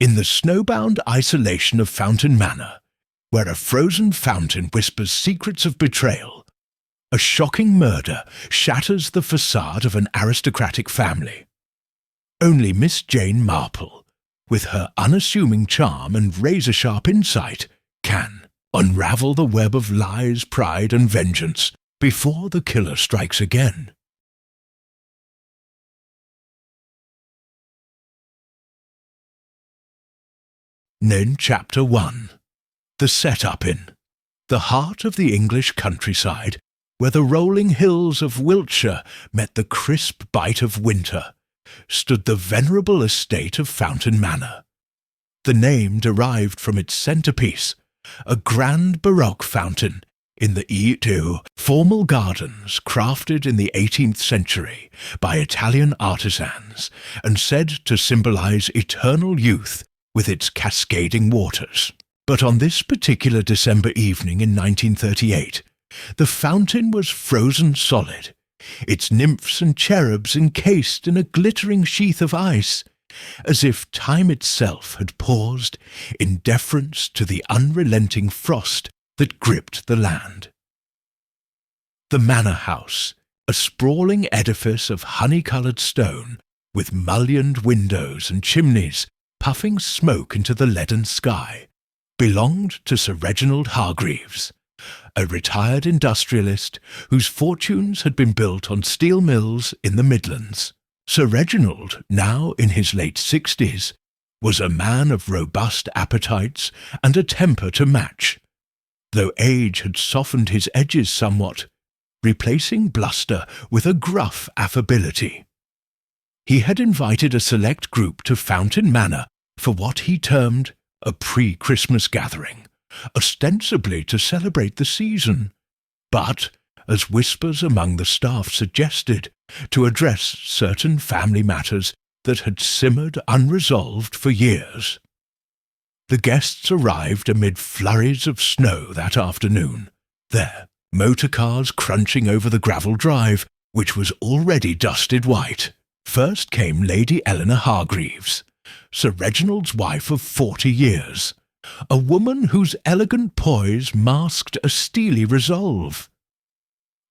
In the snowbound isolation of Fountain Manor, where a frozen fountain whispers secrets of betrayal, a shocking murder shatters the façade of an aristocratic family. Only Miss Jane Marple, with her unassuming charm and razor-sharp insight, can unravel the web of lies, pride, and vengeance before the killer strikes again. Then Chapter 1. The Set-Up in the heart of the English countryside, where the rolling hills of Wiltshire met the crisp bite of winter, stood the venerable estate of Fountain Manor. The name derived from its centrepiece, a grand Baroque fountain in the formal gardens crafted in the 18th century by Italian artisans and said to symbolize eternal youth with its cascading waters. But on this particular December evening in 1938, the fountain was frozen solid, its nymphs and cherubs encased in a glittering sheath of ice, as if time itself had paused in deference to the unrelenting frost that gripped the land. The manor house, a sprawling edifice of honey-coloured stone, with mullioned windows and chimneys puffing smoke into the leaden sky, belonged to Sir Reginald Hargreaves, a retired industrialist whose fortunes had been built on steel mills in the Midlands. Sir Reginald, now in his late 60s, was a man of robust appetites and a temper to match, though age had softened his edges somewhat, replacing bluster with a gruff affability. He had invited a select group to Fountain Manor for what he termed a pre-Christmas gathering, ostensibly to celebrate the season, but, as whispers among the staff suggested, to address certain family matters that had simmered unresolved for years. The guests arrived amid flurries of snow that afternoon, their motor cars crunching over the gravel drive, which was already dusted white. First came Lady Eleanor Hargreaves, Sir Reginald's wife of 40 years, a woman whose elegant poise masked a steely resolve.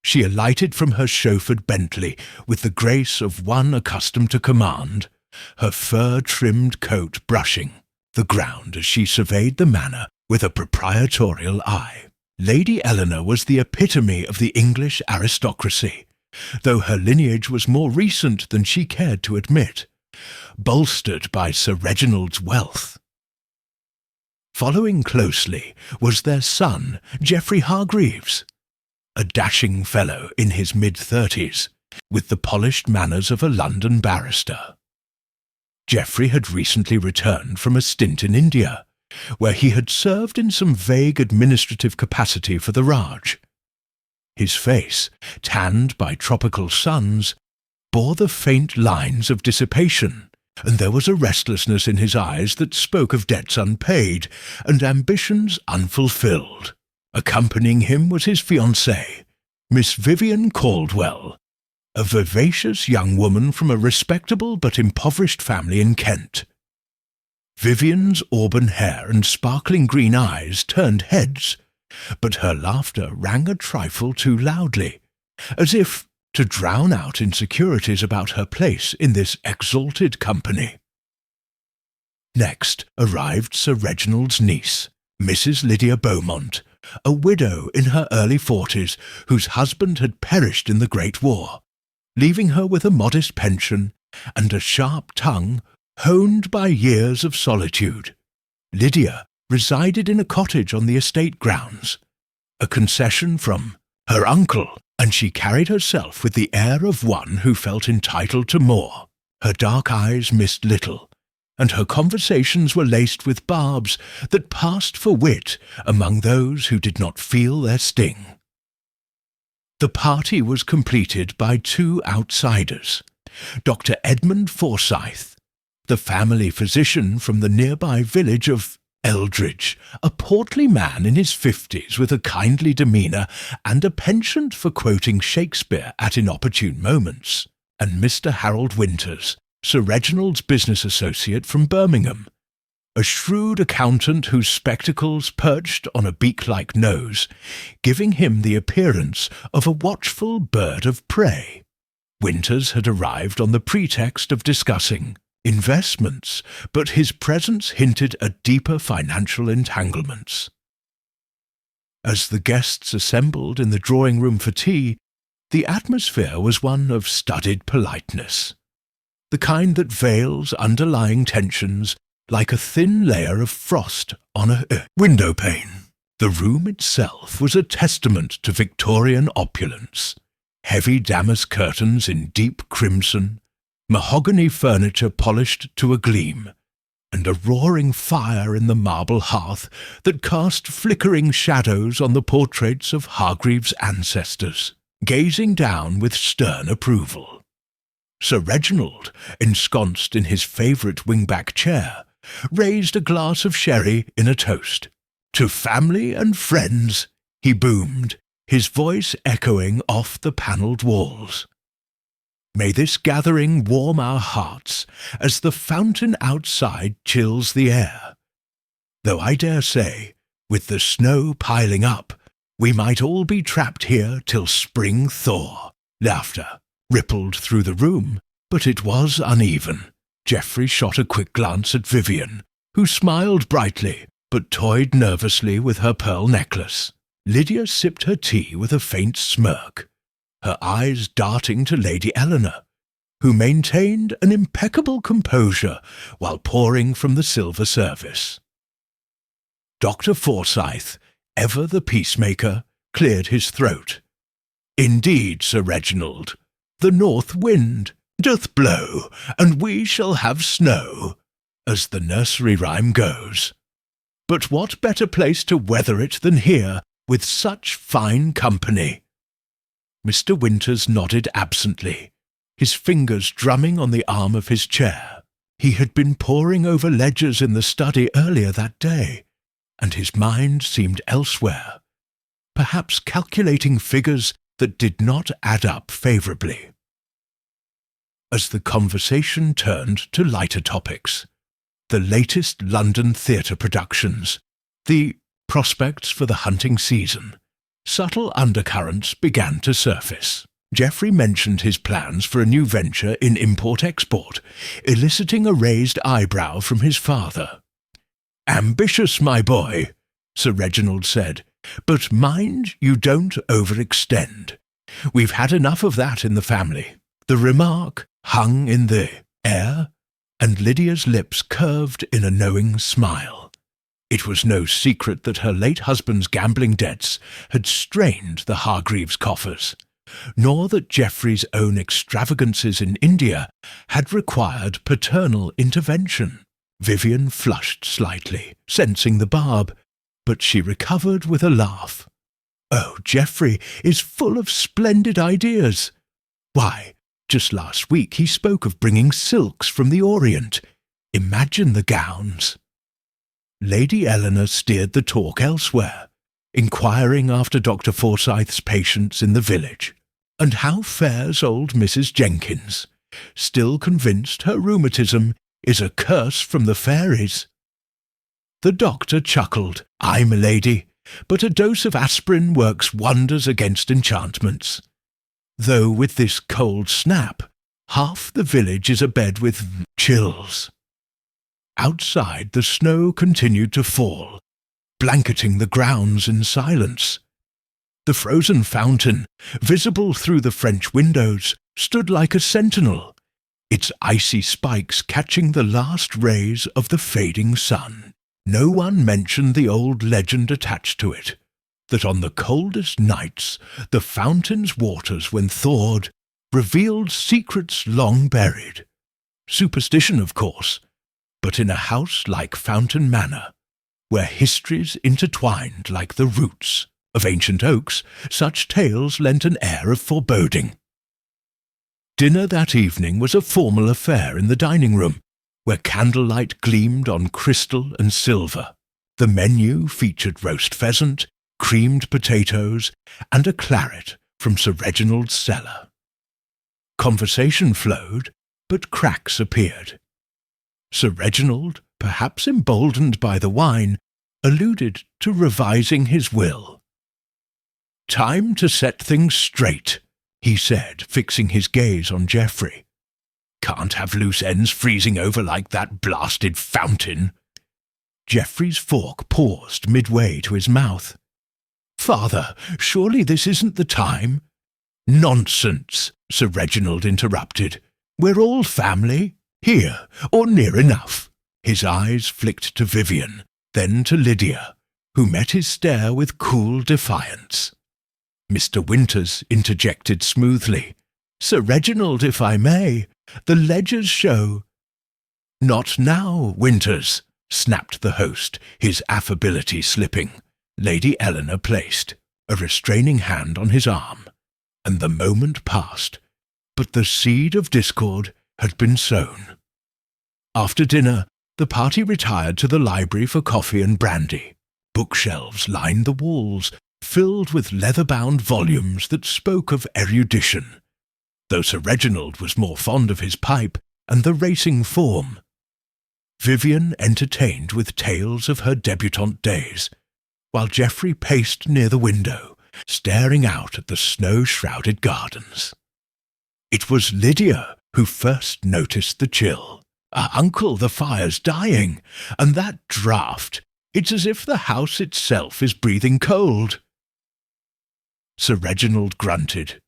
She alighted from her chauffeured Bentley with the grace of one accustomed to command, her fur-trimmed coat brushing the ground as she surveyed the manor with a proprietorial eye. Lady Eleanor was the epitome of the English aristocracy, though her lineage was more recent than she cared to admit, bolstered by Sir Reginald's wealth. Following closely was their son, Geoffrey Hargreaves, a dashing fellow in his mid-30s, with the polished manners of a London barrister. Geoffrey had recently returned from a stint in India, where he had served in some vague administrative capacity for the Raj. His face, tanned by tropical suns, bore the faint lines of dissipation, and there was a restlessness in his eyes that spoke of debts unpaid and ambitions unfulfilled. Accompanying him was his fiancée, Miss Vivian Caldwell, a vivacious young woman from a respectable but impoverished family in Kent. Vivian's auburn hair and sparkling green eyes turned heads, but her laughter rang a trifle too loudly, as if to drown out insecurities about her place in this exalted company. Next arrived Sir Reginald's niece, Mrs. Lydia Beaumont, a widow in her early 40s whose husband had perished in the Great War, leaving her with a modest pension and a sharp tongue honed by years of solitude. Lydia resided in a cottage on the estate grounds, a concession from her uncle, and she carried herself with the air of one who felt entitled to more. Her dark eyes missed little, and her conversations were laced with barbs that passed for wit among those who did not feel their sting. The party was completed by two outsiders, Dr. Edmund Forsyth, the family physician from the nearby village of Eldridge, a portly man in his 50s with a kindly demeanour and a penchant for quoting Shakespeare at inopportune moments, and Mr. Harold Winters, Sir Reginald's business associate from Birmingham, a shrewd accountant whose spectacles perched on a beak-like nose, giving him the appearance of a watchful bird of prey. Winters had arrived on the pretext of discussing investments, but his presence hinted at deeper financial entanglements. As the guests assembled in the drawing-room for tea, the atmosphere was one of studied politeness, the kind that veils underlying tensions like a thin layer of frost on a window pane. The room itself was a testament to Victorian opulence. Heavy damask curtains in deep crimson, mahogany furniture polished to a gleam, and a roaring fire in the marble hearth that cast flickering shadows on the portraits of Hargreaves' ancestors, gazing down with stern approval. Sir Reginald, ensconced in his favourite wing-back chair, raised a glass of sherry in a toast. "To family and friends," he boomed, his voice echoing off the panelled walls. "May this gathering warm our hearts as the fountain outside chills the air. Though I dare say, with the snow piling up, we might all be trapped here till spring thaw." Laughter rippled through the room, but it was uneven. Geoffrey shot a quick glance at Vivian, who smiled brightly, but toyed nervously with her pearl necklace. Lydia sipped her tea with a faint smirk, her eyes darting to Lady Eleanor, who maintained an impeccable composure while pouring from the silver service. Dr. Forsyth, ever the peacemaker, cleared his throat. "Indeed, Sir Reginald, the north wind doth blow, and we shall have snow, as the nursery rhyme goes. But what better place to weather it than here, with such fine company?" Mr. Winters nodded absently, his fingers drumming on the arm of his chair. He had been poring over ledgers in the study earlier that day, and his mind seemed elsewhere, perhaps calculating figures that did not add up favourably. As the conversation turned to lighter topics, the latest London theatre productions, the prospects for the hunting season, subtle undercurrents began to surface. Geoffrey mentioned his plans for a new venture in import-export, eliciting a raised eyebrow from his father. "Ambitious, my boy," Sir Reginald said, "but mind you don't overextend. We've had enough of that in the family." The remark hung in the air, and Lydia's lips curved in a knowing smile. It was no secret that her late husband's gambling debts had strained the Hargreaves' coffers, nor that Geoffrey's own extravagances in India had required paternal intervention. Vivian flushed slightly, sensing the barb, but she recovered with a laugh. "Oh, Geoffrey is full of splendid ideas. Why, just last week he spoke of bringing silks from the Orient. Imagine the gowns." Lady Eleanor steered the talk elsewhere, inquiring after Dr. Forsyth's patients in the village. "And how fares old Mrs. Jenkins? Still convinced her rheumatism is a curse from the fairies?" The doctor chuckled. "Aye, milady, but a dose of aspirin works wonders against enchantments. Though with this cold snap, half the village is abed with chills." Outside, the snow continued to fall, blanketing the grounds in silence. The frozen fountain, visible through the French windows, stood like a sentinel, its icy spikes catching the last rays of the fading sun. No one mentioned the old legend attached to it, that on the coldest nights the fountain's waters, when thawed, revealed secrets long buried. Superstition, of course, but in a house like Fountain Manor, where histories intertwined like the roots of ancient oaks, such tales lent an air of foreboding. Dinner that evening was a formal affair in the dining-room, where candlelight gleamed on crystal and silver. The menu featured roast pheasant, creamed potatoes, and a claret from Sir Reginald's cellar. Conversation flowed, but cracks appeared. Sir Reginald, perhaps emboldened by the wine, alluded to revising his will. "Time to set things straight," he said, fixing his gaze on Geoffrey. "Can't have loose ends freezing over like that blasted fountain." Geoffrey's fork paused midway to his mouth. "Father, surely this isn't the time?" "Nonsense," Sir Reginald interrupted. "We're all family, here, or near enough." His eyes flicked to Vivian, then to Lydia, who met his stare with cool defiance. Mr. Winters interjected smoothly. "Sir Reginald, if I may, the ledgers show—" "Not now, Winters," snapped the host, his affability slipping. Lady Eleanor placed a restraining hand on his arm, and the moment passed, but the seed of discord had been sown. After dinner, the party retired to the library for coffee and brandy. Bookshelves lined the walls, filled with leather-bound volumes that spoke of erudition, though Sir Reginald was more fond of his pipe and the racing form. Vivian entertained with tales of her debutante days, while Geoffrey paced near the window, staring out at the snow-shrouded gardens. It was Lydia who first noticed the chill. "Uncle, the fire's dying, and that draught, it's as if the house itself is breathing cold." Sir Reginald grunted.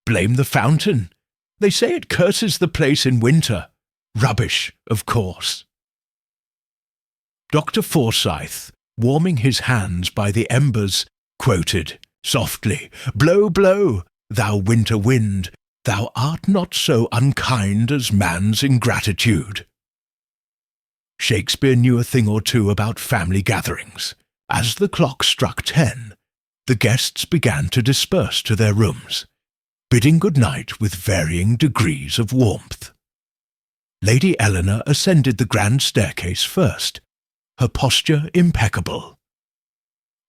"Blame the fountain. They say it curses the place in winter. Rubbish, of course." Dr. Forsyth, warming his hands by the embers, quoted softly, "Blow, blow, thou winter wind, thou art not so unkind as man's ingratitude." Shakespeare knew a thing or two about family gatherings. As the clock struck 10, the guests began to disperse to their rooms, bidding good night with varying degrees of warmth. Lady Eleanor ascended the grand staircase first, her posture impeccable.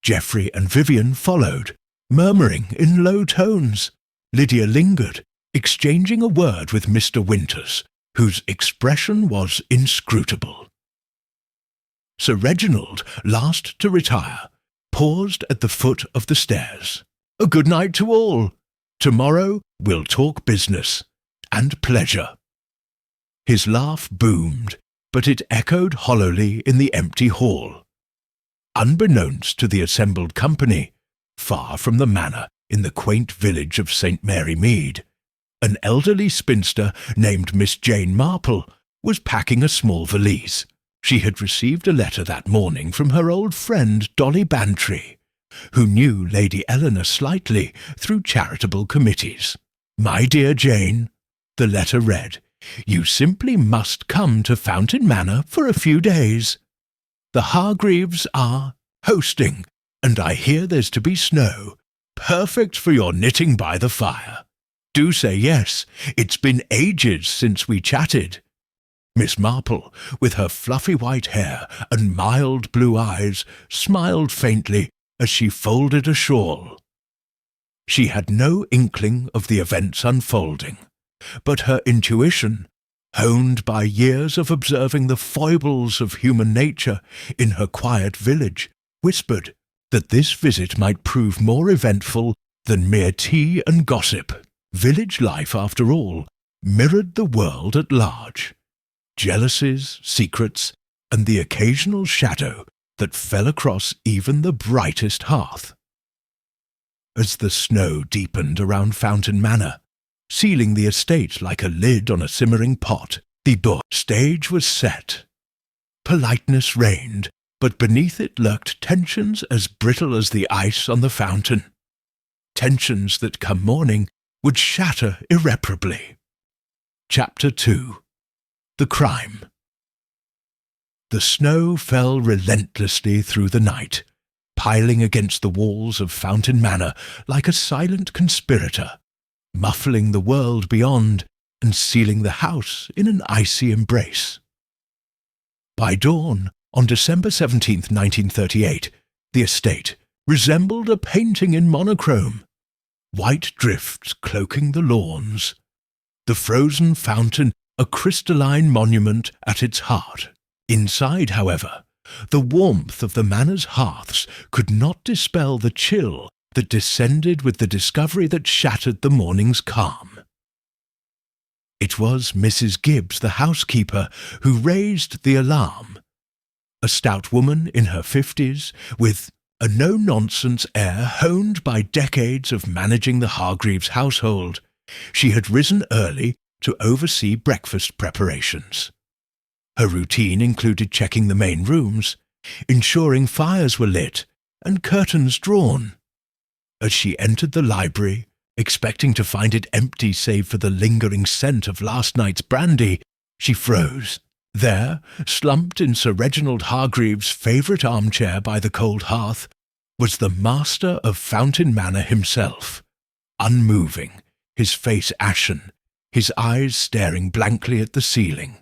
Geoffrey and Vivian followed, murmuring in low tones. Lydia lingered, exchanging a word with Mr. Winters, whose expression was inscrutable. Sir Reginald, last to retire, paused at the foot of the stairs. "A good night to all. Tomorrow we'll talk business and pleasure." His laugh boomed, but it echoed hollowly in the empty hall. Unbeknownst to the assembled company, far from the manor in the quaint village of St. Mary Mead, an elderly spinster named Miss Jane Marple was packing a small valise. She had received a letter that morning from her old friend Dolly Bantry, who knew Lady Eleanor slightly through charitable committees. "My dear Jane," the letter read, "you simply must come to Fountain Manor for a few days. The Hargreaves are hosting, and I hear there's to be snow, perfect for your knitting by the fire. Do say yes, it's been ages since we chatted." Miss Marple, with her fluffy white hair and mild blue eyes, smiled faintly as she folded a shawl. She had no inkling of the events unfolding, but her intuition, honed by years of observing the foibles of human nature in her quiet village, whispered that this visit might prove more eventful than mere tea and gossip. Village life, after all, mirrored the world at large. Jealousies, secrets, and the occasional shadow that fell across even the brightest hearth. As the snow deepened around Fountain Manor, sealing the estate like a lid on a simmering pot, the stage was set. Politeness reigned, but beneath it lurked tensions as brittle as the ice on the fountain. Tensions that come morning would shatter irreparably. Chapter 2. The Crime. The snow fell relentlessly through the night, piling against the walls of Fountain Manor like a silent conspirator, muffling the world beyond and sealing the house in an icy embrace. By dawn, on December 17th, 1938, the estate resembled a painting in monochrome, white drifts cloaking the lawns, the frozen fountain a crystalline monument at its heart. Inside, however, the warmth of the manor's hearths could not dispel the chill that descended with the discovery that shattered the morning's calm. It was Mrs. Gibbs, the housekeeper, who raised the alarm. A stout woman in her 50s, with a no-nonsense air honed by decades of managing the Hargreaves household, she had risen early to oversee breakfast preparations. Her routine included checking the main rooms, ensuring fires were lit and curtains drawn. As she entered the library, expecting to find it empty save for the lingering scent of last night's brandy, she froze. There, slumped in Sir Reginald Hargreaves' favourite armchair by the cold hearth, was the master of Fountain Manor himself, unmoving, his face ashen, his eyes staring blankly at the ceiling.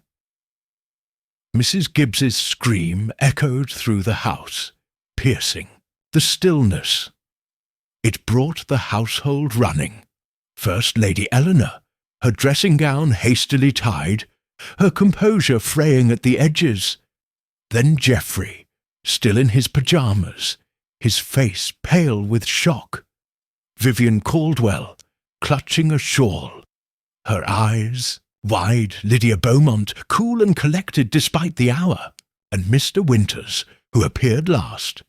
Mrs. Gibbs's scream echoed through the house, piercing the stillness. It brought the household running. First Lady Eleanor, her dressing gown hastily tied, her composure fraying at the edges. Then Geoffrey, still in his pyjamas, his face pale with shock. Vivian Caldwell, clutching a shawl, her eyes wide. Lydia Beaumont, cool and collected despite the hour, and Mr. Winters, who appeared last,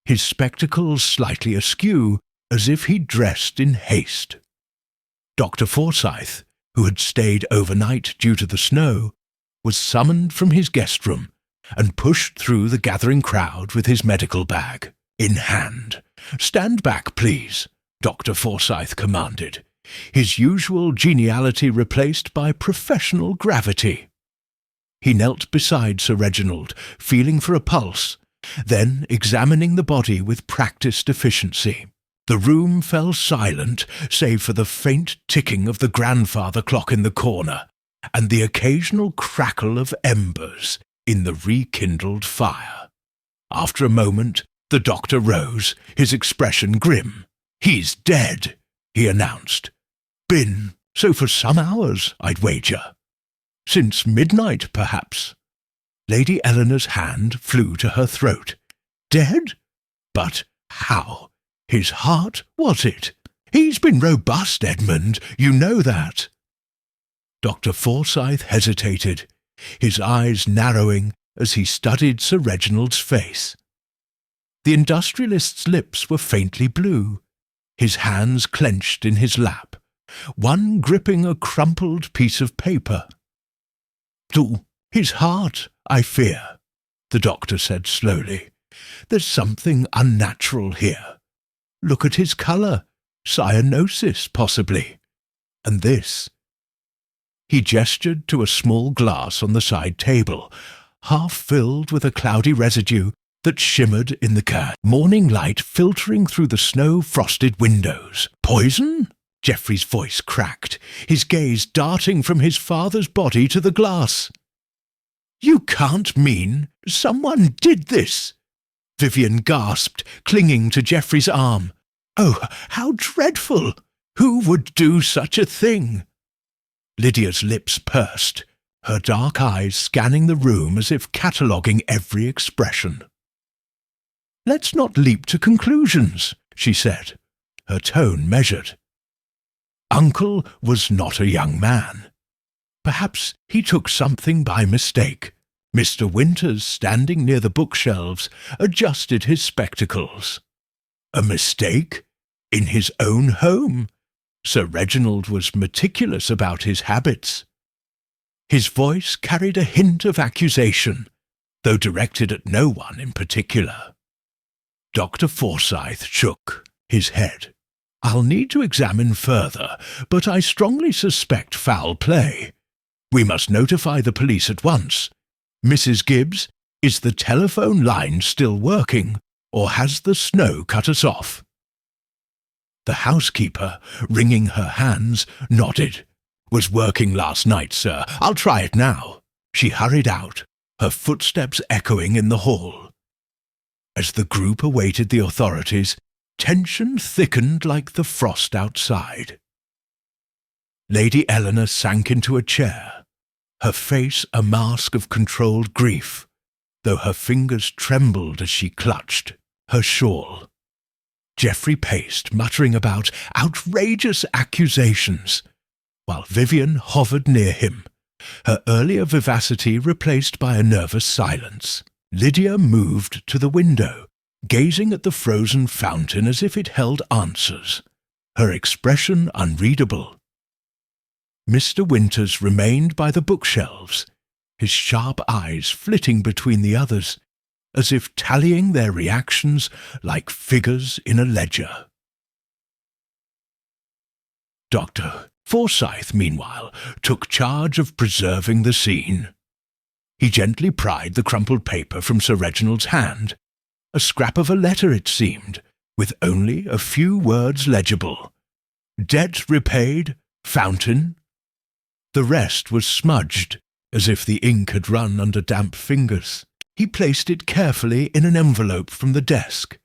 his spectacles slightly askew, as if he dressed in haste. Dr. Forsyth, who had stayed overnight due to the snow, was summoned from his guest room and pushed through the gathering crowd with his medical bag in hand. "Stand back, please," Dr. Forsyth commanded, his usual geniality replaced by professional gravity. He knelt beside Sir Reginald, feeling for a pulse, then examining the body with practised efficiency. The room fell silent, save for the faint ticking of the grandfather clock in the corner, and the occasional crackle of embers in the rekindled fire. After a moment, the doctor rose, his expression grim. "He's dead," he announced. "Been so for some hours, I'd wager. Since midnight, perhaps." Lady Eleanor's hand flew to her throat. "Dead? But how? His heart, was it? He's been robust, Edmund, you know that." Dr. Forsyth hesitated, his eyes narrowing as he studied Sir Reginald's face. The industrialist's lips were faintly blue, his hands clenched in his lap, one gripping a crumpled piece of paper. "To his heart, I fear," the doctor said slowly. "There's something unnatural here. Look at his colour. Cyanosis, possibly. And this." He gestured to a small glass on the side table, half filled with a cloudy residue that shimmered in the morning light filtering through the snow-frosted windows. "Poison?" Geoffrey's voice cracked, his gaze darting from his father's body to the glass. "You can't mean someone did this?" Vivian gasped, clinging to Geoffrey's arm. "Oh, how dreadful! Who would do such a thing?" Lydia's lips pursed, her dark eyes scanning the room as if cataloguing every expression. "Let's not leap to conclusions," she said, her tone measured. Uncle was not a young man. Perhaps he took something by mistake. Mr. Winters, standing near the bookshelves, adjusted his spectacles. A mistake? In his own home? Sir Reginald was meticulous about his habits. His voice carried a hint of accusation, though directed at no one in particular. Dr. Forsyth shook his head. "I'll need to examine further, but I strongly suspect foul play. We must notify the police at once. Mrs. Gibbs, is the telephone line still working, or has the snow cut us off?" The housekeeper, wringing her hands, nodded. "Was working last night, sir. I'll try it now." She hurried out, her footsteps echoing in the hall. As the group awaited the authorities, tension thickened like the frost outside. Lady Eleanor sank into a chair, her face a mask of controlled grief, though her fingers trembled as she clutched her shawl. Geoffrey paced, muttering about outrageous accusations, while Vivian hovered near him, her earlier vivacity replaced by a nervous silence. Lydia moved to the window, gazing at the frozen fountain as if it held answers, her expression unreadable. Mr. Winters remained by the bookshelves, his sharp eyes flitting between the others, as if tallying their reactions like figures in a ledger. Dr. Forsyth, meanwhile, took charge of preserving the scene. He gently pried the crumpled paper from Sir Reginald's hand, a scrap of a letter it seemed, with only a few words legible. Debt repaid, Fountain. The rest was smudged, as if the ink had run under damp fingers. He placed it carefully in an envelope from the desk,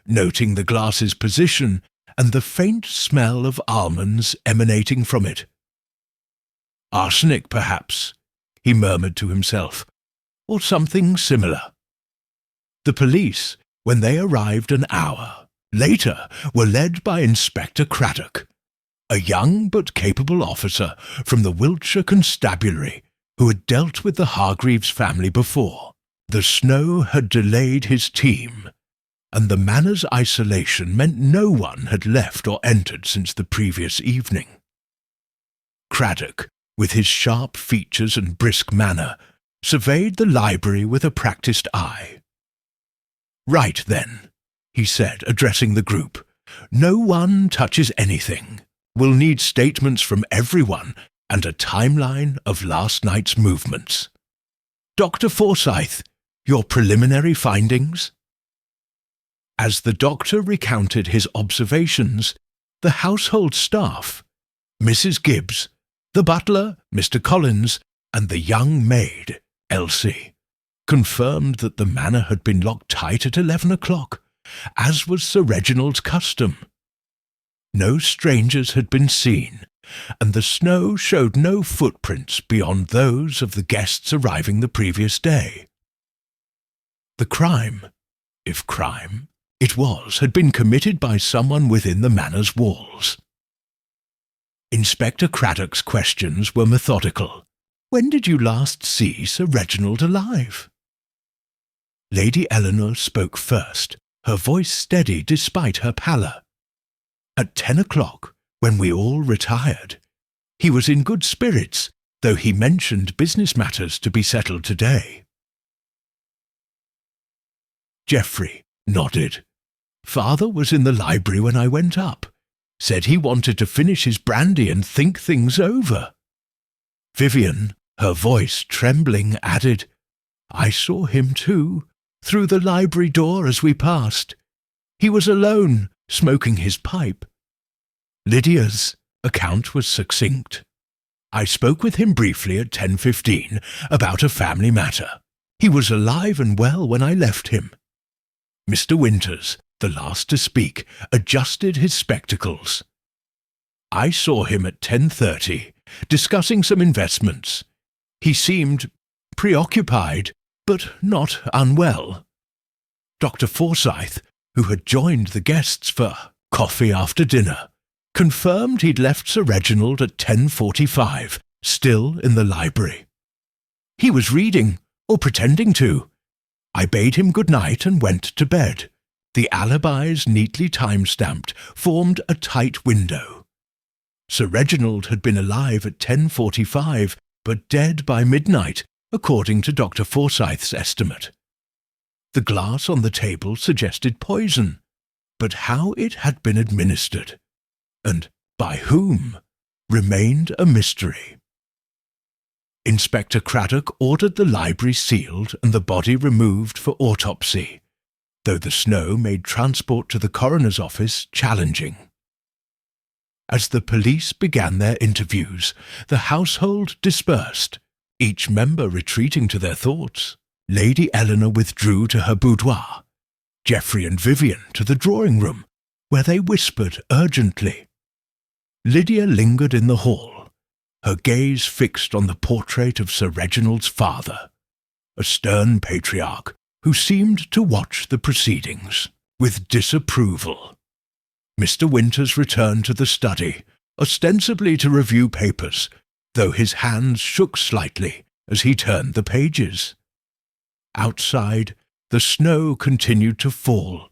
noting the glass's position and the faint smell of almonds emanating from it. Arsenic, perhaps, he murmured to himself, or something similar. The police, when they arrived an hour later, were led by Inspector Craddock, a young but capable officer from the Wiltshire Constabulary who had dealt with the Hargreaves family before. The snow had delayed his team, and the manor's isolation meant no one had left or entered since the previous evening. Craddock, with his sharp features and brisk manner, surveyed the library with a practised eye. "Right, then," he said, addressing the group. "No one touches anything. We'll need statements from everyone and a timeline of last night's movements. Dr. Forsyth, your preliminary findings?" As the doctor recounted his observations, the household staff, Mrs. Gibbs, the butler, Mr. Collins, and the young maid, Elsie, confirmed that the manor had been locked tight at 11 o'clock, as was Sir Reginald's custom. No strangers had been seen, and the snow showed no footprints beyond those of the guests arriving the previous day. The crime, if crime it was, had been committed by someone within the manor's walls. Inspector Craddock's questions were methodical. "When did you last see Sir Reginald alive?" Lady Eleanor spoke first, her voice steady despite her pallor. "At 10 o'clock, when we all retired. He was in good spirits, though he mentioned business matters to be settled today." Geoffrey nodded. "Father was in the library when I went up. Said he wanted to finish his brandy and think things over." Vivian, her voice trembling, added, "I saw him too, through the library door as we passed. He was alone, smoking his pipe." Lydia's account was succinct. "I spoke with him briefly at 10:15 about a family matter. He was alive and well when I left him." Mr. Winters, the last to speak, adjusted his spectacles. "I saw him at 10:30, discussing some investments. He seemed preoccupied, but not unwell." Dr. Forsyth, who had joined the guests for coffee after dinner, confirmed he'd left Sir Reginald at 10:45, still in the library. "He was reading, or pretending to. I bade him good night and went to bed." The alibis, neatly time-stamped, formed a tight window. Sir Reginald had been alive at 10:45, but dead by midnight, according to Dr. Forsyth's estimate. The glass on the table suggested poison, but how it had been administered, and by whom, remained a mystery. Inspector Craddock ordered the library sealed and the body removed for autopsy, though the snow made transport to the coroner's office challenging. As the police began their interviews, the household dispersed, each member retreating to their thoughts. Lady Eleanor withdrew to her boudoir, Geoffrey and Vivian to the drawing-room, where they whispered urgently. Lydia lingered in the hall, her gaze fixed on the portrait of Sir Reginald's father, a stern patriarch who seemed to watch the proceedings with disapproval. Mr. Winters returned to the study, ostensibly to review papers, though his hands shook slightly as he turned the pages. Outside, the snow continued to fall,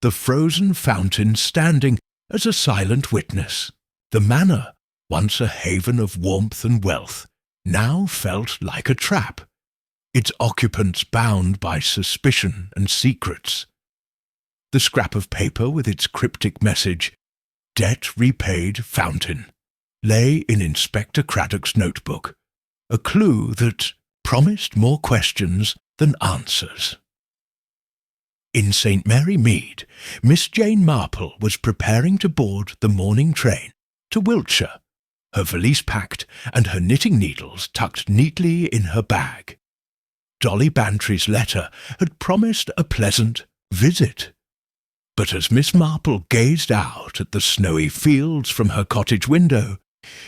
the frozen fountain standing as a silent witness. The manor, once a haven of warmth and wealth, now felt like a trap, its occupants bound by suspicion and secrets. The scrap of paper with its cryptic message, "Debt repaid, Fountain," lay in Inspector Craddock's notebook, a clue that promised more questions than answers. In St. Mary Mead, Miss Jane Marple was preparing to board the morning train to Wiltshire, her valise packed and her knitting needles tucked neatly in her bag. Dolly Bantry's letter had promised a pleasant visit. But as Miss Marple gazed out at the snowy fields from her cottage window,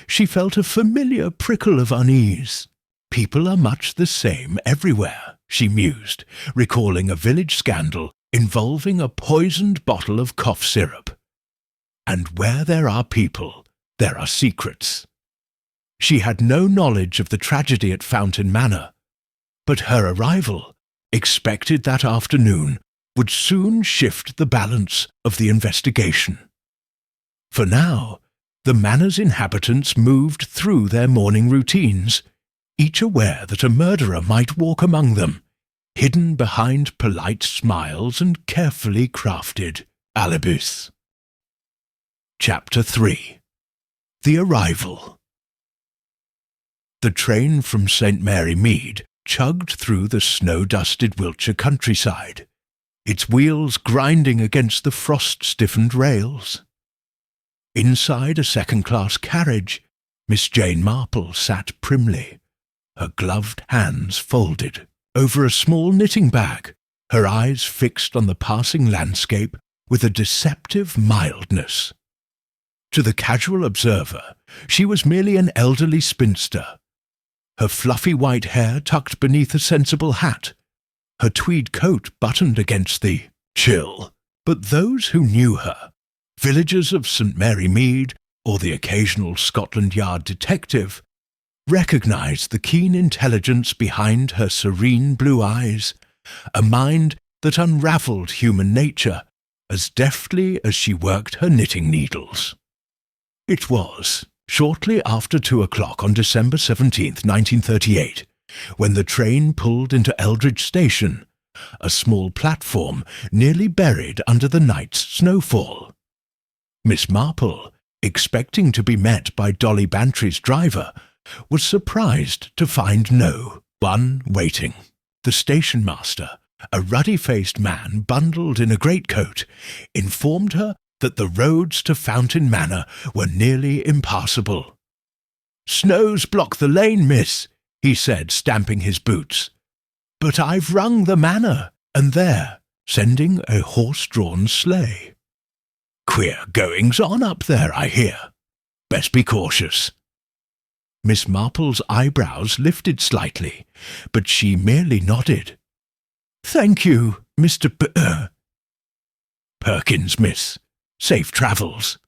she felt a familiar prickle of unease. People are much the same everywhere, she mused, recalling a village scandal involving a poisoned bottle of cough syrup. And where there are people, there are secrets. She had no knowledge of the tragedy at Fountain Manor, but her arrival, expected that afternoon, would soon shift the balance of the investigation. For now, the manor's inhabitants moved through their morning routines, each aware that a murderer might walk among them, hidden behind polite smiles and carefully crafted alibis. Chapter 3. The Arrival. The train from St. Mary Mead chugged through the snow-dusted Wiltshire countryside, its wheels grinding against the frost-stiffened rails. Inside a second-class carriage, Miss Jane Marple sat primly, her gloved hands folded over a small knitting bag, her eyes fixed on the passing landscape with a deceptive mildness. To the casual observer, she was merely an elderly spinster, her fluffy white hair tucked beneath a sensible hat, her tweed coat buttoned against the chill. But those who knew her, villagers of St. Mary Mead or the occasional Scotland Yard detective, recognized the keen intelligence behind her serene blue eyes, a mind that unravelled human nature as deftly as she worked her knitting needles. It was shortly after 2 o'clock on December 17th, 1938, when the train pulled into Eldridge Station, a small platform nearly buried under the night's snowfall. Miss Marple, expecting to be met by Dolly Bantry's driver, was surprised to find no one waiting. The station master, a ruddy-faced man bundled in a greatcoat, informed her that the roads to Fountain Manor were nearly impassable. "Snows block the lane, miss," he said, stamping his boots. "But I've rung the manor, and they're sending a horse-drawn sleigh. Queer goings-on up there, I hear. Best be cautious." Miss Marple's eyebrows lifted slightly, but she merely nodded. "Thank you, Mr. Perkins, miss. Safe travels."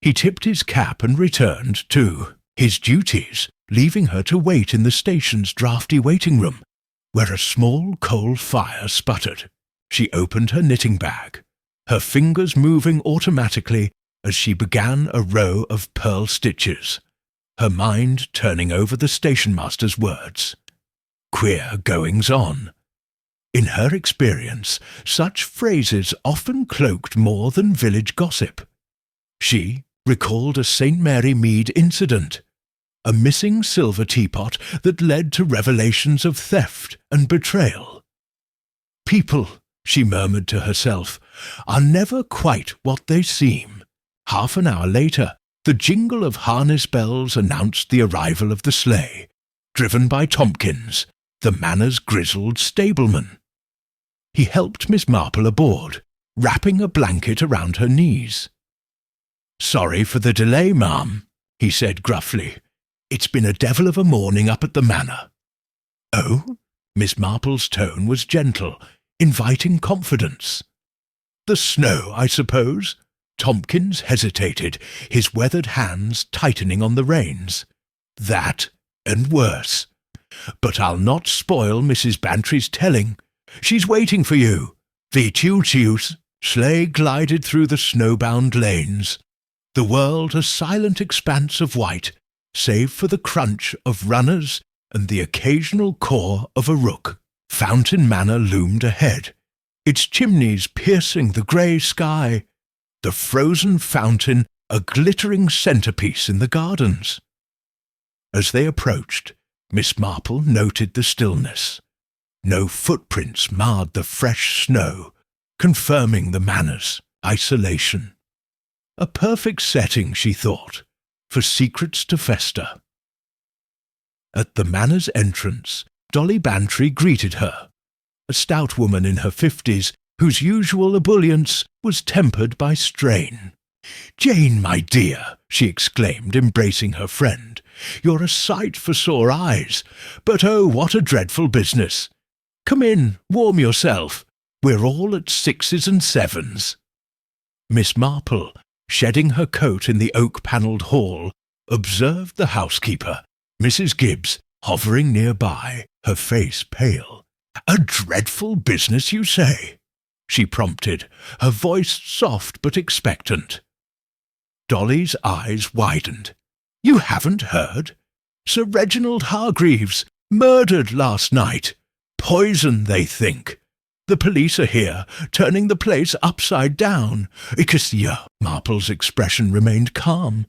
He tipped his cap and returned to his duties, leaving her to wait in the station's draughty waiting room, where a small coal fire sputtered. She opened her knitting bag, her fingers moving automatically as she began a row of pearl stitches, her mind turning over the stationmaster's words. Queer goings-on. In her experience, such phrases often cloaked more than village gossip. She recalled a St. Mary Mead incident, a missing silver teapot that led to revelations of theft and betrayal. People, she murmured to herself, are never quite what they seem. Half an hour later, the jingle of harness bells announced the arrival of the sleigh, driven by Tompkins, the manor's grizzled stableman. He helped Miss Marple aboard, wrapping a blanket around her knees. "Sorry for the delay, ma'am," he said gruffly. "It's been a devil of a morning up at the manor." "Oh?" Miss Marple's tone was gentle, inviting confidence. "The snow, I suppose?" Tompkins hesitated, his weathered hands tightening on the reins. "That, and worse. But I'll not spoil Mrs. Bantry's telling. She's waiting for you." The choo-choos sleigh glided through the snowbound lanes, the world a silent expanse of white, save for the crunch of runners and the occasional caw of a rook. Fountain Manor loomed ahead, its chimneys piercing the grey sky, the frozen fountain a glittering centrepiece in the gardens. As they approached, Miss Marple noted the stillness. No footprints marred the fresh snow, confirming the manor's isolation. A perfect setting, she thought, for secrets to fester. At the manor's entrance, Dolly Bantry greeted her, a stout woman in her 50s whose usual ebullience was tempered by strain. "Jane, my dear," she exclaimed, embracing her friend, "you're a sight for sore eyes, but oh, what a dreadful business! Come in, warm yourself. We're all at 6s and 7s. Miss Marple, shedding her coat in the oak-panelled hall, observed the housekeeper, Mrs. Gibbs, hovering nearby, her face pale. "A dreadful business, you say?" she prompted, her voice soft but expectant. Dolly's eyes widened. "You haven't heard? Sir Reginald Hargreaves, murdered last night. Poison, they think. The police are here, turning the place upside down." Marple's expression remained calm,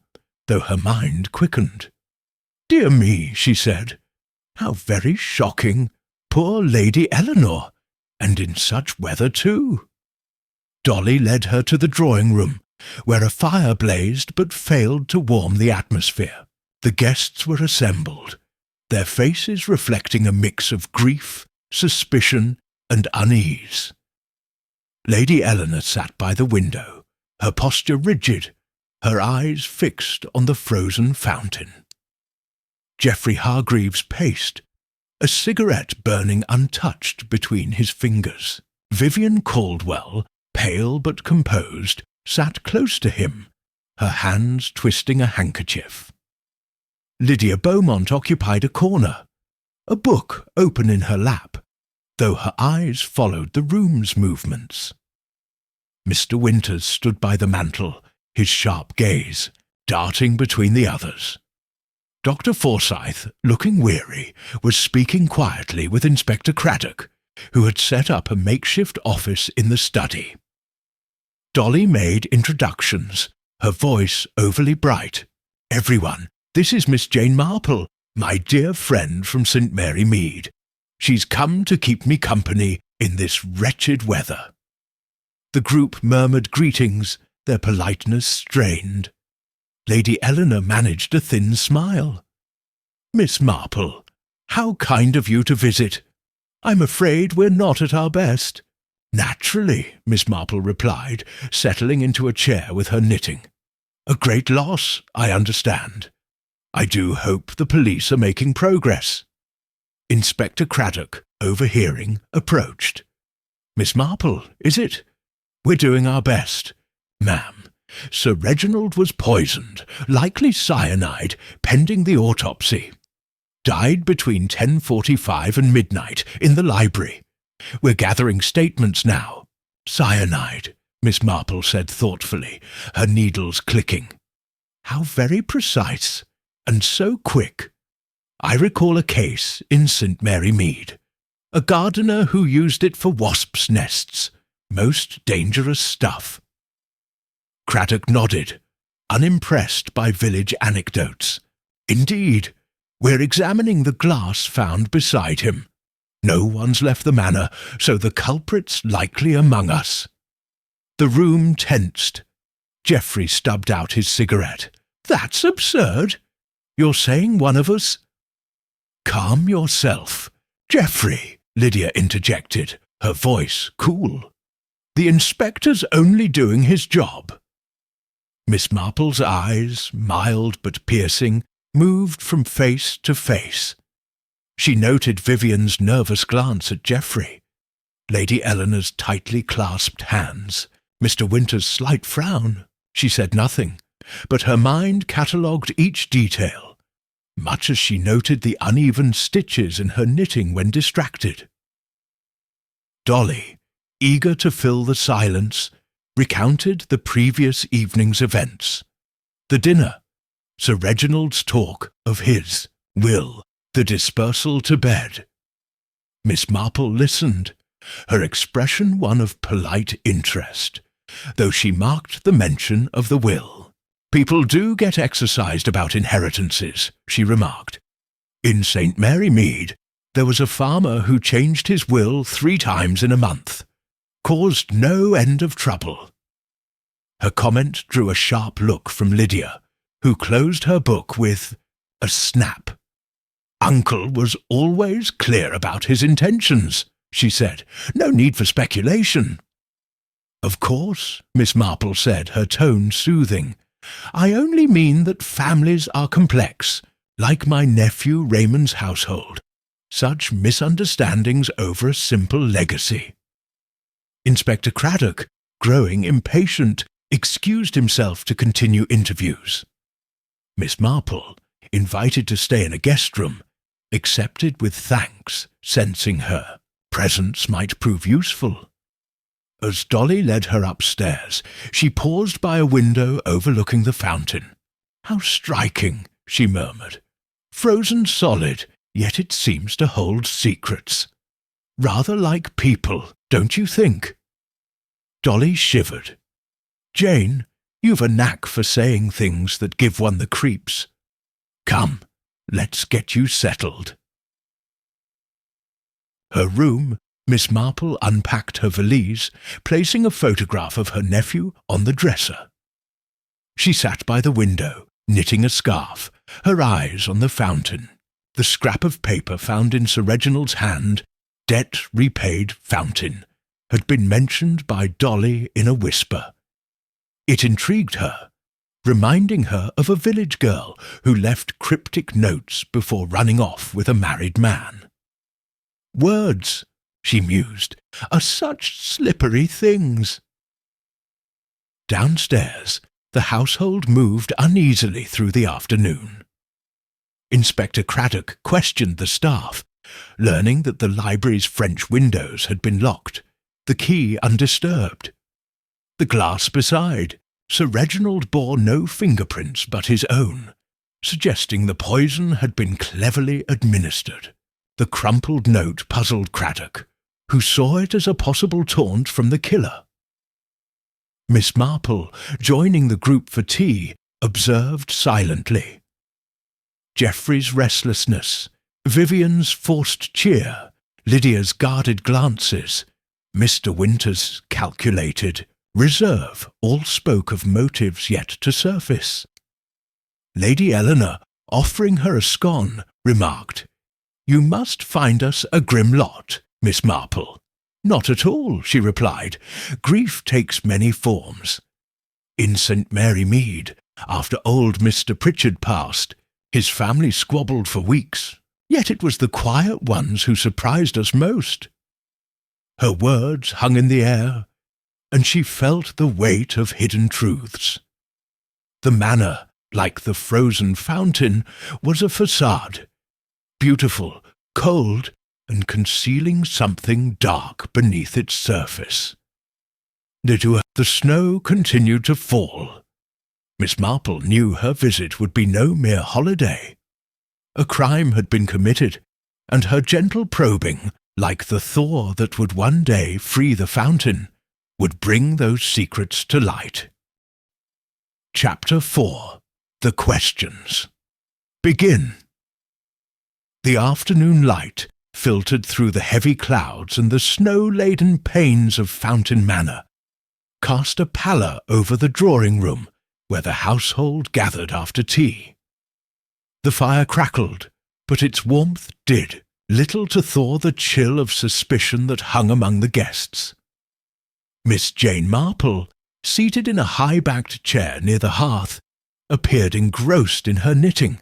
though her mind quickened. "Dear me," she said, "how very shocking. Poor Lady Eleanor, and in such weather too." Dolly led her to the drawing-room, where a fire blazed but failed to warm the atmosphere. The guests were assembled, their faces reflecting a mix of grief, suspicion, and unease. Lady Eleanor sat by the window, her posture rigid, her eyes fixed on the frozen fountain. Geoffrey Hargreaves paced, a cigarette burning untouched between his fingers. Vivian Caldwell, pale but composed, sat close to him, her hands twisting a handkerchief. Lydia Beaumont occupied a corner, a book open in her lap, though her eyes followed the room's movements. Mr. Winters stood by the mantel, his sharp gaze darting between the others. Dr. Forsyth, looking weary, was speaking quietly with Inspector Craddock, who had set up a makeshift office in the study. Dolly made introductions, her voice overly bright. "Everyone, this is Miss Jane Marple, my dear friend from St. Mary Mead. She's come to keep me company in this wretched weather." The group murmured greetings, their politeness strained. Lady Eleanor managed a thin smile. "Miss Marple, how kind of you to visit. I'm afraid we're not at our best." "Naturally," Miss Marple replied, settling into a chair with her knitting. "A great loss, I understand. I do hope the police are making progress." Inspector Craddock, overhearing, approached. "Miss Marple, is it? We're doing our best. Ma'am, Sir Reginald was poisoned, likely cyanide, pending the autopsy. Died between 10:45 and midnight in the library. We're gathering statements now. Cyanide," Miss Marple said thoughtfully, her needles clicking. "How very precise, and so quick. I recall a case in St. Mary Mead. A gardener who used it for wasps' nests. Most dangerous stuff." Craddock nodded, unimpressed by village anecdotes. "Indeed, we're examining the glass found beside him. No one's left the manor, so the culprit's likely among us." The room tensed. Geoffrey stubbed out his cigarette. "That's absurd. You're saying one of us—" "Calm yourself, Geoffrey," Lydia interjected, her voice cool. "The inspector's only doing his job." Miss Marple's eyes, mild but piercing, moved from face to face. She noted Vivian's nervous glance at Geoffrey, Lady Eleanor's tightly clasped hands, Mr. Winter's slight frown. She said nothing, but her mind catalogued each detail, much as she noted the uneven stitches in her knitting when distracted. Dolly, eager to fill the silence, recounted the previous evening's events. The dinner, Sir Reginald's talk of his, Will, the dispersal to bed. Miss Marple listened, her expression one of polite interest, though she marked the mention of the will. "People do get exercised about inheritances," she remarked. "In St. Mary Mead, there was a farmer who changed his will 3 times in a month. Caused no end of trouble." Her comment drew a sharp look from Lydia, who closed her book with a snap. "Uncle was always clear about his intentions," she said. "No need for speculation." "Of course," Miss Marple said, her tone soothing. "I only mean that families are complex, like my nephew Raymond's household. Such misunderstandings over a simple legacy." Inspector Craddock, growing impatient, excused himself to continue interviews. Miss Marple, invited to stay in a guest room, accepted with thanks, sensing her presence might prove useful. As Dolly led her upstairs, she paused by a window overlooking the fountain. "How striking," she murmured. "Frozen solid, yet it seems to hold secrets. Rather like people, don't you think?" Dolly shivered. "Jane, you've a knack for saying things that give one the creeps. Come, let's get you settled." Her room, Miss Marple unpacked her valise, placing a photograph of her nephew on the dresser. She sat by the window, knitting a scarf, her eyes on the fountain. The scrap of paper found in Sir Reginald's hand, "Debt repaid fountain," had been mentioned by Dolly in a whisper. It intrigued her, reminding her of a village girl who left cryptic notes before running off with a married man. "Words," she mused, "are such slippery things." Downstairs, the household moved uneasily through the afternoon. Inspector Craddock questioned the staff, learning that the library's French windows had been locked, the key undisturbed. The glass beside, Sir Reginald bore no fingerprints but his own, suggesting the poison had been cleverly administered. The crumpled note puzzled Craddock, who saw it as a possible taunt from the killer. Miss Marple, joining the group for tea, observed silently. Geoffrey's restlessness, Vivian's forced cheer, Lydia's guarded glances, Mr. Winter's calculated reserve all spoke of motives yet to surface. Lady Eleanor, offering her a scone, remarked, "You must find us a grim lot, Miss Marple." "Not at all," she replied. "Grief takes many forms. In St. Mary Mead, after old Mr. Pritchard passed, his family squabbled for weeks, yet it was the quiet ones who surprised us most." Her words hung in the air, and she felt the weight of hidden truths. The manor, like the frozen fountain, was a façade, beautiful, cold, and concealing something dark beneath its surface. The snow continued to fall. Miss Marple knew her visit would be no mere holiday. A crime had been committed, and her gentle probing, like the thaw that would one day free the fountain, would bring those secrets to light. Chapter 4. The Questions. Begin. The afternoon light filtered through the heavy clouds and the snow-laden panes of Fountain Manor, cast a pallor over the drawing-room where the household gathered after tea. The fire crackled, but its warmth did little to thaw the chill of suspicion that hung among the guests. Miss Jane Marple, seated in a high-backed chair near the hearth, appeared engrossed in her knitting.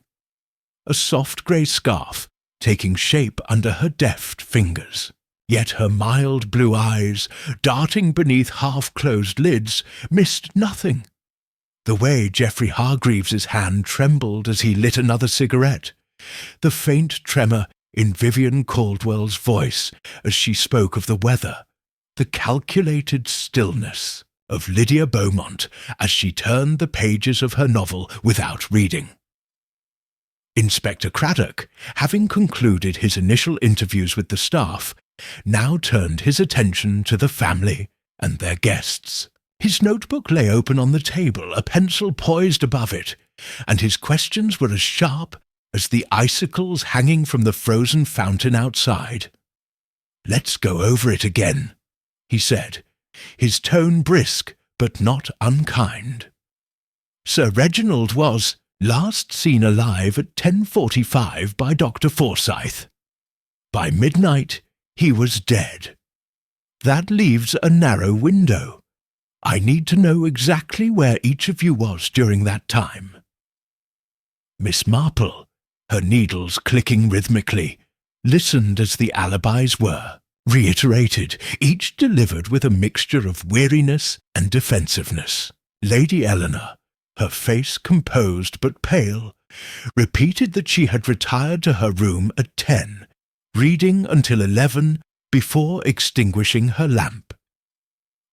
A soft grey scarf, taking shape under her deft fingers. Yet her mild blue eyes, darting beneath half-closed lids, missed nothing. The way Geoffrey Hargreaves's hand trembled as he lit another cigarette, the faint tremor in Vivian Caldwell's voice as she spoke of the weather, the calculated stillness of Lydia Beaumont as she turned the pages of her novel without reading. Inspector Craddock, having concluded his initial interviews with the staff, now turned his attention to the family and their guests. His notebook lay open on the table, a pencil poised above it, and his questions were as sharp as the icicles hanging from the frozen fountain outside. "Let's go over it again," he said, his tone brisk but not unkind. Sir Reginald was last seen alive at 10:45 by Dr. Forsyth. By midnight, he was dead. That leaves a narrow window. I need to know exactly where each of you was during that time. Miss Marple, her needles clicking rhythmically, listened as the alibis were reiterated, each delivered with a mixture of weariness and defensiveness. Lady Eleanor, her face composed but pale, repeated that she had retired to her room at 10, reading until 11 before extinguishing her lamp.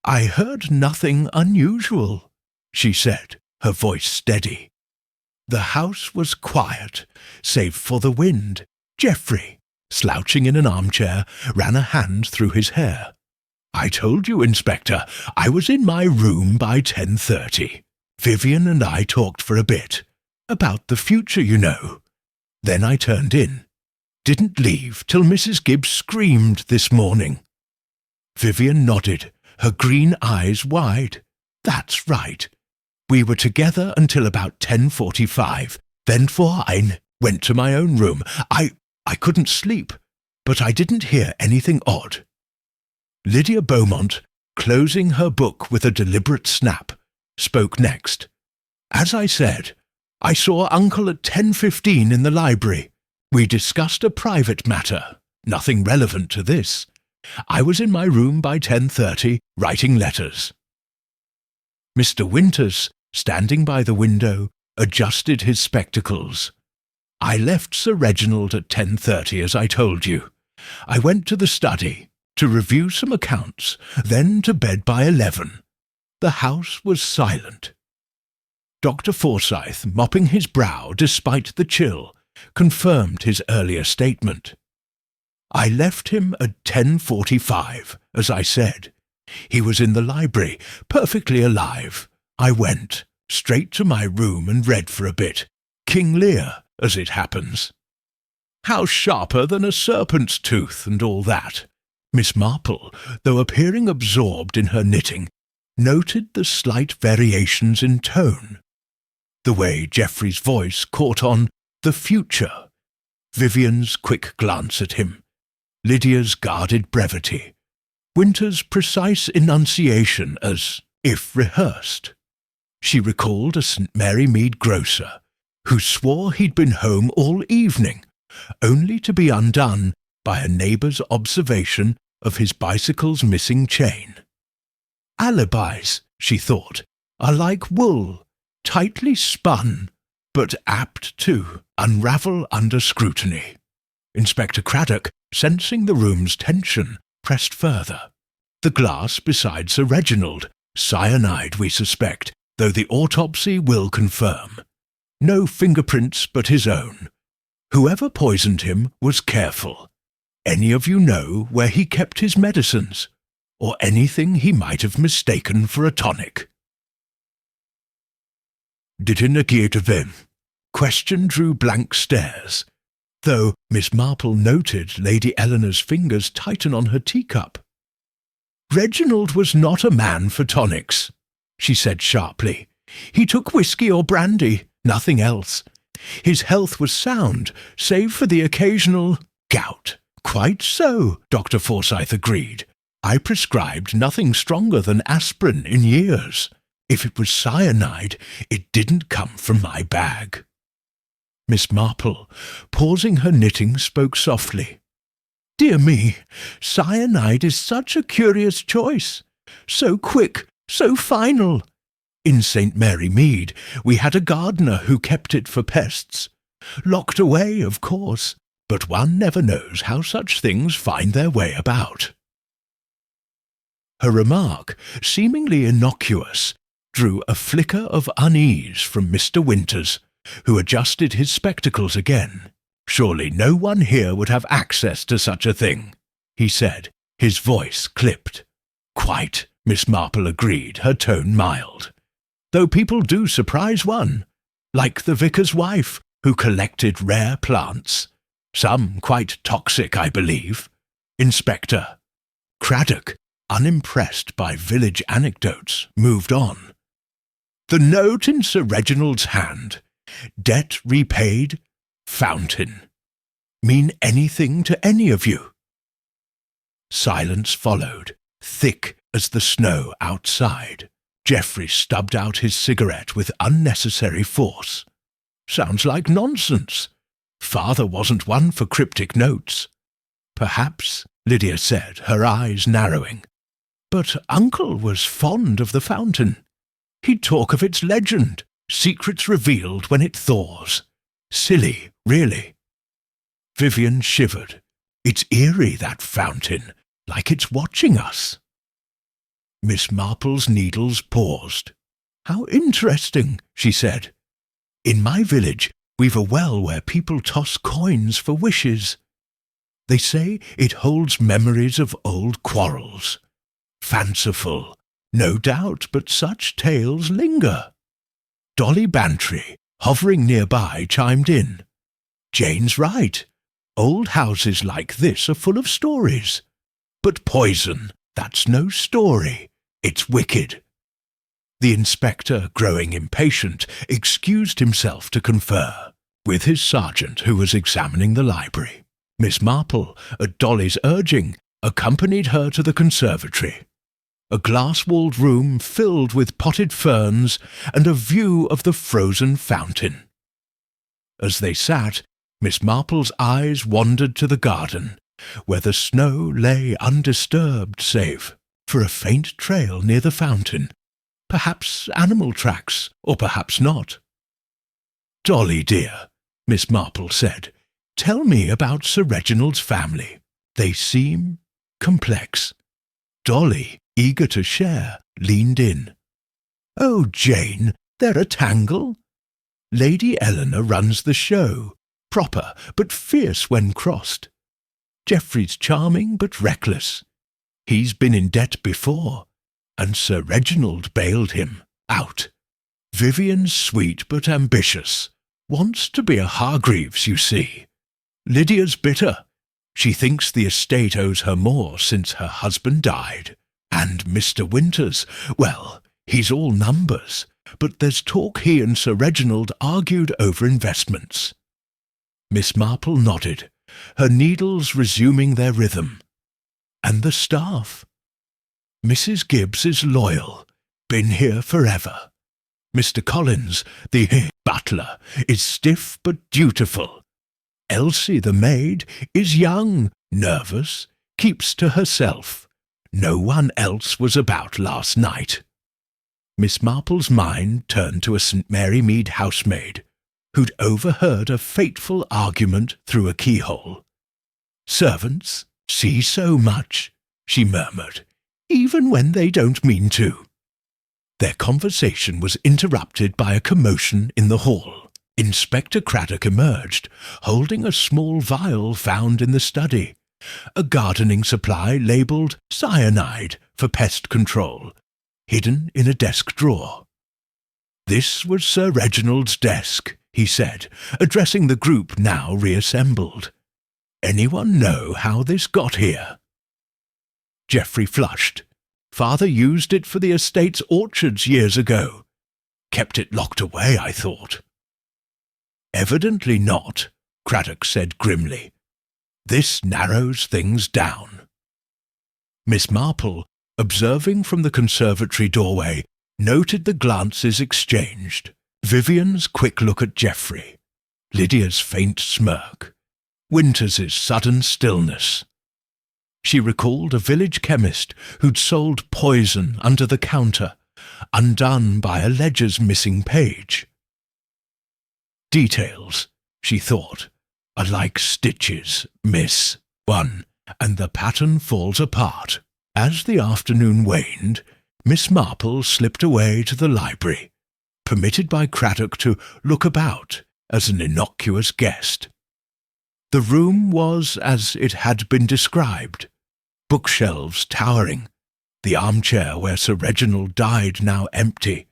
"I heard nothing unusual," she said, her voice steady. "The house was quiet, save for the wind." Geoffrey, slouching in an armchair, ran a hand through his hair. "I told you, Inspector, I was in my room by 10:30. Vivian and I talked for a bit. About the future, you know. Then I turned in. Didn't leave till Mrs. Gibbs screamed this morning." Vivian nodded, her green eyes wide. "That's right. We were together until about 10:45. Then I went to my own room. I couldn't sleep, but I didn't hear anything odd." Lydia Beaumont, closing her book with a deliberate snap, spoke next. "As I said, I saw Uncle at 10:15 in the library. We discussed a private matter, nothing relevant to this. I was in my room by 10:30, writing letters." Mr. Winters, standing by the window, adjusted his spectacles. "I left Sir Reginald at 10:30, as I told you. I went to the study to review some accounts, then to bed by 11. The house was silent." Dr. Forsyth, mopping his brow despite the chill, confirmed his earlier statement. "I left him at 10:45, as I said. He was in the library, perfectly alive. I went straight to my room and read for a bit. King Lear, as it happens. How sharper than a serpent's tooth and all that." Miss Marple, though appearing absorbed in her knitting, noted the slight variations in tone. The way Geoffrey's voice caught on the future, Vivian's quick glance at him, Lydia's guarded brevity, Winter's precise enunciation as if rehearsed. She recalled a St. Mary Mead grocer who swore he'd been home all evening, only to be undone by a neighbour's observation of his bicycle's missing chain. Alibis, she thought, are like wool, tightly spun, but apt to unravel under scrutiny. Inspector Craddock, sensing the room's tension, pressed further. "The glass beside Sir Reginald, cyanide, we suspect, though the autopsy will confirm. No fingerprints but his own. Whoever poisoned him was careful. Any of you know where he kept his medicines, or anything he might have mistaken for a tonic?" "Did he negate them?" Question drew blank stares, though Miss Marple noted Lady Eleanor's fingers tighten on her teacup. "Reginald was not a man for tonics," she said sharply. "He took whisky or brandy, nothing else. His health was sound, save for the occasional gout." "Quite so," Dr. Forsyth agreed. "I prescribed nothing stronger than aspirin in years. If it was cyanide, it didn't come from my bag." Miss Marple, pausing her knitting, spoke softly. "Dear me, cyanide is such a curious choice. So quick, so final. In St. Mary Mead we had a gardener who kept it for pests. Locked away, of course, but one never knows how such things find their way about." Her remark, seemingly innocuous, drew a flicker of unease from Mr. Winters, who adjusted his spectacles again. "Surely no one here would have access to such a thing," he said, his voice clipped. "Quite," Miss Marple agreed, her tone mild. "Though people do surprise one, like the vicar's wife, who collected rare plants. Some quite toxic, I believe. Inspector." Craddock, unimpressed by village anecdotes, moved on. "The note in Sir Reginald's hand, debt repaid, fountain, mean anything to any of you?" Silence followed, thick as the snow outside. Geoffrey stubbed out his cigarette with unnecessary force. "Sounds like nonsense. Father wasn't one for cryptic notes." "Perhaps," Lydia said, her eyes narrowing. "But Uncle was fond of the fountain. He'd talk of its legend, secrets revealed when it thaws. Silly, really." Vivian shivered. "It's eerie, that fountain, like it's watching us." Miss Marple's needles paused. "How interesting," she said. "In my village we've a well where people toss coins for wishes. They say it holds memories of old quarrels. Fanciful, no doubt, but such tales linger." Dolly Bantry, hovering nearby, chimed in. "Jane's right. Old houses like this are full of stories. But poison, that's no story. It's wicked." The inspector, growing impatient, excused himself to confer with his sergeant, who was examining the library. Miss Marple, at Dolly's urging, accompanied her to the conservatory, a glass-walled room filled with potted ferns and a view of the frozen fountain. As they sat, Miss Marple's eyes wandered to the garden, where the snow lay undisturbed save for a faint trail near the fountain, perhaps animal tracks, or perhaps not. "Dolly, dear," Miss Marple said, "tell me about Sir Reginald's family. They seem complex." Dolly, eager to share, leaned in. "Oh, Jane, they're a tangle. Lady Eleanor runs the show, proper but fierce when crossed. Geoffrey's charming but reckless. He's been in debt before, and Sir Reginald bailed him out. Vivian's sweet but ambitious. Wants to be a Hargreaves, you see. Lydia's bitter. She thinks the estate owes her more since her husband died. And Mr. Winters, well, he's all numbers, but there's talk he and Sir Reginald argued over investments." Miss Marple nodded, her needles resuming their rhythm. "And the staff? Mrs. Gibbs is loyal, been here forever. Mr. Collins, the butler, is stiff but dutiful. Elsie, the maid, is young, nervous, keeps to herself. No one else was about last night." Miss Marple's mind turned to a St. Mary Mead housemaid, who'd overheard a fateful argument through a keyhole. "Servants see so much," she murmured, "even when they don't mean to." Their conversation was interrupted by a commotion in the hall. Inspector Craddock emerged, holding a small vial found in the study, a gardening supply labelled cyanide for pest control, hidden in a desk drawer. "This was Sir Reginald's desk," he said, addressing the group now reassembled. "Anyone know how this got here?" Geoffrey flushed. "Father used it for the estate's orchards years ago. Kept it locked away, I thought." "Evidently not," Craddock said grimly. "This narrows things down." Miss Marple, observing from the conservatory doorway, noted the glances exchanged. Vivian's quick look at Geoffrey. Lydia's faint smirk, Winters's sudden stillness. She recalled a village chemist who'd sold poison under the counter, undone by a ledger's missing page. Details, she thought, are like stitches, miss, one, and the pattern falls apart. As the afternoon waned, Miss Marple slipped away to the library, permitted by Craddock to look about as an innocuous guest. The room was as it had been described, bookshelves towering, the armchair where Sir Reginald died now empty,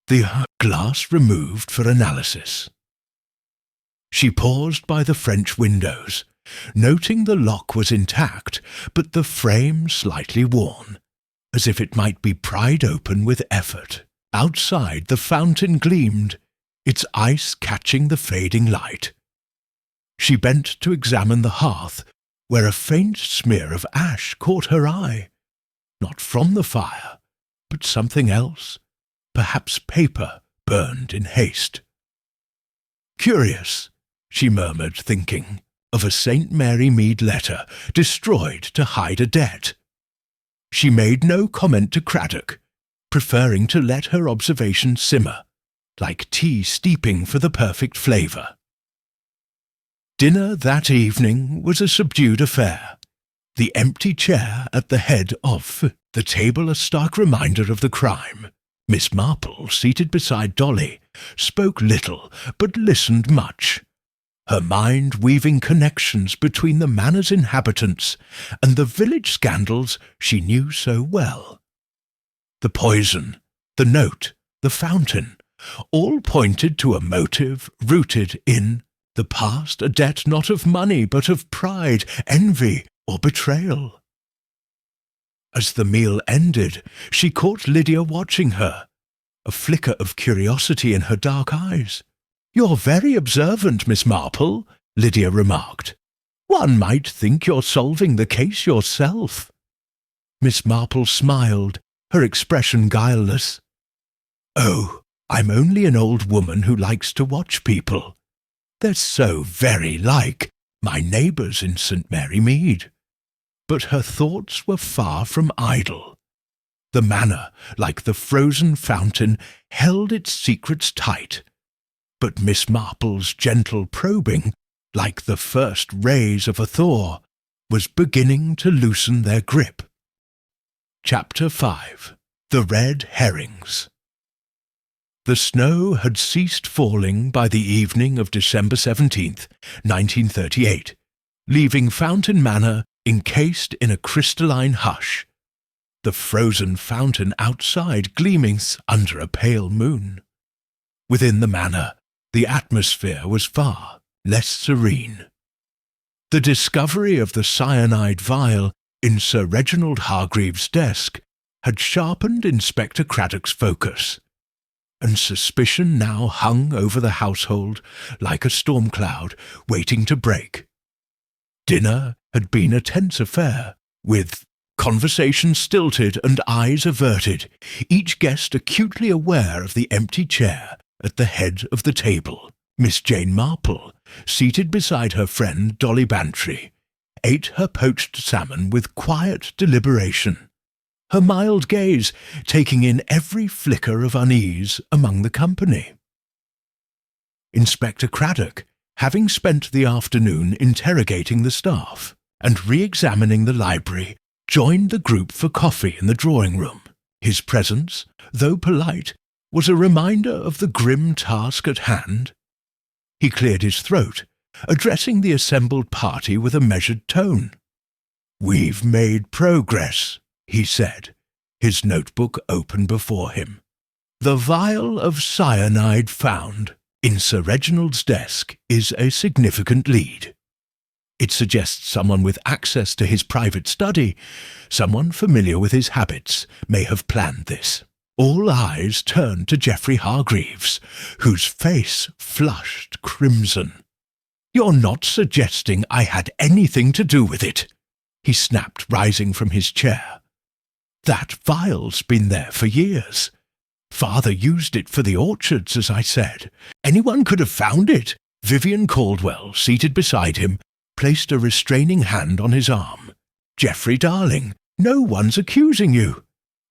the glass removed for analysis. She paused by the French windows, noting the lock was intact, but the frame slightly worn, as if it might be pried open with effort. Outside the fountain gleamed, its ice catching the fading light. She bent to examine the hearth, where a faint smear of ash caught her eye. Not from the fire, but something else, perhaps paper burned in haste. Curious, she murmured, thinking of a St. Mary Mead letter destroyed to hide a debt. She made no comment to Craddock, preferring to let her observation simmer, like tea steeping for the perfect flavour. Dinner that evening was a subdued affair, the empty chair at the head of the table a stark reminder of the crime. Miss Marple, seated beside Dolly, spoke little but listened much, her mind weaving connections between the manor's inhabitants and the village scandals she knew so well. The poison, the note, the fountain, all pointed to a motive rooted in the past, a debt not of money but of pride, envy, or betrayal. As the meal ended, she caught Lydia watching her, a flicker of curiosity in her dark eyes. "You're very observant, Miss Marple," Lydia remarked. "One might think you're solving the case yourself." Miss Marple smiled, her expression guileless. "Oh, I'm only an old woman who likes to watch people. They're so very like my neighbours in St. Mary Mead." But her thoughts were far from idle. The manor, like the frozen fountain, held its secrets tight. But Miss Marple's gentle probing, like the first rays of a thaw, was beginning to loosen their grip. Chapter 5. The Red Herrings. The snow had ceased falling by the evening of December 17th, 1938, leaving Fountain Manor encased in a crystalline hush, the frozen fountain outside gleaming under a pale moon. Within the manor, the atmosphere was far less serene. The discovery of the cyanide vial in Sir Reginald Hargreaves' desk had sharpened Inspector Craddock's focus, and suspicion now hung over the household like a storm cloud waiting to break. Dinner had been a tense affair, with conversation stilted and eyes averted, each guest acutely aware of the empty chair at the head of the table. Miss Jane Marple, seated beside her friend Dolly Bantry, ate her poached salmon with quiet deliberation, her mild gaze taking in every flicker of unease among the company. Inspector Craddock, having spent the afternoon interrogating the staff and re-examining the library, joined the group for coffee in the drawing-room. His presence, though polite, was a reminder of the grim task at hand. He cleared his throat, addressing the assembled party with a measured tone. "We've made progress," he said, his notebook open before him. "The vial of cyanide found in Sir Reginald's desk is a significant lead. It suggests someone with access to his private study, someone familiar with his habits, may have planned this." All eyes turned to Geoffrey Hargreaves, whose face flushed crimson. "You're not suggesting I had anything to do with it," he snapped, rising from his chair. "That vial's been there for years. Father used it for the orchards, as I said. Anyone could have found it. Vivian Caldwell, seated beside him, placed a restraining hand on his arm. "Geoffrey, darling, no one's accusing you.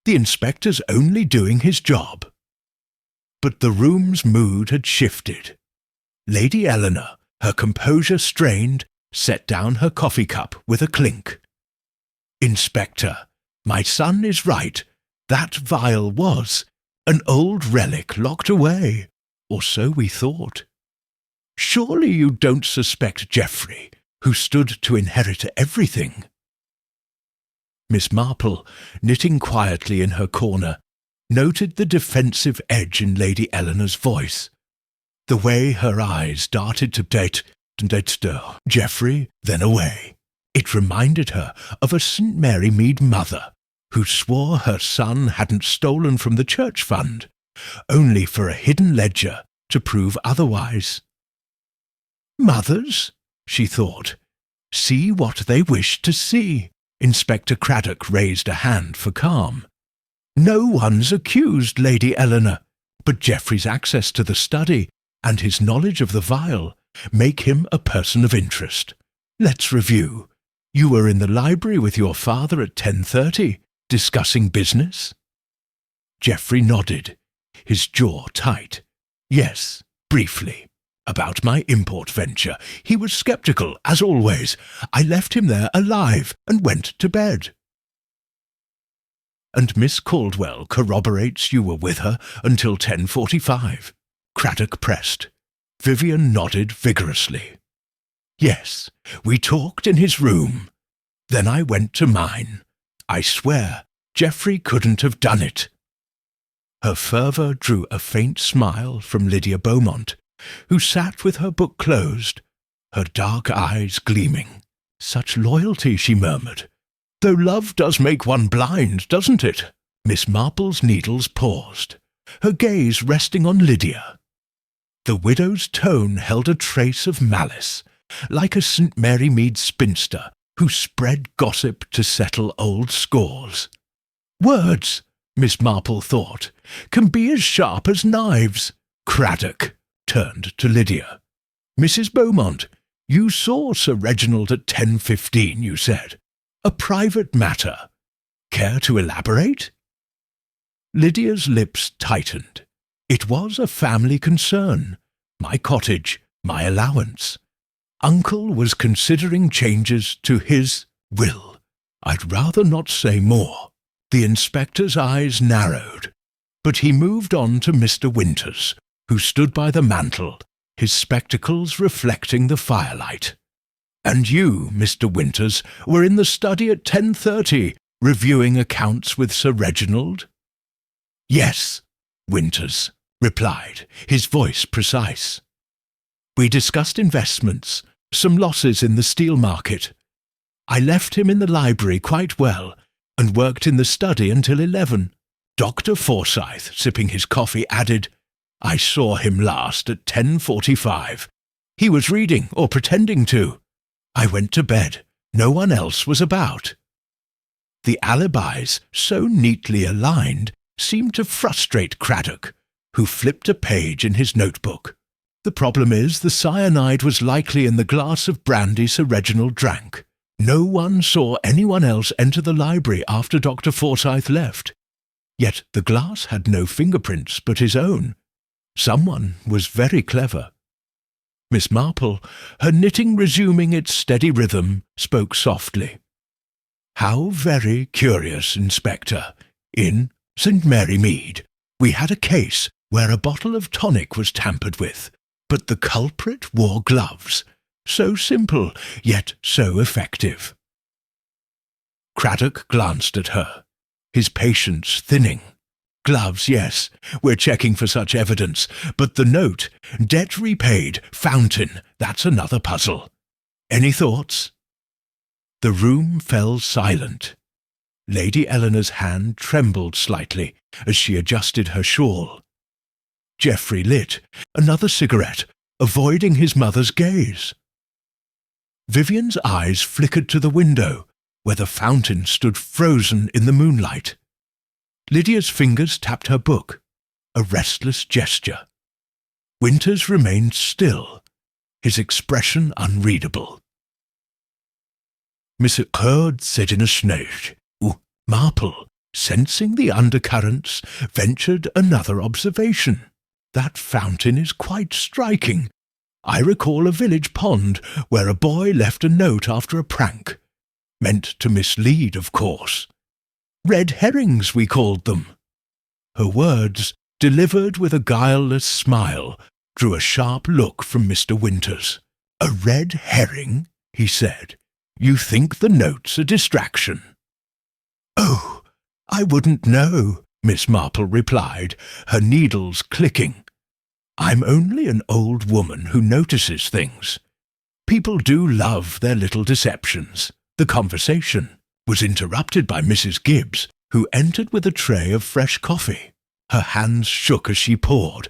The inspector's only doing his job." But the room's mood had shifted. Lady Eleanor, her composure strained, set down her coffee cup with a clink. "Inspector, my son is right. That vial was an old relic locked away, or so we thought. Surely you don't suspect Geoffrey, who stood to inherit everything?" Miss Marple, knitting quietly in her corner, noted the defensive edge in Lady Eleanor's voice, the way her eyes darted to Geoffrey, then away. It reminded her of a St. Mary Mead mother who swore her son hadn't stolen from the church fund, only for a hidden ledger to prove otherwise. "Mothers," she thought, "see what they wish to see." Inspector Craddock raised a hand for calm. "No one's accused, Lady Eleanor, but Geoffrey's access to the study and his knowledge of the vial make him a person of interest. Let's review. You were in the library with your father at 10:30, discussing business?" Geoffrey nodded, his jaw tight. "Yes, briefly. About my import venture. He was sceptical, as always. I left him there alive and went to bed." "And Miss Caldwell corroborates you were with her until 10:45. Craddock pressed. Vivian nodded vigorously. "Yes, we talked in his room. Then I went to mine. I swear, Geoffrey couldn't have done it." Her fervour drew a faint smile from Lydia Beaumont, who sat with her book closed, her dark eyes gleaming. "Such loyalty," she murmured. "Though love does make one blind, doesn't it?" Miss Marple's needles paused, her gaze resting on Lydia. The widow's tone held a trace of malice, like a St. Mary Mead spinster who spread gossip to settle old scores. "Words," Miss Marple thought, "can be as sharp as knives." Craddock turned to Lydia. "Mrs. Beaumont, you saw Sir Reginald at 10:15, you said. A private matter. Care to elaborate?" Lydia's lips tightened. "It was a family concern. My cottage, my allowance. Uncle was considering changes to his will. I'd rather not say more." The inspector's eyes narrowed, but he moved on to Mr. Winters, who stood by the mantel, his spectacles reflecting the firelight. "And you, Mr. Winters, were in the study at 10:30, reviewing accounts with Sir Reginald?" "Yes," Winters replied, his voice precise. "We discussed investments, some losses in the steel market. I left him in the library quite well, and worked in the study until 11. Dr. Forsyth, sipping his coffee, added, 'I saw him last at 10:45. He was reading, or pretending to. I went to bed. No one else was about.' The alibis, so neatly aligned, seemed to frustrate Craddock, who flipped a page in his notebook. "The problem is the cyanide was likely in the glass of brandy Sir Reginald drank. No one saw anyone else enter the library after Dr. Forsyth left. Yet the glass had no fingerprints but his own. Someone was very clever." Miss Marple, her knitting resuming its steady rhythm, spoke softly. "How very curious, Inspector. In St. Mary Mead, we had a case where a bottle of tonic was tampered with, but the culprit wore gloves. So simple, yet so effective." Craddock glanced at her, his patience thinning. "Gloves, yes, we're checking for such evidence, but the note, debt repaid, fountain, that's another puzzle. Any thoughts?" The room fell silent. Lady Eleanor's hand trembled slightly as she adjusted her shawl. Geoffrey lit another cigarette, avoiding his mother's gaze. Vivian's eyes flickered to the window, where the fountain stood frozen in the moonlight. Lydia's fingers tapped her book, a restless gesture. Winters remained still, his expression unreadable. Miss Herd said in a snage, Marple, sensing the undercurrents, ventured another observation. That fountain is quite striking. I recall a village pond where a boy left a note after a prank. Meant to mislead, of course. Red herrings, we called them. Her words, delivered with a guileless smile, drew a sharp look from Mr. Winters. A red herring, he said. You think the note's a distraction? Oh, I wouldn't know, Miss Marple replied, her needles clicking. I'm only an old woman who notices things. People do love their little deceptions. The conversation was interrupted by Mrs. Gibbs, who entered with a tray of fresh coffee. Her hands shook as she poured,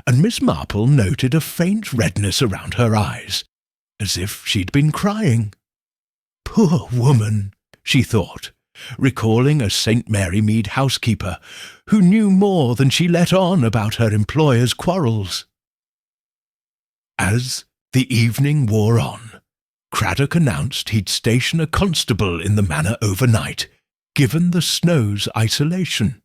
and Miss Marple noted a faint redness around her eyes, as if she'd been crying. Poor woman, she thought, recalling a St. Mary Mead housekeeper who knew more than she let on about her employer's quarrels. As the evening wore on, Craddock announced he'd station a constable in the manor overnight, given the snow's isolation.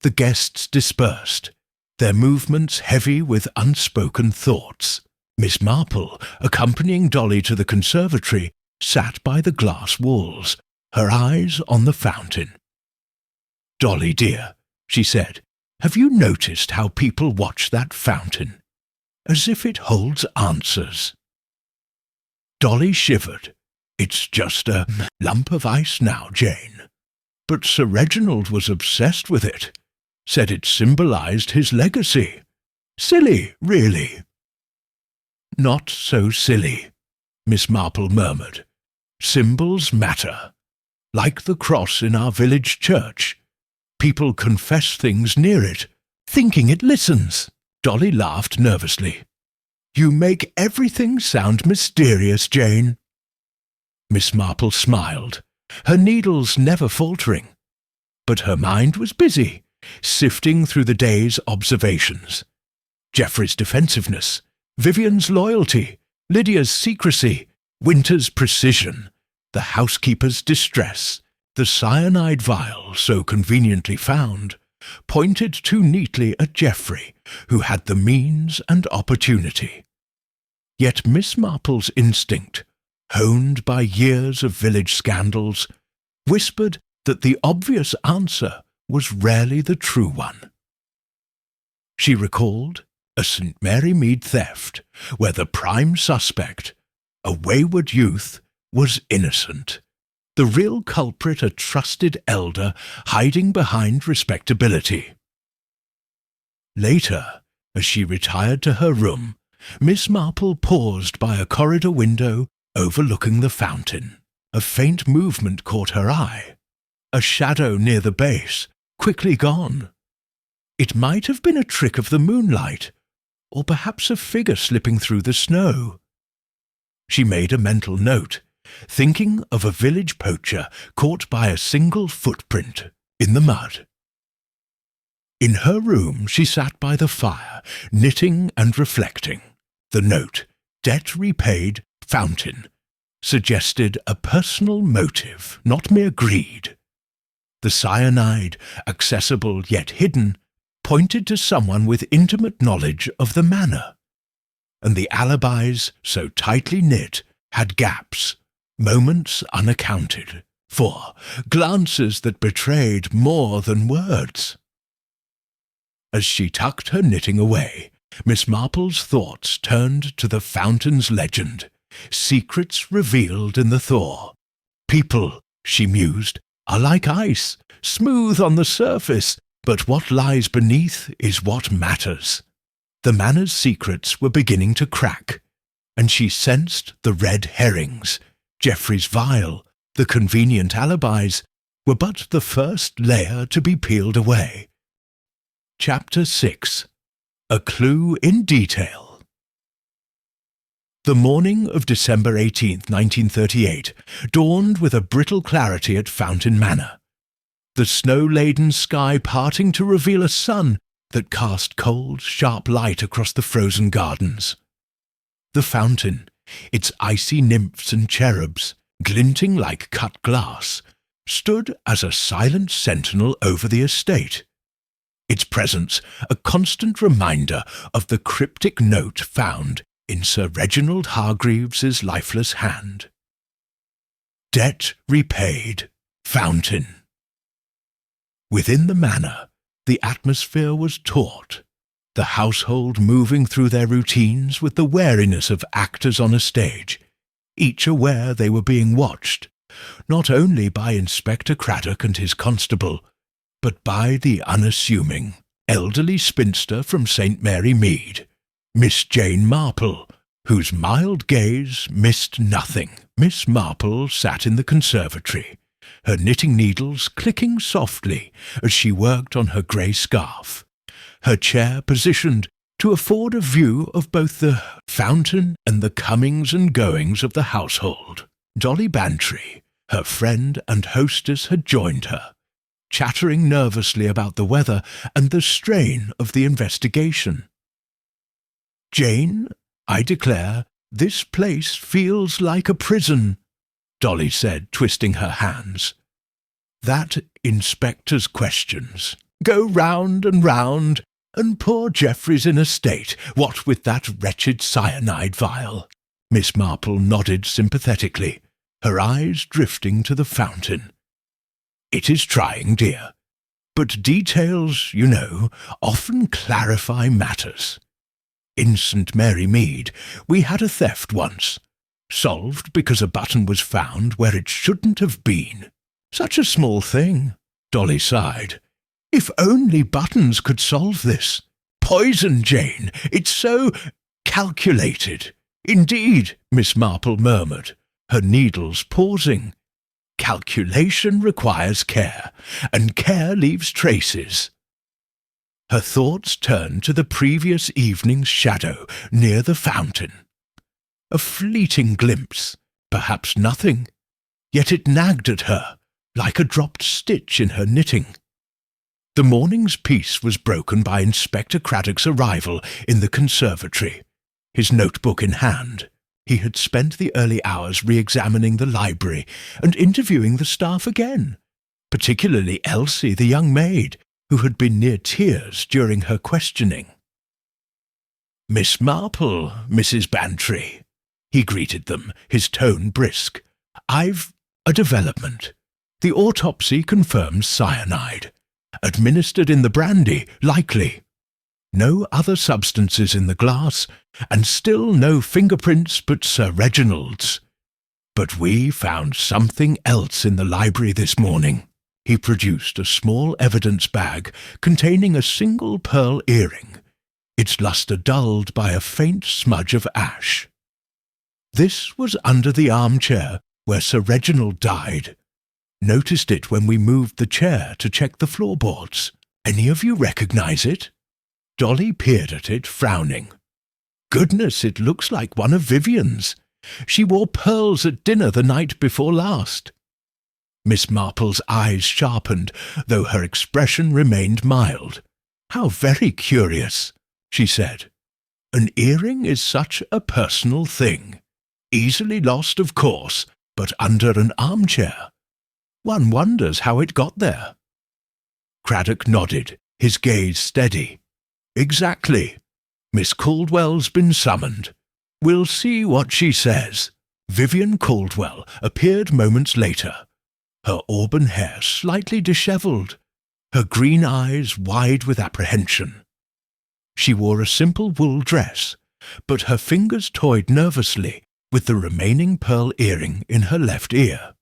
The guests dispersed, their movements heavy with unspoken thoughts. Miss Marple, accompanying Dolly to the conservatory, sat by the glass walls, her eyes on the fountain. Dolly, dear, she said, have you noticed how people watch that fountain? As if it holds answers. Dolly shivered. It's just a lump of ice now, Jane. But Sir Reginald was obsessed with it. Said it symbolized his legacy. Silly, really. Not so silly, Miss Marple murmured. Symbols matter. Like the cross in our village church. People confess things near it, thinking it listens. Dolly laughed nervously. You make everything sound mysterious, Jane. Miss Marple smiled, her needles never faltering. But her mind was busy, sifting through the day's observations. Geoffrey's defensiveness, Vivian's loyalty, Lydia's secrecy, Winter's precision, the housekeeper's distress, the cyanide vial so conveniently found, pointed too neatly at Geoffrey, who had the means and opportunity. Yet Miss Marple's instinct, honed by years of village scandals, whispered that the obvious answer was rarely the true one. She recalled a St. Mary Mead theft, where the prime suspect, a wayward youth, was innocent, the real culprit a trusted elder hiding behind respectability. Later, as she retired to her room, Miss Marple paused by a corridor window overlooking the fountain. A faint movement caught her eye. A shadow near the base, quickly gone. It might have been a trick of the moonlight, or perhaps a figure slipping through the snow. She made a mental note, thinking of a village poacher caught by a single footprint in the mud. In her room she sat by the fire, knitting and reflecting. The note, debt repaid, fountain, suggested a personal motive, not mere greed. The cyanide, accessible yet hidden, pointed to someone with intimate knowledge of the manor. And the alibis, so tightly knit, had gaps, moments unaccounted for, glances that betrayed more than words. As she tucked her knitting away, Miss Marple's thoughts turned to the fountain's legend, secrets revealed in the thaw. People, she mused, are like ice, smooth on the surface, but what lies beneath is what matters. The manor's secrets were beginning to crack, and she sensed the red herrings, Geoffrey's vial, the convenient alibis, were but the first layer to be peeled away. Chapter 6. A Clue in Detail. The morning of December 18th, 1938, dawned with a brittle clarity at Fountain Manor, the snow-laden sky parting to reveal a sun that cast cold, sharp light across the frozen gardens. The fountain, its icy nymphs and cherubs, glinting like cut glass, stood as a silent sentinel over the estate, its presence a constant reminder of the cryptic note found in Sir Reginald Hargreaves' lifeless hand. Debt repaid, Fountain. Within the manor, the atmosphere was taut, the household moving through their routines with the wariness of actors on a stage, each aware they were being watched, not only by Inspector Craddock and his constable, but by the unassuming, elderly spinster from St. Mary Mead, Miss Jane Marple, whose mild gaze missed nothing. Miss Marple sat in the conservatory, her knitting needles clicking softly as she worked on her grey scarf, her chair positioned to afford a view of both the fountain and the comings and goings of the household. Dolly Bantry, her friend and hostess, had joined her, chattering nervously about the weather and the strain of the investigation. "Jane, I declare, this place feels like a prison," Dolly said, twisting her hands. "That inspector's questions go round, and poor Geoffrey's in a state, what with that wretched cyanide vial." Miss Marple nodded sympathetically, her eyes drifting to the fountain. "It is trying, dear, but details, you know, often clarify matters. In St. Mary Mead, we had a theft once, solved because a button was found where it shouldn't have been. Such a small thing," Dolly sighed. "If only buttons could solve this. Poison, Jane, it's so calculated." "Indeed," Miss Marple murmured, her needles pausing. "Calculation requires care, and care leaves traces." Her thoughts turned to the previous evening's shadow near the fountain. A fleeting glimpse, perhaps nothing, yet it nagged at her like a dropped stitch in her knitting. The morning's peace was broken by Inspector Craddock's arrival in the conservatory, his notebook in hand. He had spent the early hours re-examining the library and interviewing the staff again, particularly Elsie, the young maid, who had been near tears during her questioning. "Miss Marple, Mrs. Bantry," he greeted them, his tone brisk. "I've a development. The autopsy confirms cyanide. Administered in the brandy, likely. No other substances in the glass, and still no fingerprints but Sir Reginald's. But we found something else in the library this morning." He produced a small evidence bag containing a single pearl earring, its lustre dulled by a faint smudge of ash. "This was under the armchair where Sir Reginald died. Noticed it when we moved the chair to check the floorboards. Any of you recognize it?" Dolly peered at it, frowning. "Goodness, it looks like one of Vivian's. She wore pearls at dinner the night before last." Miss Marple's eyes sharpened, though her expression remained mild. "How very curious," she said. "An earring is such a personal thing. Easily lost, of course, but under an armchair. One wonders how it got there." Craddock nodded, his gaze steady. "Exactly. Miss Caldwell's been summoned. We'll see what she says." Vivian Caldwell appeared moments later, her auburn hair slightly dishevelled, her green eyes wide with apprehension. She wore a simple wool dress, but her fingers toyed nervously with the remaining pearl earring in her left ear.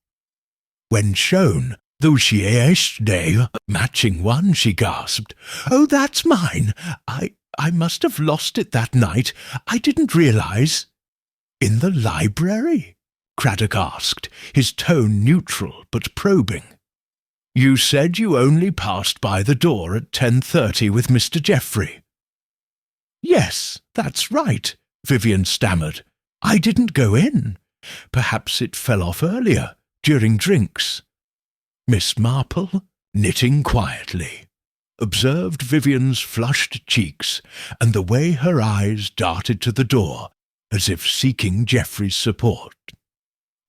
When shown the day matching one, she gasped, "Oh, that's mine! I must have lost it that night. I didn't realize." "In the library?" Craddock asked, his tone neutral but probing. "You said you only passed by the door at 10:30 with Mr. Geoffrey." "Yes, that's right," Vivian stammered. "I didn't go in. Perhaps it fell off earlier, during drinks." Miss Marple, knitting quietly, observed Vivian's flushed cheeks and the way her eyes darted to the door as if seeking Geoffrey's support.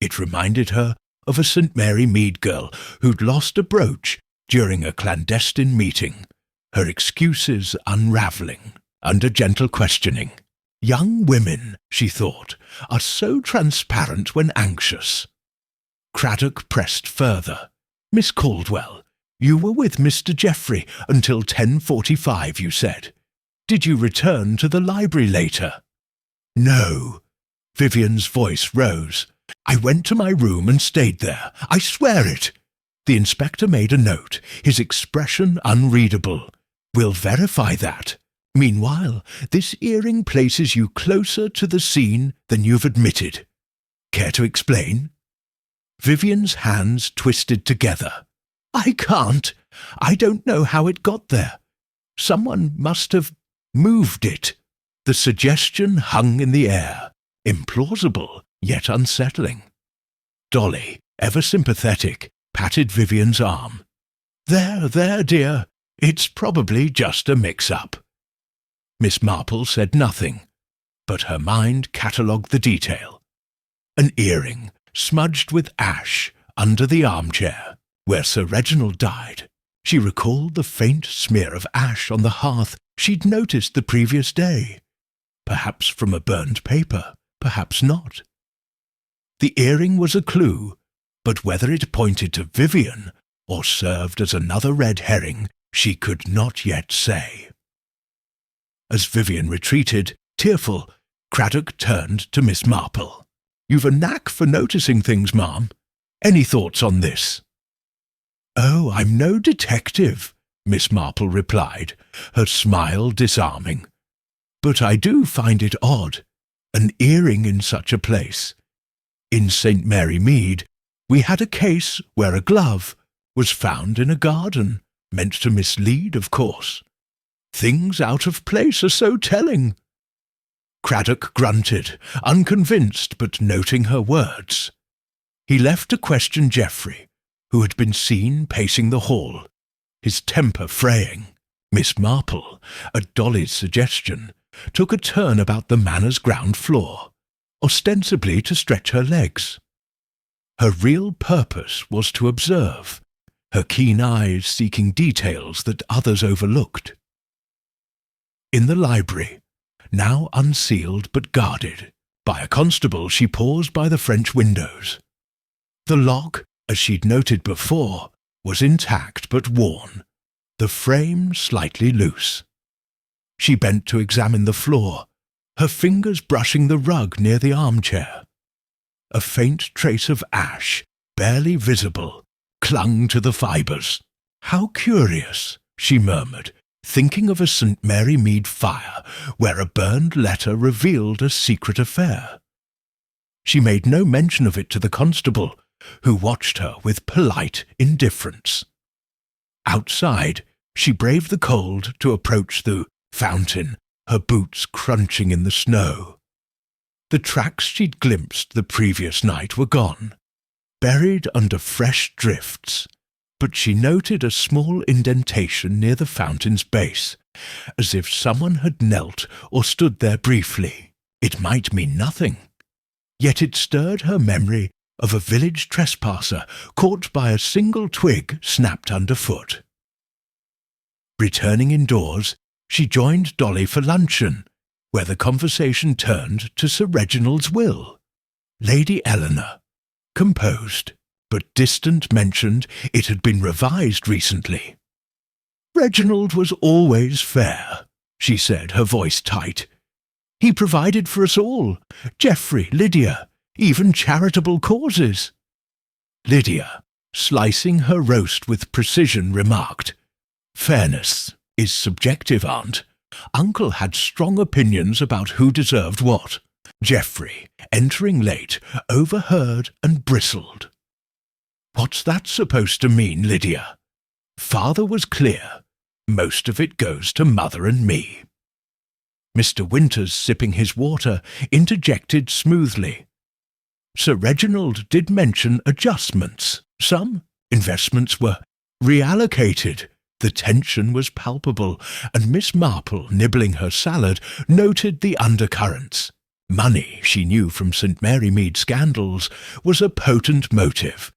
It reminded her of a St. Mary Mead girl who'd lost a brooch during a clandestine meeting, her excuses unravelling under gentle questioning. Young women, she thought, are so transparent when anxious. Craddock pressed further. Miss Caldwell, you were with Mr. Geoffrey until 10:45, you said. Did you return to the library later? No. Vivian's voice rose. I went to my room and stayed there. I swear it. The inspector made a note, his expression unreadable. We'll verify that. Meanwhile, this earring places you closer to the scene than you've admitted. Care to explain? Vivian's hands twisted together. I can't. I don't know how it got there. Someone must have moved it. The suggestion hung in the air, implausible yet unsettling. Dolly, ever sympathetic, patted Vivian's arm. There, dear. It's probably just a mix-up. Miss Marple said nothing, but her mind catalogued the detail. An earring, smudged with ash, under the armchair, where Sir Reginald died. She recalled the faint smear of ash on the hearth she'd noticed the previous day. Perhaps from a burned paper, perhaps not. The earring was a clue, but whether it pointed to Vivian or served as another red herring, she could not yet say. As Vivian retreated, tearful, Craddock turned to Miss Marple. You've a knack for noticing things, ma'am. Any thoughts on this? Oh, I'm no detective, Miss Marple replied, her smile disarming. But I do find it odd. An earring in such a place. In St. Mary Mead, we had a case where a glove was found in a garden, meant to mislead, of course. Things out of place are so telling. Craddock grunted, unconvinced but noting her words. He left to question Geoffrey, who had been seen pacing the hall, his temper fraying. Miss Marple, at Dolly's suggestion, took a turn about the manor's ground floor, ostensibly to stretch her legs. Her real purpose was to observe, her keen eyes seeking details that others overlooked. In the library, now unsealed but guarded, by a constable, she paused by the French windows. The lock, as she'd noted before, was intact but worn, the frame slightly loose. She bent to examine the floor, her fingers brushing the rug near the armchair. A faint trace of ash, barely visible, clung to the fibres. How curious, she murmured, thinking of a St. Mary Mead fire where a burned letter revealed a secret affair. She made no mention of it to the constable, who watched her with polite indifference. Outside, she braved the cold to approach the fountain, her boots crunching in the snow. The tracks she'd glimpsed the previous night were gone, buried under fresh drifts, but she noted a small indentation near the fountain's base, as if someone had knelt or stood there briefly. It might mean nothing, yet it stirred her memory of a village trespasser caught by a single twig snapped underfoot. Returning indoors, she joined Dolly for luncheon, where the conversation turned to Sir Reginald's will. Lady Eleanor, composed, but distant, mentioned it had been revised recently. Reginald was always fair, she said, her voice tight. He provided for us all, Geoffrey, Lydia, even charitable causes. Lydia, slicing her roast with precision, remarked, Fairness is subjective, aunt. Uncle had strong opinions about who deserved what. Geoffrey, entering late, overheard and bristled. What's that supposed to mean, Lydia? Father was clear. Most of it goes to mother and me. Mr. Winters, sipping his water, interjected smoothly. Sir Reginald did mention adjustments. Some investments were reallocated. The tension was palpable, and Miss Marple, nibbling her salad, noted the undercurrents. Money, she knew from St. Mary Mead scandals, was a potent motive,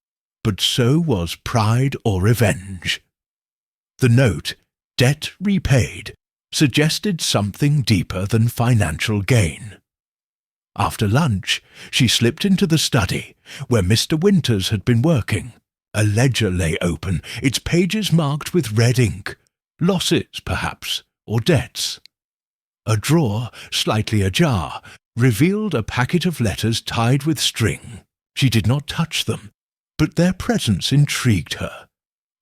but so was pride or revenge. The note, "Debt repaid," suggested something deeper than financial gain. After lunch, she slipped into the study, where Mr. Winters had been working. A ledger lay open, its pages marked with red ink. Losses, perhaps, or debts. A drawer, slightly ajar, revealed a packet of letters tied with string. She did not touch them, but their presence intrigued her,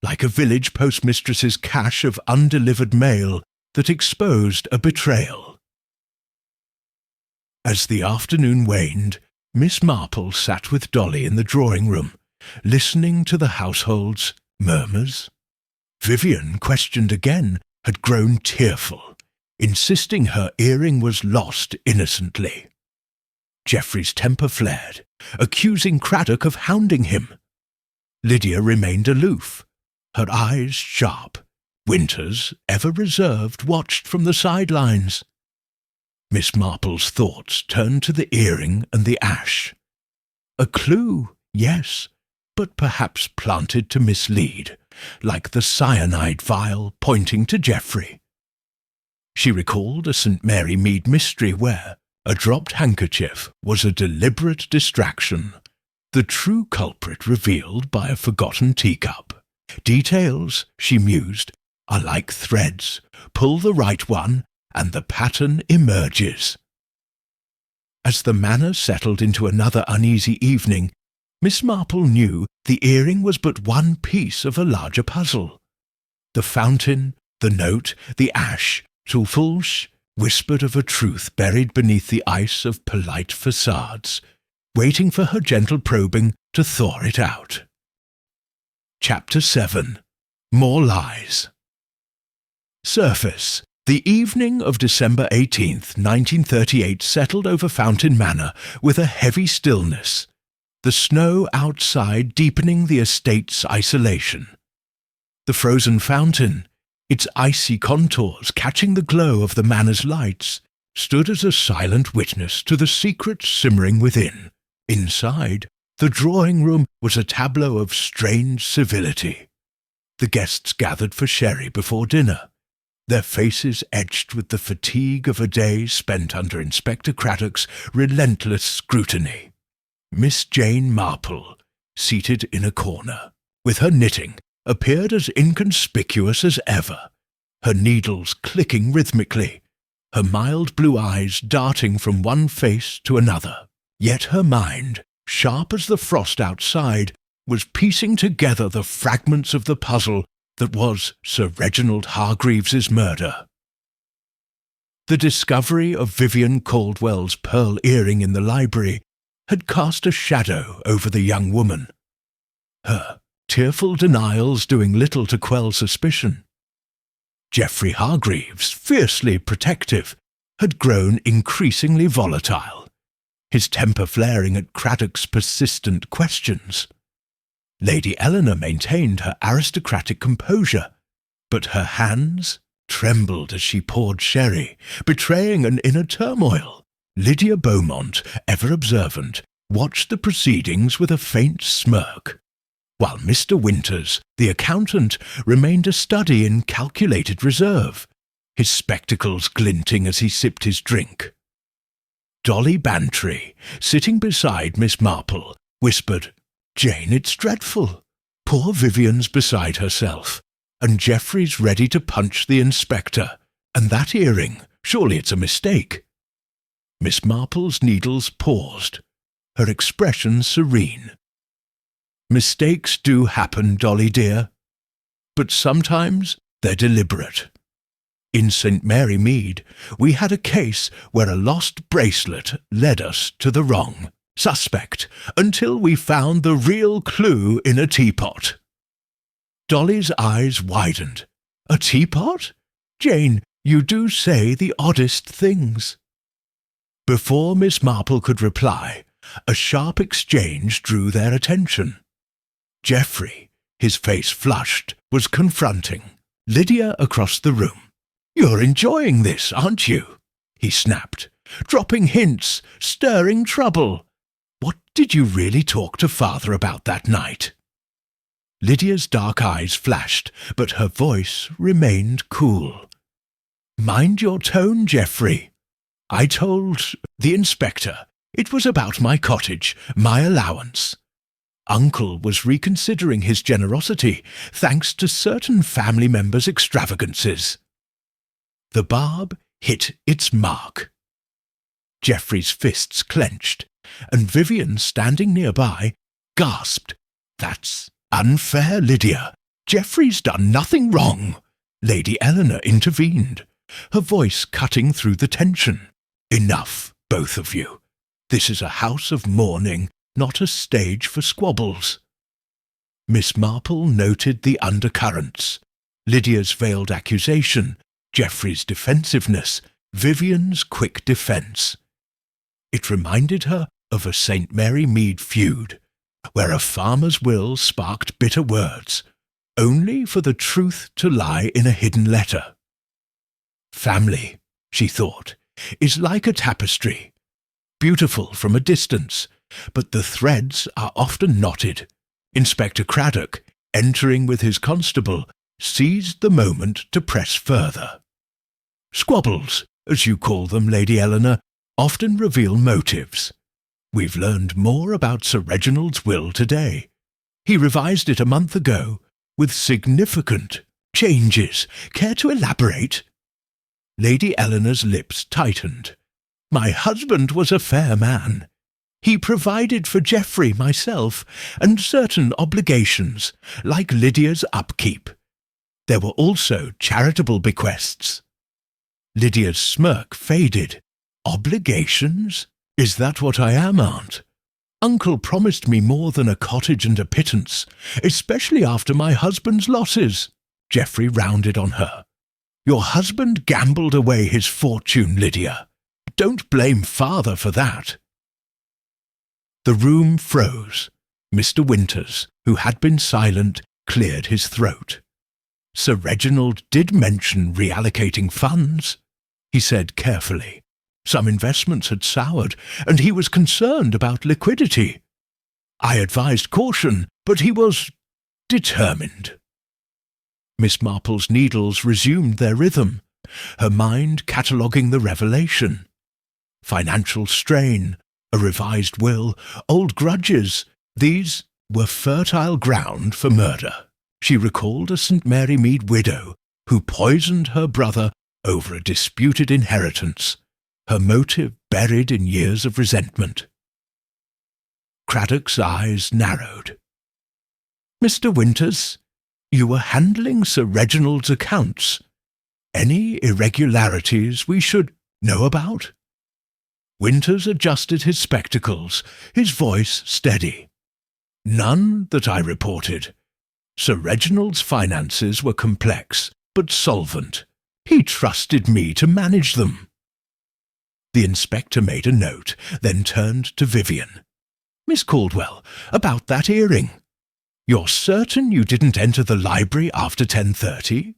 like a village postmistress's cache of undelivered mail that exposed a betrayal. As the afternoon waned, Miss Marple sat with Dolly in the drawing-room, listening to the household's murmurs. Vivian, questioned again, had grown tearful, insisting her earring was lost innocently. Geoffrey's temper flared, accusing Craddock of hounding him. Lydia remained aloof, her eyes sharp. Winters, ever reserved, watched from the sidelines. Miss Marple's thoughts turned to the earring and the ash. A clue, yes, but perhaps planted to mislead, like the cyanide vial pointing to Geoffrey. She recalled a St. Mary Mead mystery where a dropped handkerchief was a deliberate distraction, the true culprit revealed by a forgotten teacup. Details, she mused, are like threads. Pull the right one, and the pattern emerges. As the manor settled into another uneasy evening, Miss Marple knew the earring was but one piece of a larger puzzle. The fountain, the note, the ash, Tulfulsh whispered of a truth buried beneath the ice of polite façades, waiting for her gentle probing to thaw it out. Chapter 7. More Lies. Surface. The evening of December 18th, 1938 settled over Fountain Manor with a heavy stillness, the snow outside deepening the estate's isolation. The frozen fountain, its icy contours catching the glow of the manor's lights, stood as a silent witness to the secrets simmering within. Inside, the drawing-room was a tableau of strange civility. The guests gathered for sherry before dinner, their faces etched with the fatigue of a day spent under Inspector Craddock's relentless scrutiny. Miss Jane Marple, seated in a corner, with her knitting, appeared as inconspicuous as ever, her needles clicking rhythmically, her mild blue eyes darting from one face to another. Yet her mind, sharp as the frost outside, was piecing together the fragments of the puzzle that was Sir Reginald Hargreaves's murder. The discovery of Vivian Caldwell's pearl earring in the library had cast a shadow over the young woman, her tearful denials doing little to quell suspicion. Geoffrey Hargreaves, fiercely protective, had grown increasingly volatile, his temper flaring at Craddock's persistent questions. Lady Eleanor maintained her aristocratic composure, but her hands trembled as she poured sherry, betraying an inner turmoil. Lydia Beaumont, ever observant, watched the proceedings with a faint smirk, while Mr. Winters, the accountant, remained a study in calculated reserve, his spectacles glinting as he sipped his drink. Dolly Bantry, sitting beside Miss Marple, whispered, "Jane, it's dreadful. Poor Vivian's beside herself, and Geoffrey's ready to punch the inspector. And that earring, surely it's a mistake." Miss Marple's needles paused, her expression serene. "Mistakes do happen, Dolly dear, but sometimes they're deliberate. In St. Mary Mead, we had a case where a lost bracelet led us to the wrong suspect until we found the real clue in a teapot." Dolly's eyes widened. "A teapot? Jane, you do say the oddest things." Before Miss Marple could reply, a sharp exchange drew their attention. Geoffrey, his face flushed, was confronting Lydia across the room. "You're enjoying this, aren't you?" he snapped, dropping hints, stirring trouble. What did you really talk to father about that night?" Lydia's dark eyes flashed, but her voice remained cool. "Mind your tone, Geoffrey. I told the inspector it was about my cottage, my allowance. Uncle was reconsidering his generosity thanks to certain family members' extravagances." The barb hit its mark. Geoffrey's fists clenched, and Vivian, standing nearby, gasped. "That's unfair, Lydia. Geoffrey's done nothing wrong." Lady Eleanor intervened, her voice cutting through the tension. "Enough, both of you. This is a house of mourning, not a stage for squabbles." Miss Marple noted the undercurrents: Lydia's veiled accusation, Geoffrey's defensiveness, Vivian's quick defence. It reminded her of a St. Mary Mead feud, where a farmer's will sparked bitter words, only for the truth to lie in a hidden letter. Family, she thought, is like a tapestry, beautiful from a distance, but the threads are often knotted. Inspector Craddock, entering with his constable, seized the moment to press further. Squabbles, as you call them, Lady Eleanor, often reveal motives. We've learned more about Sir Reginald's will today. He revised it a month ago, with significant changes. Care to elaborate? Lady Eleanor's lips tightened. My husband was a fair man. He provided for Geoffrey, myself, and certain obligations, like Lydia's upkeep. There were also charitable bequests. Lydia's smirk faded. Obligations? Is that what I am, Aunt? Uncle promised me more than a cottage and a pittance, especially after my husband's losses. Geoffrey rounded on her. Your husband gambled away his fortune, Lydia. Don't blame father for that. The room froze. Mr. Winters, who had been silent, cleared his throat. Sir Reginald did mention reallocating funds, he said carefully. Some investments had soured, and he was concerned about liquidity. I advised caution, but he was determined. Miss Marple's needles resumed their rhythm, her mind cataloguing the revelation. Financial strain, a revised will, old grudges, these were fertile ground for murder. She recalled a St. Mary Mead widow who poisoned her brother over a disputed inheritance, her motive buried in years of resentment. Craddock's eyes narrowed. Mr. Winters, you were handling Sir Reginald's accounts. Any irregularities we should know about? Winters adjusted his spectacles, his voice steady. None that I reported. Sir Reginald's finances were complex, but solvent. He trusted me to manage them. The inspector made a note, then turned to Vivian. Miss Caldwell, about that earring. You're certain you didn't enter the library after 10:30?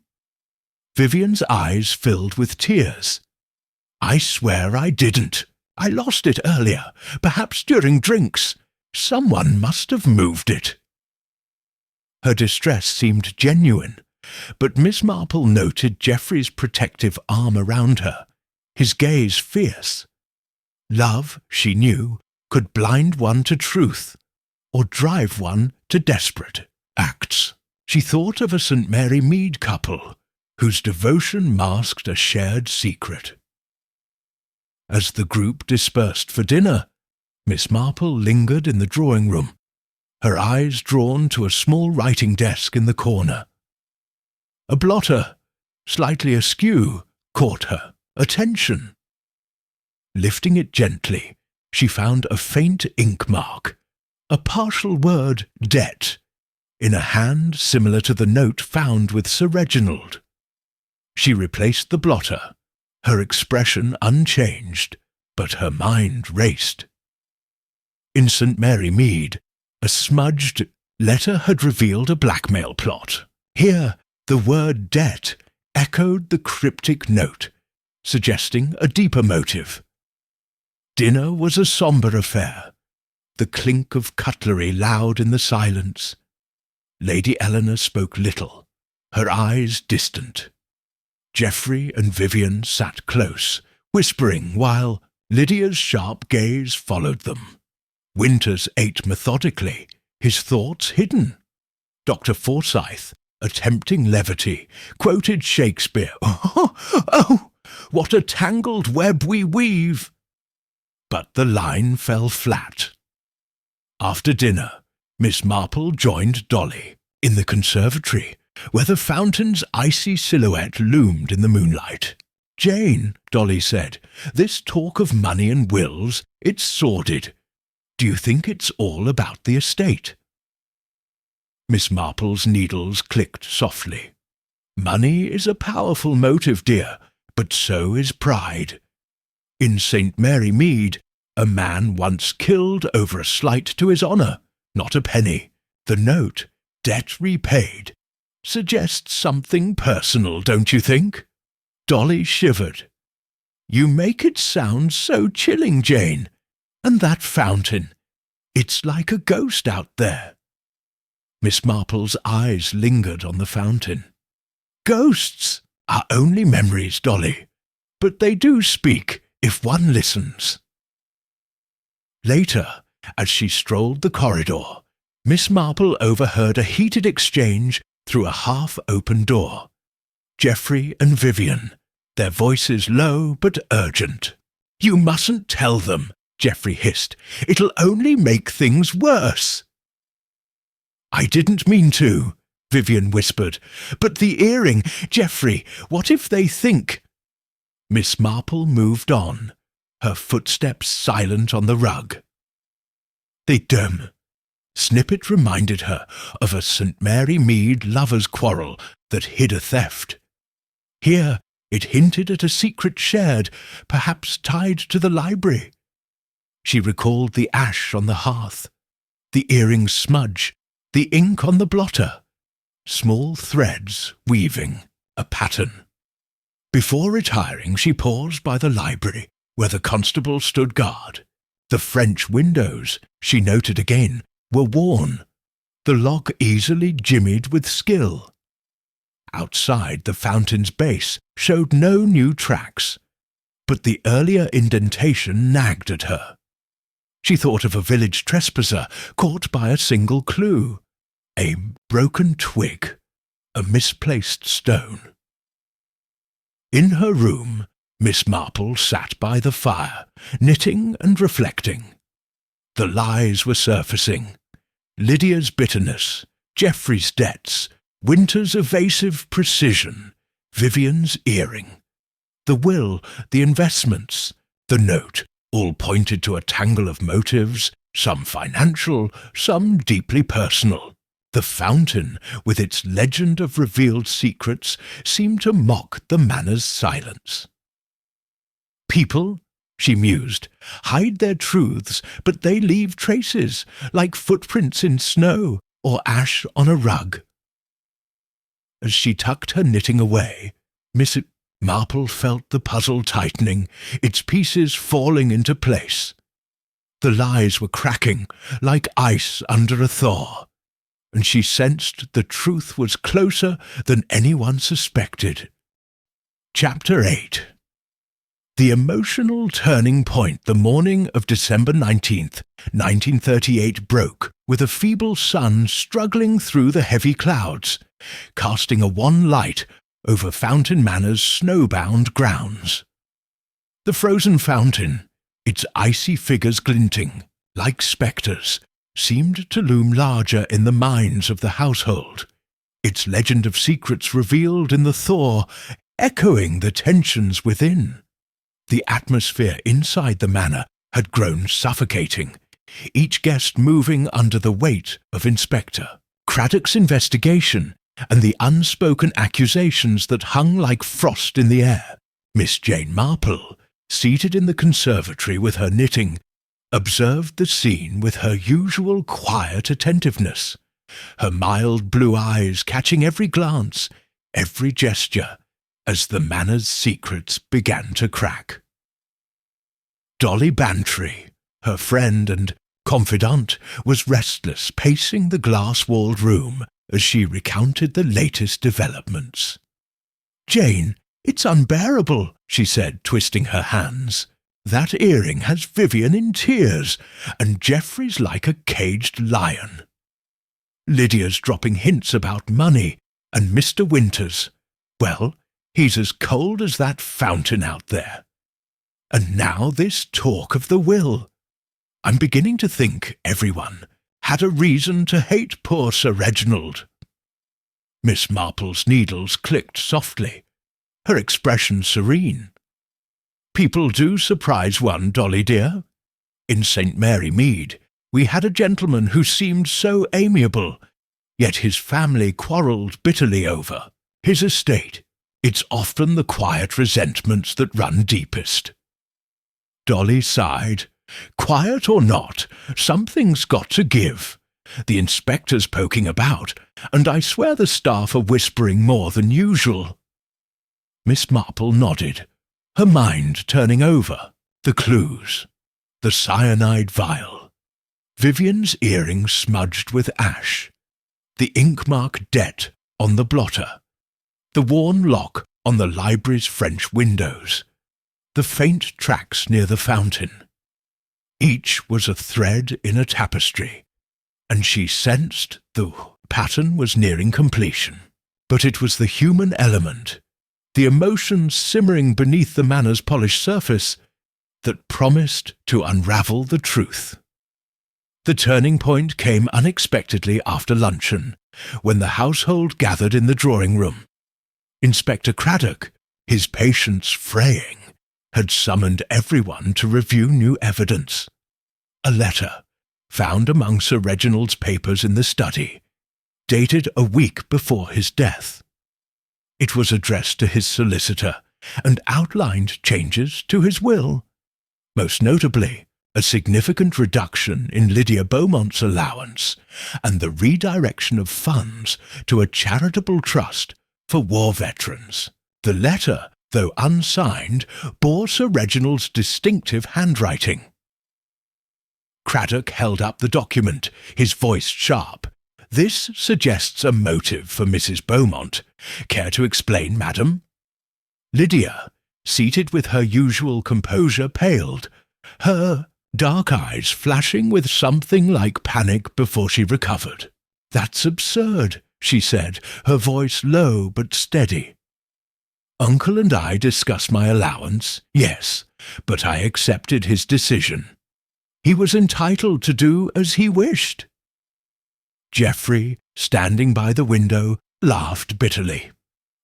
Vivian's eyes filled with tears. I swear I didn't. I lost it earlier, perhaps during drinks. Someone must have moved it. Her distress seemed genuine, but Miss Marple noted Geoffrey's protective arm around her, his gaze fierce. Love, she knew, could blind one to truth, or drive one to desperate acts. She thought of a St. Mary Mead couple, whose devotion masked a shared secret. As the group dispersed for dinner, Miss Marple lingered in the drawing-room, her eyes drawn to a small writing desk in the corner. A blotter, slightly askew, caught her attention. Lifting it gently, she found a faint ink mark, a partial word debt, in a hand similar to the note found with Sir Reginald. She replaced the blotter, her expression unchanged, but her mind raced. In St. Mary Mead, a smudged letter had revealed a blackmail plot. Here, the word debt echoed the cryptic note, suggesting a deeper motive. Dinner was a sombre affair, the clink of cutlery loud in the silence. Lady Eleanor spoke little, her eyes distant. Geoffrey and Vivian sat close, whispering, while Lydia's sharp gaze followed them. Winters ate methodically, his thoughts hidden. Dr. Forsyth, attempting levity, quoted Shakespeare. Oh, what a tangled web we weave! But the line fell flat. After dinner, Miss Marple joined Dolly in the conservatory, where the fountain's icy silhouette loomed in the moonlight. "Jane," Dolly said, "this talk of money and wills, it's sordid. Do you think it's all about the estate?" Miss Marple's needles clicked softly. "Money is a powerful motive, dear, but so is pride. In St. Mary Mead, a man once killed over a slight to his honour, not a penny. The note, debt repaid, suggests something personal, don't you think?" Dolly shivered. "You make it sound so chilling, Jane. And that fountain, it's like a ghost out there." Miss Marple's eyes lingered on the fountain. "Ghosts are only memories, Dolly, but they do speak if one listens." Later, as she strolled the corridor, Miss Marple overheard a heated exchange through a half-open door. Geoffrey and Vivian, their voices low but urgent. "You mustn't tell them," Geoffrey hissed. "It'll only make things worse." "I didn't mean to," Vivian whispered. "But the earring, Geoffrey, what if they think—" Miss Marple moved on, her footsteps silent on the rug. Snippet reminded her of a St. Mary Mead lovers' quarrel that hid a theft. Here it hinted at a secret shared, perhaps tied to the library. She recalled the ash on the hearth, the earring's smudge, the ink on the blotter, small threads weaving a pattern. Before retiring, she paused by the library, where the constable stood guard. The French windows, she noted again, were worn, the lock easily jimmied with skill. Outside, the fountain's base showed no new tracks, but the earlier indentation nagged at her. She thought of a village trespasser caught by a single clue, a broken twig, a misplaced stone. In her room, Miss Marple sat by the fire, knitting and reflecting. The lies were surfacing. Lydia's bitterness, Geoffrey's debts, Winter's evasive precision, Vivian's earring. The will, the investments, the note, all pointed to a tangle of motives, some financial, some deeply personal. The fountain, with its legend of revealed secrets, seemed to mock the manor's silence. "People," she mused, "hide their truths, but they leave traces, like footprints in snow or ash on a rug." As she tucked her knitting away, Miss Marple felt the puzzle tightening, its pieces falling into place. The lies were cracking, like ice under a thaw, and she sensed the truth was closer than anyone suspected. Chapter 8. The emotional turning point the morning of December 19th, 1938 broke with a feeble sun struggling through the heavy clouds, casting a wan light over Fountain Manor's snowbound grounds. The frozen fountain, its icy figures glinting, like spectres, seemed to loom larger in the minds of the household, its legend of secrets revealed in the thaw, echoing the tensions within. The atmosphere inside the manor had grown suffocating, each guest moving under the weight of Inspector Craddock's investigation and the unspoken accusations that hung like frost in the air. Miss Jane Marple, seated in the conservatory with her knitting, observed the scene with her usual quiet attentiveness, her mild blue eyes catching every glance, every gesture, as the manor's secrets began to crack. Dolly Bantry, her friend and confidant, was restless, pacing the glass-walled room as she recounted the latest developments. "Jane, it's unbearable," she said, twisting her hands. "That earring has Vivian in tears, and Geoffrey's like a caged lion. Lydia's dropping hints about money, and Mr. Winters, well, he's as cold as that fountain out there. And now this talk of the will. I'm beginning to think everyone had a reason to hate poor Sir Reginald." Miss Marple's needles clicked softly, her expression serene. "People do surprise one, Dolly dear. In St. Mary Mead we had a gentleman who seemed so amiable, yet his family quarrelled bitterly over his estate. It's often the quiet resentments that run deepest." Dolly sighed. "Quiet or not, something's got to give. The inspector's poking about, and I swear the staff are whispering more than usual." Miss Marple nodded, her mind turning over. The clues. The cyanide vial. Vivian's earring smudged with ash. The ink-mark debt on the blotter. The worn lock on the library's French windows. The faint tracks near the fountain. Each was a thread in a tapestry, and she sensed the pattern was nearing completion. But it was the human element, the emotions simmering beneath the manor's polished surface, that promised to unravel the truth. The turning point came unexpectedly after luncheon, when the household gathered in the drawing-room. Inspector Craddock, his patience fraying, had summoned everyone to review new evidence. A letter, found among Sir Reginald's papers in the study, dated a week before his death. It was addressed to his solicitor and outlined changes to his will, most notably a significant reduction in Lydia Beaumont's allowance and the redirection of funds to a charitable trust for war veterans. The letter, though unsigned, bore Sir Reginald's distinctive handwriting. Craddock held up the document, his voice sharp. "This suggests a motive for Mrs. Beaumont. Care to explain, madam?" Lydia, seated with her usual composure, paled, her dark eyes flashing with something like panic before she recovered. "That's absurd," she said, her voice low but steady. "Uncle and I discussed my allowance, yes, but I accepted his decision. He was entitled to do as he wished." Geoffrey, standing by the window, laughed bitterly.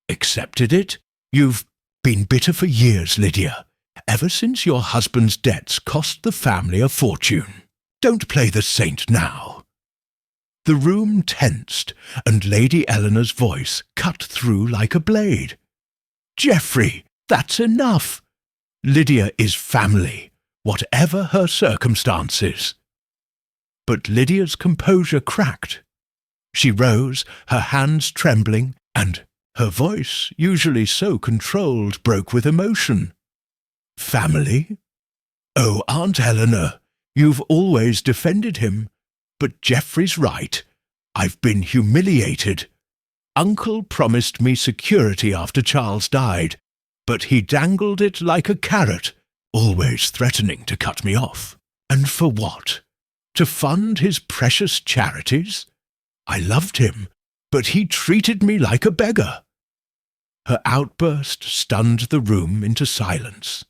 "Accepted it? You've been bitter for years, Lydia, ever since your husband's debts cost the family a fortune. Don't play the saint now." The room tensed, and Lady Eleanor's voice cut through like a blade. "Geoffrey, that's enough. Lydia is family, whatever her circumstances." But Lydia's composure cracked. She rose, her hands trembling, and her voice, usually so controlled, broke with emotion. "Family? Oh, Aunt Eleanor, you've always defended him, but Geoffrey's right. I've been humiliated. Uncle promised me security after Charles died, but he dangled it like a carrot, always threatening to cut me off. And for what? To fund his precious charities? I loved him, but he treated me like a beggar." Her outburst stunned the room into silence.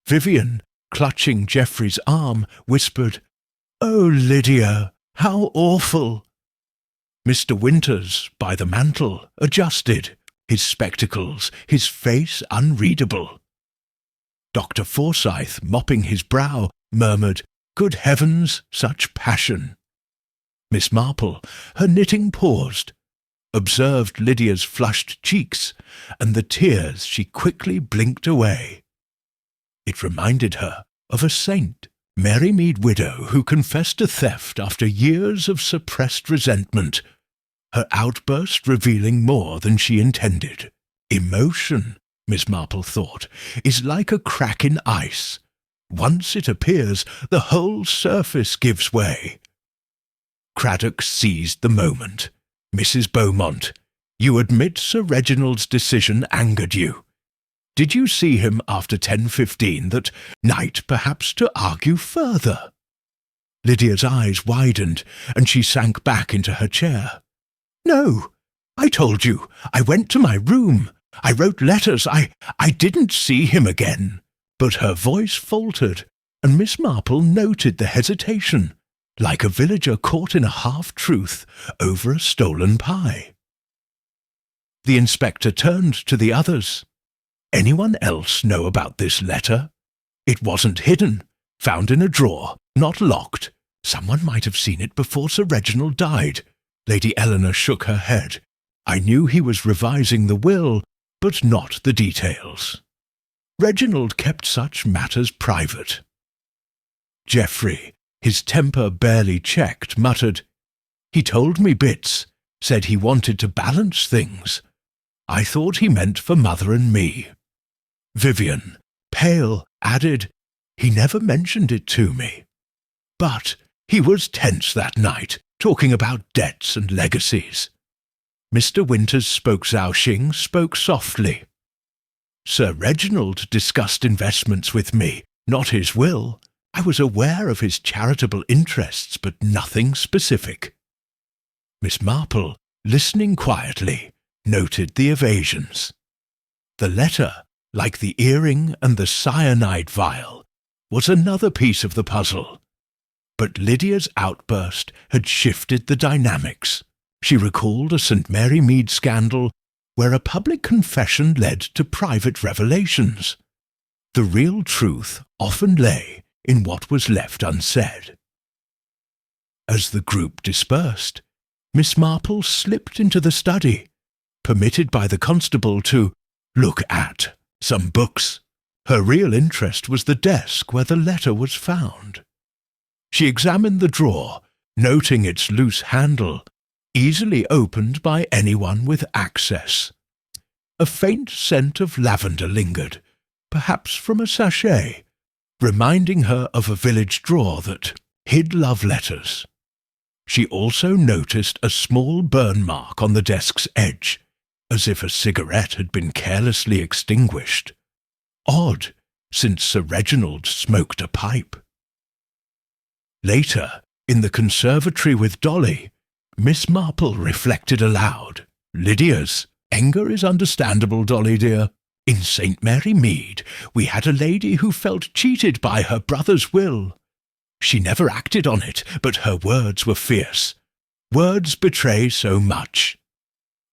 Vivian, clutching Geoffrey's arm, whispered, "Oh, Lydia, how awful!" Mr. Winters, by the mantel, adjusted, his spectacles, his face unreadable. Dr. Forsyth, mopping his brow, murmured, "Good heavens, such passion!" Miss Marple, her knitting paused, observed Lydia's flushed cheeks and the tears she quickly blinked away. It reminded her of a saint, Mary Mead widow, who confessed to theft after years of suppressed resentment, her outburst revealing more than she intended. Emotion, Miss Marple thought, is like a crack in ice. Once it appears, the whole surface gives way. Craddock seized the moment. Mrs. Beaumont, you admit Sir Reginald's decision angered you. Did you see him after 10:15 that night perhaps to argue further? Lydia's eyes widened, and she sank back into her chair. No, I told you. I went to my room. I wrote letters. I didn't see him again. But her voice faltered, and Miss Marple noted the hesitation, like a villager caught in a half-truth over a stolen pie. The inspector turned to the others. Anyone else know about this letter? It wasn't hidden, found in a drawer, not locked. Someone might have seen it before Sir Reginald died. Lady Eleanor shook her head. I knew he was revising the will, but not the details. Reginald kept such matters private. Geoffrey, his temper barely checked, muttered, He told me bits, said he wanted to balance things. I thought he meant for Mother and me. Vivian, pale, added, He never mentioned it to me. But he was tense that night, talking about debts and legacies. Mr. Winters Spoke-Zhao-Xing spoke softly. Sir Reginald discussed investments with me, not his will. I was aware of his charitable interests, but nothing specific. Miss Marple, listening quietly, noted the evasions. The letter, like the earring and the cyanide vial, was another piece of the puzzle. But Lydia's outburst had shifted the dynamics. She recalled a St. Mary Mead scandal where a public confession led to private revelations. The real truth often lay in what was left unsaid. As the group dispersed, Miss Marple slipped into the study, permitted by the constable to look at some books. Her real interest was the desk where the letter was found. She examined the drawer, noting its loose handle, easily opened by anyone with access. A faint scent of lavender lingered, perhaps from a sachet, reminding her of a village drawer that hid love letters. She also noticed a small burn mark on the desk's edge, as if a cigarette had been carelessly extinguished. Odd, since Sir Reginald smoked a pipe. Later, in the conservatory with Dolly, Miss Marple reflected aloud. Lydia's anger is understandable, Dolly dear. In St. Mary Mead, we had a lady who felt cheated by her brother's will. She never acted on it, but her words were fierce. Words betray so much.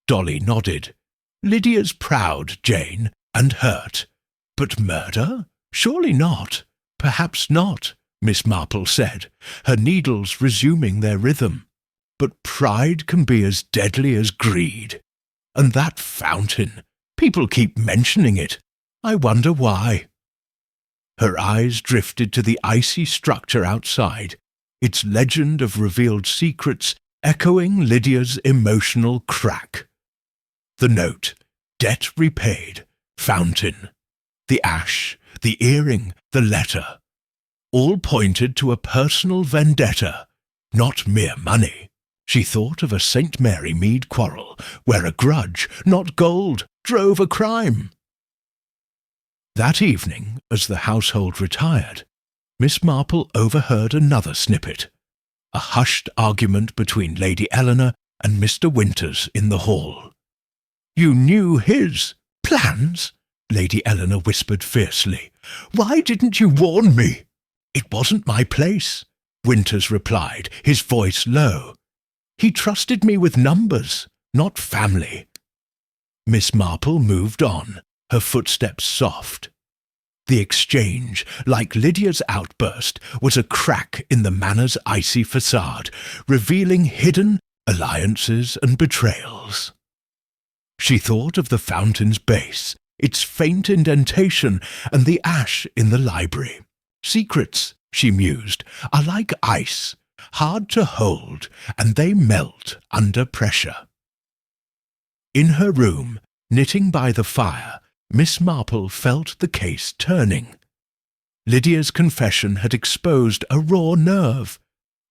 Dolly nodded. Lydia's proud, Jane, and hurt. But murder? Surely not. Perhaps not, Miss Marple said, her needles resuming their rhythm. But pride can be as deadly as greed. And that fountain, people keep mentioning it. I wonder why. Her eyes drifted to the icy structure outside, its legend of revealed secrets echoing Lydia's emotional crack. The note, debt repaid, fountain, the ash, the earring, the letter, all pointed to a personal vendetta, not mere money. She thought of a St. Mary Mead quarrel, where a grudge, not gold, drove a crime. That evening, as the household retired, Miss Marple overheard another snippet, a hushed argument between Lady Eleanor and Mr. Winters in the hall. You knew his plans? Lady Eleanor whispered fiercely. Why didn't you warn me? It wasn't my place, Winters replied, his voice low. He trusted me with numbers, not family. Miss Marple moved on, her footsteps soft. The exchange, like Lydia's outburst, was a crack in the manor's icy façade, revealing hidden alliances and betrayals. She thought of the fountain's base, its faint indentation, and the ash in the library. Secrets, she mused, are like ice, hard to hold, and they melt under pressure. In her room, knitting by the fire, Miss Marple felt the case turning. Lydia's confession had exposed a raw nerve,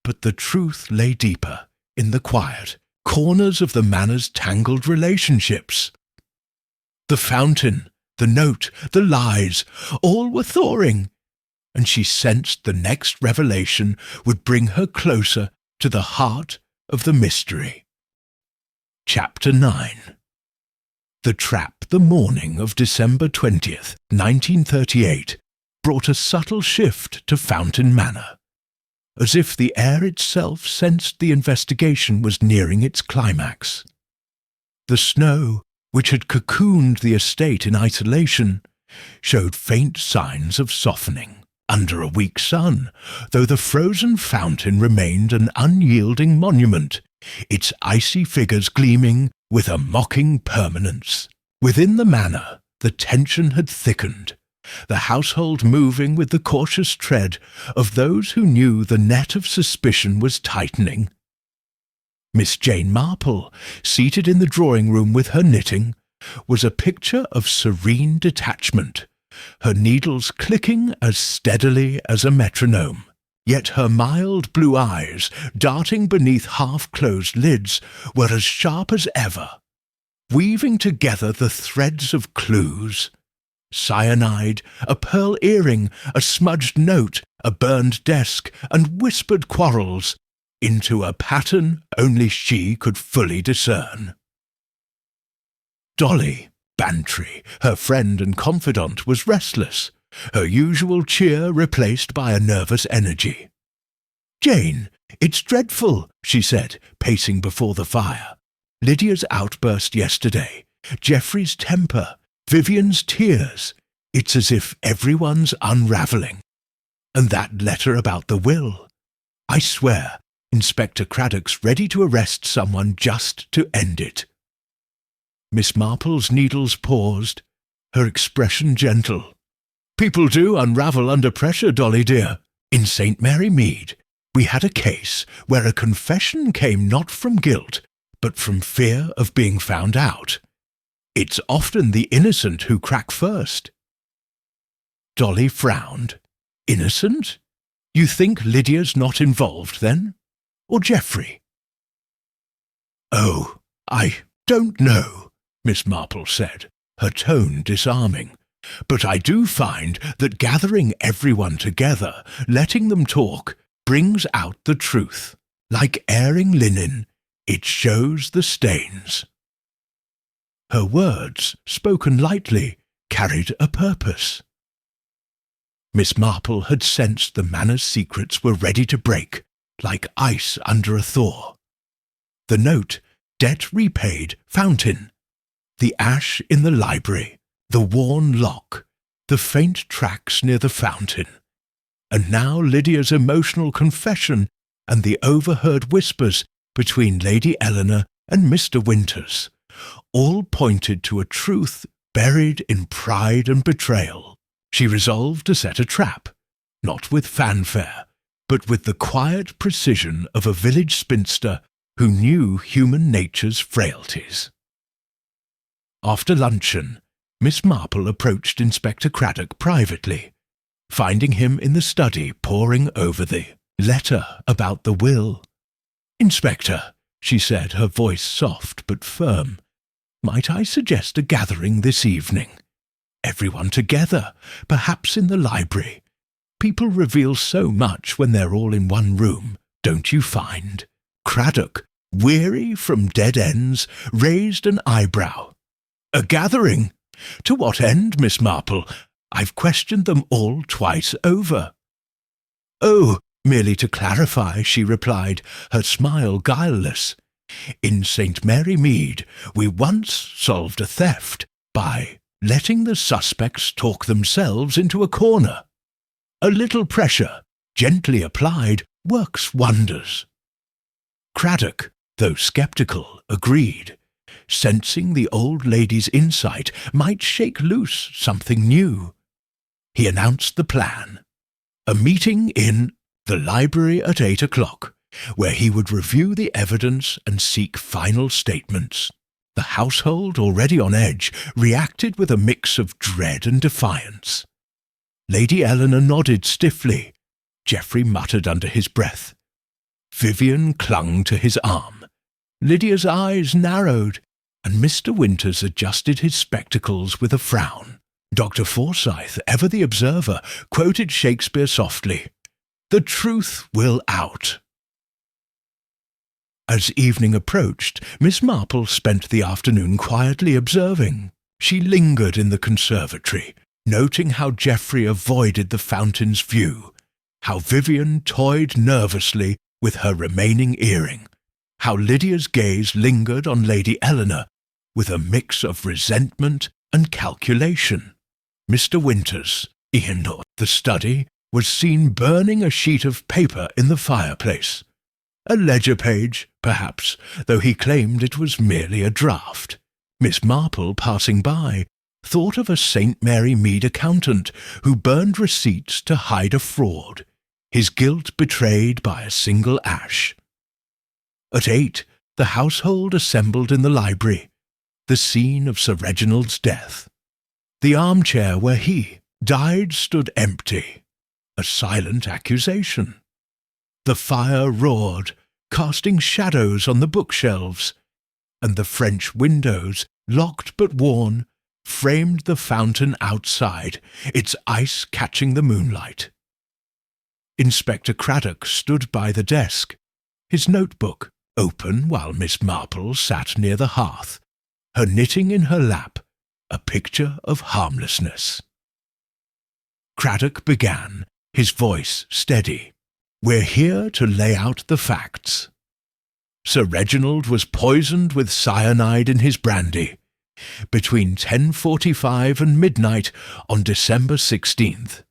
but the truth lay deeper, in the quiet corners of the manor's tangled relationships. The fountain, the note, the lies, all were thawing, and she sensed the next revelation would bring her closer to the heart of the mystery. Chapter 9. The trap the morning of December 20th, 1938, brought a subtle shift to Fountain Manor, as if the air itself sensed the investigation was nearing its climax. The snow, which had cocooned the estate in isolation, showed faint signs of softening under a weak sun, though the frozen fountain remained an unyielding monument, its icy figures gleaming with a mocking permanence. Within the manor, the tension had thickened, the household moving with the cautious tread of those who knew the net of suspicion was tightening. Miss Jane Marple, seated in the drawing-room with her knitting, was a picture of serene detachment, her needles clicking as steadily as a metronome. Yet her mild blue eyes, darting beneath half-closed lids, were as sharp as ever, weaving together the threads of clues. Cyanide, a pearl earring, a smudged note, a burned desk, and whispered quarrels, into a pattern only she could fully discern. Dolly, Bantry, her friend and confidant, was restless, her usual cheer replaced by a nervous energy. "Jane, it's dreadful," she said, pacing before the fire. "Lydia's outburst yesterday, Geoffrey's temper, Vivian's tears. It's as if everyone's unravelling. And that letter about the will. I swear, Inspector Craddock's ready to arrest someone just to end it." Miss Marple's needles paused, her expression gentle. "People do unravel under pressure, Dolly dear. In St. Mary Mead, we had a case where a confession came not from guilt, but from fear of being found out. It's often the innocent who crack first." Dolly frowned. "Innocent? You think Lydia's not involved, then? Or Geoffrey?" "Oh, I don't know," Miss Marple said, her tone disarming. "But I do find that gathering everyone together, letting them talk, brings out the truth. Like airing linen, it shows the stains." Her words, spoken lightly, carried a purpose. Miss Marple had sensed the manor's secrets were ready to break, like ice under a thaw. The note, debt repaid, fountain. The ash in the library, the worn lock, the faint tracks near the fountain. And now Lydia's emotional confession and the overheard whispers between Lady Eleanor and Mr. Winters, all pointed to a truth buried in pride and betrayal. She resolved to set a trap, not with fanfare, but with the quiet precision of a village spinster who knew human nature's frailties. After luncheon, Miss Marple approached Inspector Craddock privately, finding him in the study poring over the letter about the will. "Inspector," she said, her voice soft but firm, "might I suggest a gathering this evening? Everyone together, perhaps in the library. People reveal so much when they're all in one room, don't you find?" Craddock, weary from dead ends, raised an eyebrow. "A gathering? To what end, Miss Marple? I've questioned them all twice over." "Oh, merely to clarify," she replied, her smile guileless. "In St. Mary Mead, we once solved a theft by letting the suspects talk themselves into a corner. A little pressure, gently applied, works wonders." Craddock, though sceptical, agreed, sensing the old lady's insight might shake loose something new. He announced the plan. A meeting in the library at 8 o'clock, where he would review the evidence and seek final statements. The household, already on edge, reacted with a mix of dread and defiance. Lady Eleanor nodded stiffly. Geoffrey muttered under his breath. Vivian clung to his arm. Lydia's eyes narrowed, and Mr. Winters adjusted his spectacles with a frown. Dr. Forsyth, ever the observer, quoted Shakespeare softly, "The truth will out." As evening approached, Miss Marple spent the afternoon quietly observing. She lingered in the conservatory, noting how Geoffrey avoided the fountain's view, how Vivian toyed nervously with her remaining earring, how Lydia's gaze lingered on Lady Eleanor with a mix of resentment and calculation. Mr. Winters, in the study, was seen burning a sheet of paper in the fireplace. A ledger page, perhaps, though he claimed it was merely a draft. Miss Marple, passing by, thought of a St. Mary Mead accountant who burned receipts to hide a fraud, his guilt betrayed by a single ash. At 8, the household assembled in the library, the scene of Sir Reginald's death. The armchair where he died stood empty, a silent accusation. The fire roared, casting shadows on the bookshelves, and the French windows, locked but worn, framed the fountain outside, its ice catching the moonlight. Inspector Craddock stood by the desk, his notebook open while Miss Marple sat near the hearth, her knitting in her lap, a picture of harmlessness. Craddock began, his voice steady. "We're here to lay out the facts. Sir Reginald was poisoned with cyanide in his brandy between 10:45 and midnight on December 16th.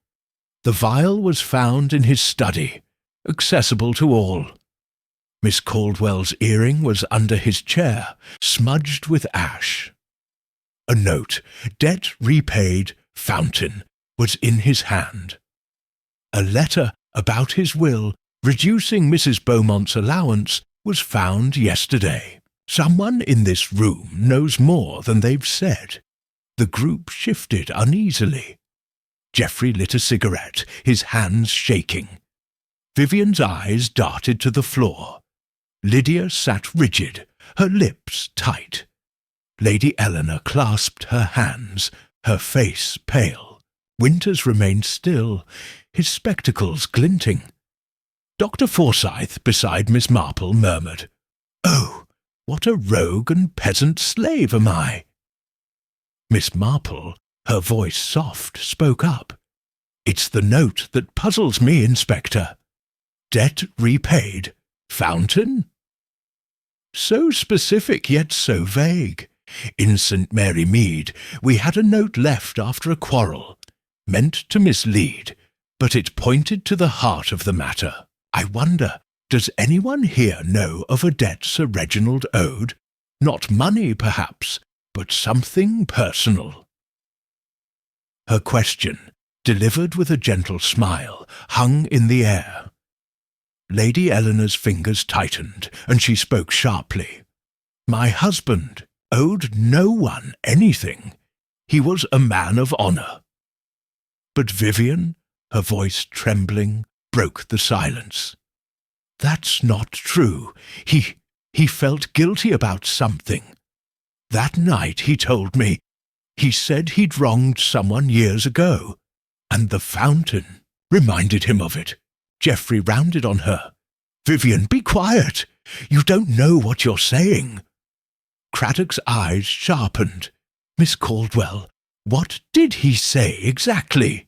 The vial was found in his study, accessible to all. Miss Caldwell's earring was under his chair, smudged with ash. A note, debt repaid, Fountain, was in his hand. A letter about his will, reducing Mrs. Beaumont's allowance, was found yesterday. Someone in this room knows more than they've said." The group shifted uneasily. Geoffrey lit a cigarette, his hands shaking. Vivian's eyes darted to the floor. Lydia sat rigid, her lips tight. Lady Eleanor clasped her hands, her face pale. Winters remained still, his spectacles glinting. Dr. Forsyth, beside Miss Marple, murmured, "Oh, what a rogue and peasant slave am I!" Miss Marple, her voice soft, spoke up. "It's the note that puzzles me, Inspector. Debt repaid. Fountain?" So specific, yet so vague. In St. Mary Mead, we had a note left after a quarrel, meant to mislead, but it pointed to the heart of the matter. I wonder, does anyone here know of a debt Sir Reginald owed? Not money, perhaps, but something personal. Her question, delivered with a gentle smile, hung in the air. Lady Eleanor's fingers tightened, and she spoke sharply. "My husband owed no one anything. He was a man of honour." But Vivian, her voice trembling, broke the silence. "That's not true. He felt guilty about something. That night, he told me, he said he'd wronged someone years ago, and the fountain reminded him of it." Geoffrey rounded on her. "Vivian, be quiet. You don't know what you're saying." Craddock's eyes sharpened. "Miss Caldwell, what did he say exactly?"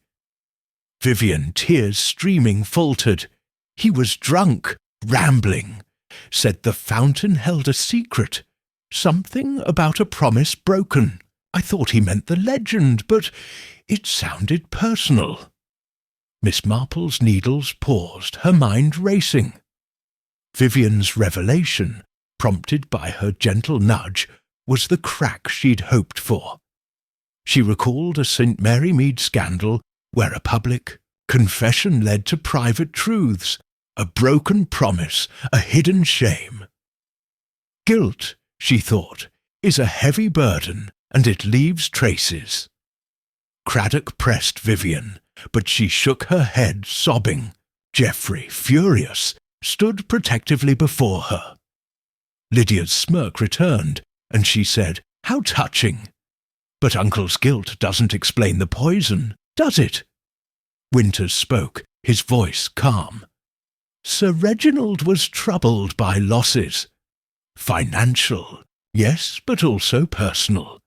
Vivian, tears streaming, faltered. "He was drunk, rambling. Said the fountain held a secret. Something about a promise broken. I thought he meant the legend, but it sounded personal." Miss Marple's needles paused, her mind racing. Vivian's revelation, prompted by her gentle nudge, was the crack she'd hoped for. She recalled a St. Mary Mead scandal where a public confession led to private truths, a broken promise, a hidden shame. Guilt, she thought, is a heavy burden, and it leaves traces. Craddock pressed Vivian, but she shook her head, sobbing. Geoffrey, furious, stood protectively before her. Lydia's smirk returned, and she said, "How touching! But Uncle's guilt doesn't explain the poison, does it?" Winters spoke, his voice calm. "Sir Reginald was troubled by losses. Financial, yes, but also personal.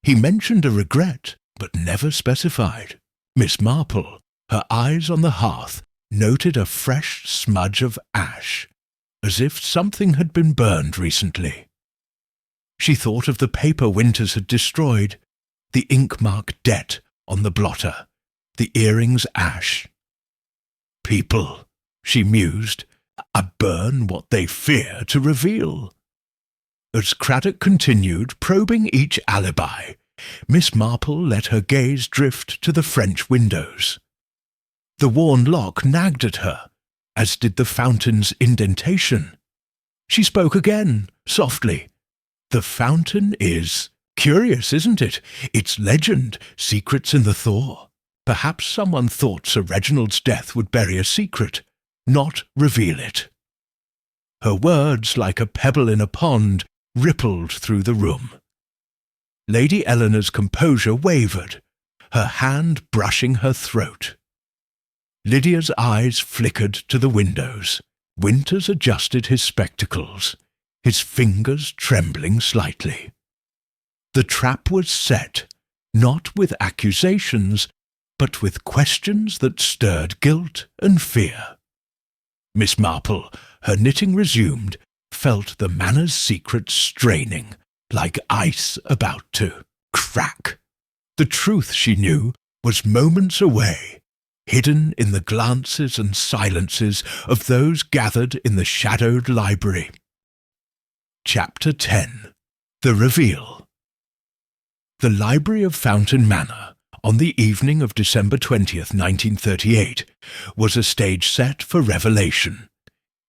He mentioned a regret, but never specified." Miss Marple, her eyes on the hearth, noted a fresh smudge of ash, as if something had been burned recently. She thought of the paper Winters had destroyed, the ink-mark debt on the blotter, the earrings ash. "People," she mused, "burn what they fear to reveal." As Craddock continued probing each alibi, Miss Marple let her gaze drift to the French windows. The worn lock nagged at her, as did the fountain's indentation. She spoke again, softly. "The fountain is curious, isn't it? Its legend, secrets in the thaw. Perhaps someone thought Sir Reginald's death would bury a secret, not reveal it." Her words, like a pebble in a pond, rippled through the room. Lady Eleanor's composure wavered, her hand brushing her throat. Lydia's eyes flickered to the windows. Winters adjusted his spectacles, his fingers trembling slightly. The trap was set, not with accusations, but with questions that stirred guilt and fear. Miss Marple, her knitting resumed, felt the Manor's secret straining, like ice about to crack. The truth, she knew, was moments away, hidden in the glances and silences of those gathered in the shadowed library. Chapter 10. The Reveal. The library of Fountain Manor, on the evening of December 20th, 1938, was a stage set for revelation,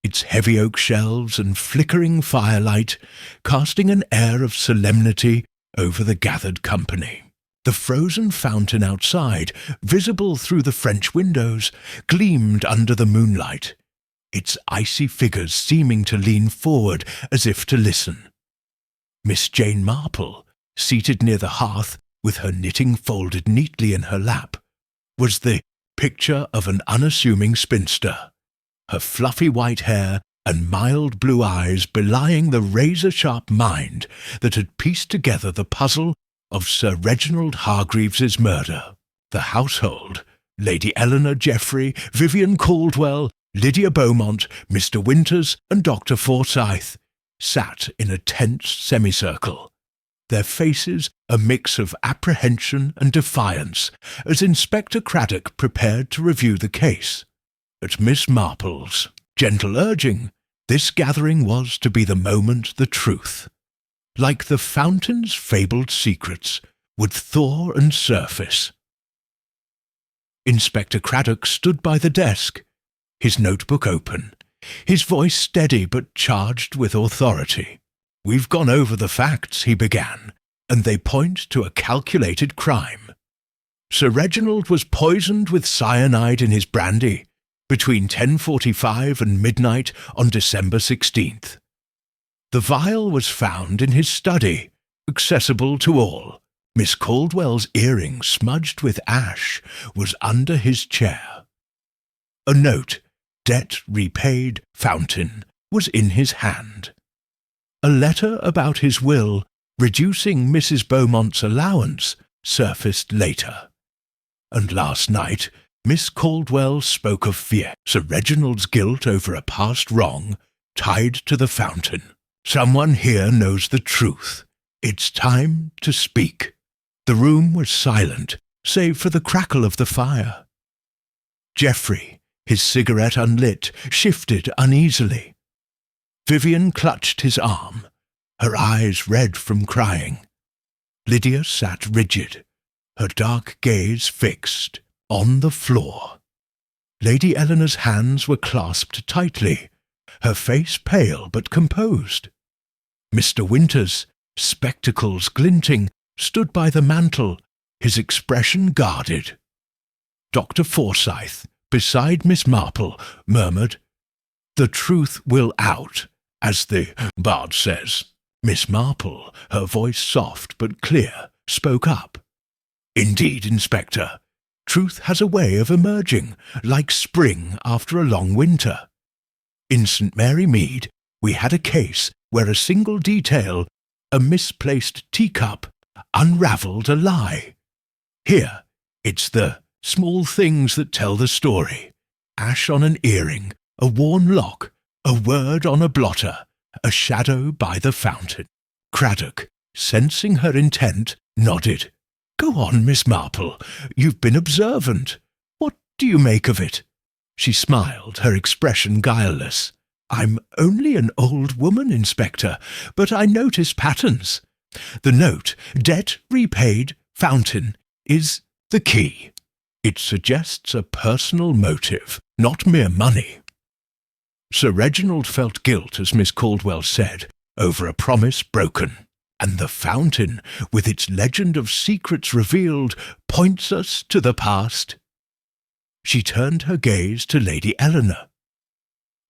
its heavy oak shelves and flickering firelight casting an air of solemnity over the gathered company. The frozen fountain outside, visible through the French windows, gleamed under the moonlight, its icy figures seeming to lean forward as if to listen. Miss Jane Marple, seated near the hearth with her knitting folded neatly in her lap, was the picture of an unassuming spinster, her fluffy white hair and mild blue eyes belying the razor-sharp mind that had pieced together the puzzle of Sir Reginald Hargreaves's murder. The household, Lady Eleanor, Geoffrey, Vivian Caldwell, Lydia Beaumont, Mr. Winters and Dr. Forsyth, sat in a tense semicircle, their faces a mix of apprehension and defiance, as Inspector Craddock prepared to review the case. At Miss Marple's gentle urging, this gathering was to be the moment the truth, like the fountain's fabled secrets, would thaw and surface. Inspector Craddock stood by the desk, his notebook open, his voice steady but charged with authority. "We've gone over the facts," he began, "and they point to a calculated crime. Sir Reginald was poisoned with cyanide in his brandy between 10:45 and midnight on December 16th. The vial was found in his study, accessible to all. Miss Caldwell's earring, smudged with ash, was under his chair. A note, "Debt repaid, Fountain," was in his hand. A letter about his will, reducing Mrs. Beaumont's allowance, surfaced later. And last night, Miss Caldwell spoke of fear, Sir Reginald's guilt over a past wrong, tied to the fountain. Someone here knows the truth. It's time to speak. The room was silent, save for the crackle of the fire. Geoffrey, his cigarette unlit, shifted uneasily. Vivian clutched his arm, her eyes red from crying. Lydia sat rigid, her dark gaze fixed on the floor. Lady Eleanor's hands were clasped tightly, her face pale but composed. Mr. Winters, spectacles glinting, stood by the mantel, his expression guarded. Dr. Forsyth, beside Miss Marple, murmured, "The truth will out, as the bard says." Miss Marple, her voice soft but clear, spoke up. "Indeed, Inspector, truth has a way of emerging, like spring after a long winter. In St. Mary Mead, we had a case where a single detail, a misplaced teacup, unravelled a lie. Here, it's the small things that tell the story. Ash on an earring, a worn lock, a word on a blotter, a shadow by the fountain." Craddock, sensing her intent, nodded. "Go on, Miss Marple. You've been observant. What do you make of it?" She smiled, her expression guileless. "I'm only an old woman, Inspector, but I notice patterns. The note, debt repaid, fountain, is the key. It suggests a personal motive, not mere money." Sir Reginald felt guilt, as Miss Caldwell said, over a promise broken. And the fountain, with its legend of secrets revealed, points us to the past. She turned her gaze to Lady Eleanor.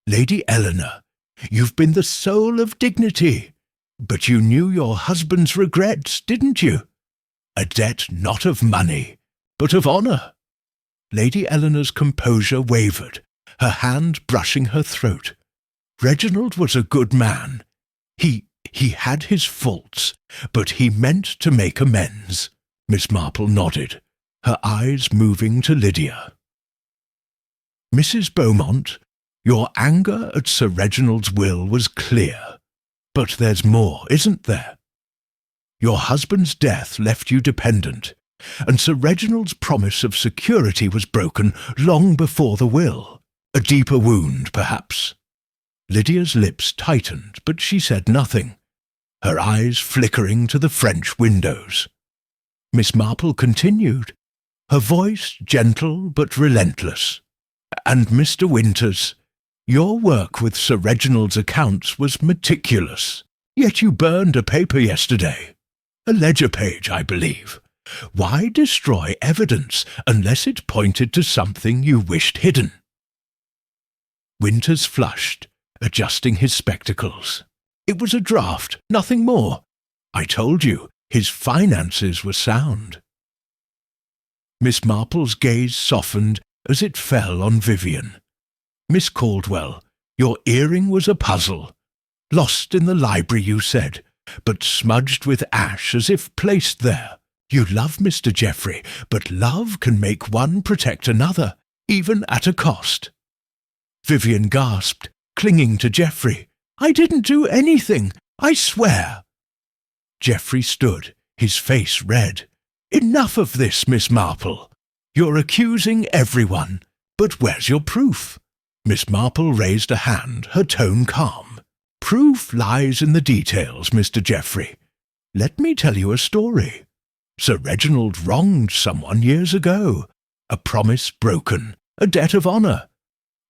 "Lady Eleanor, you've been the soul of dignity, but you knew your husband's regrets, didn't you? A debt not of money, but of honour." Lady Eleanor's composure wavered, her hand brushing her throat. "Reginald was a good man. He had his faults, but he meant to make amends." Miss Marple nodded, her eyes moving to Lydia. "Mrs. Beaumont, your anger at Sir Reginald's will was clear, but there's more, isn't there? Your husband's death left you dependent, and Sir Reginald's promise of security was broken long before the will. A deeper wound, perhaps." Lydia's lips tightened, but she said nothing, her eyes flickering to the French windows. Miss Marple continued, her voice gentle but relentless. "And Mr. Winters, your work with Sir Reginald's accounts was meticulous, yet you burned a paper yesterday. A ledger page, I believe. Why destroy evidence unless it pointed to something you wished hidden?" Winters flushed, adjusting his spectacles. "It was a draft, nothing more. I told you, his finances were sound." Miss Marple's gaze softened as it fell on Vivian. "Miss Caldwell, your earring was a puzzle. Lost in the library, you said, but smudged with ash as if placed there. You love Mr. Geoffrey, but love can make one protect another, even at a cost." Vivian gasped, clinging to Geoffrey. "I didn't do anything, I swear." Geoffrey stood, his face red. "Enough of this, Miss Marple. You're accusing everyone, but where's your proof?" Miss Marple raised a hand, her tone calm. "Proof lies in the details, Mr. Geoffrey. Let me tell you a story. Sir Reginald wronged someone years ago. A promise broken, a debt of honour.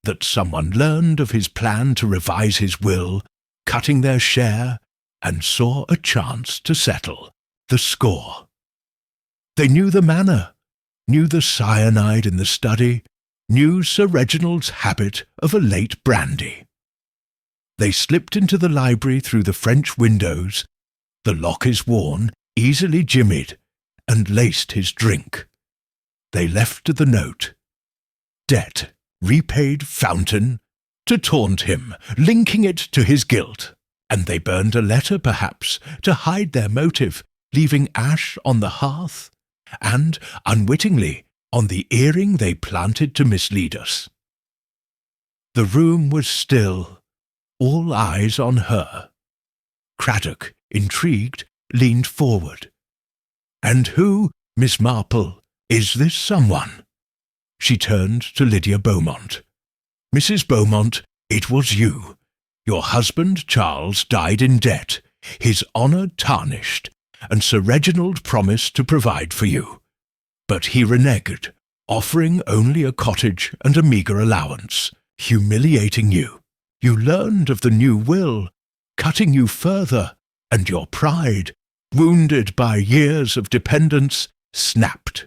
That someone learned of his plan to revise his will, cutting their share, and saw a chance to settle the score. They knew the manner, knew the cyanide in the study, knew Sir Reginald's habit of a late brandy. They slipped into the library through the French windows. The lock is worn, easily jimmied, and laced his drink. They left the note. Debt, repaid fountain, to taunt him, linking it to his guilt. And they burned a letter, perhaps, to hide their motive, leaving ash on the hearth, and, unwittingly, on the earring they planted to mislead us. The room was still, all eyes on her. Craddock, intrigued, leaned forward. "And who, Miss Marple, is this someone?" She turned to Lydia Beaumont. "Mrs. Beaumont, it was you. Your husband, Charles, died in debt, his honour tarnished, and Sir Reginald promised to provide for you. But he reneged, offering only a cottage and a meagre allowance, humiliating you. You learned of the new will, cutting you further, and your pride, wounded by years of dependence, snapped.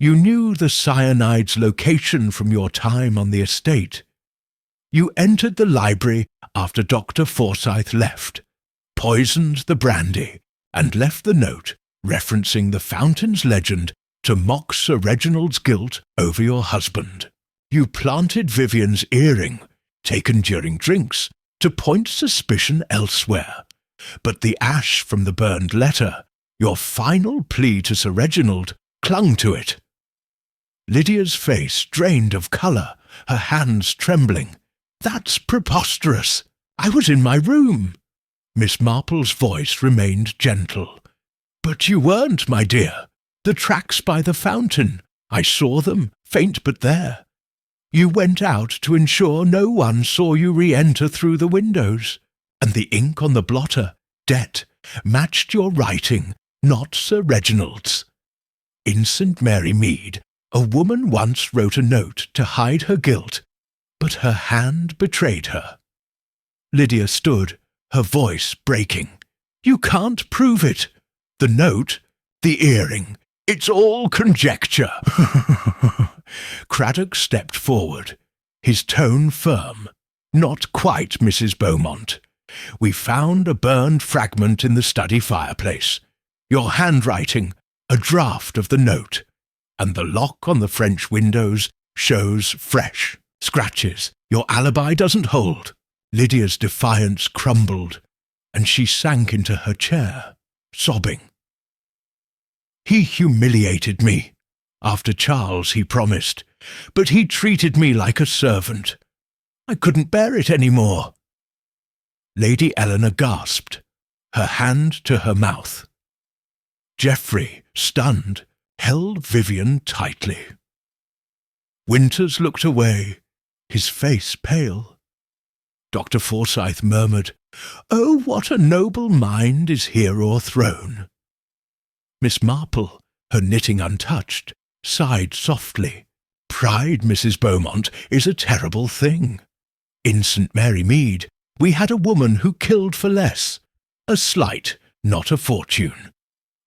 You knew the cyanide's location from your time on the estate. You entered the library after Dr. Forsyth left, poisoned the brandy, and left the note referencing the fountain's legend to mock Sir Reginald's guilt over your husband. You planted Vivian's earring, taken during drinks, to point suspicion elsewhere. But the ash from the burned letter, your final plea to Sir Reginald, clung to it. Lydia's face drained of colour, her hands trembling. "That's preposterous. I was in my room." Miss Marple's voice remained gentle. "But you weren't, my dear. The tracks by the fountain. I saw them, faint but there. You went out to ensure no one saw you re-enter through the windows, and the ink on the blotter, debt, matched your writing, not Sir Reginald's. In St. Mary Mead, a woman once wrote a note to hide her guilt, but her hand betrayed her." Lydia stood, her voice breaking. "You can't prove it. The note, the earring, it's all conjecture." Craddock stepped forward, his tone firm. "Not quite, Mrs. Beaumont. We found a burned fragment in the study fireplace. Your handwriting, a draft of the note, and the lock on the French windows shows fresh scratches. Your alibi doesn't hold." Lydia's defiance crumbled, and she sank into her chair, sobbing. "He humiliated me. After Charles, he promised, but he treated me like a servant. I couldn't bear it any more." Lady Eleanor gasped, her hand to her mouth. Geoffrey, stunned, held Vivian tightly. Winters looked away, his face pale. Dr. Forsyth murmured, "Oh, what a noble mind is here o'erthrown." Miss Marple, her knitting untouched, sighed softly. "Pride, Mrs. Beaumont, is a terrible thing. In St. Mary Mead, we had a woman who killed for less. A slight, not a fortune.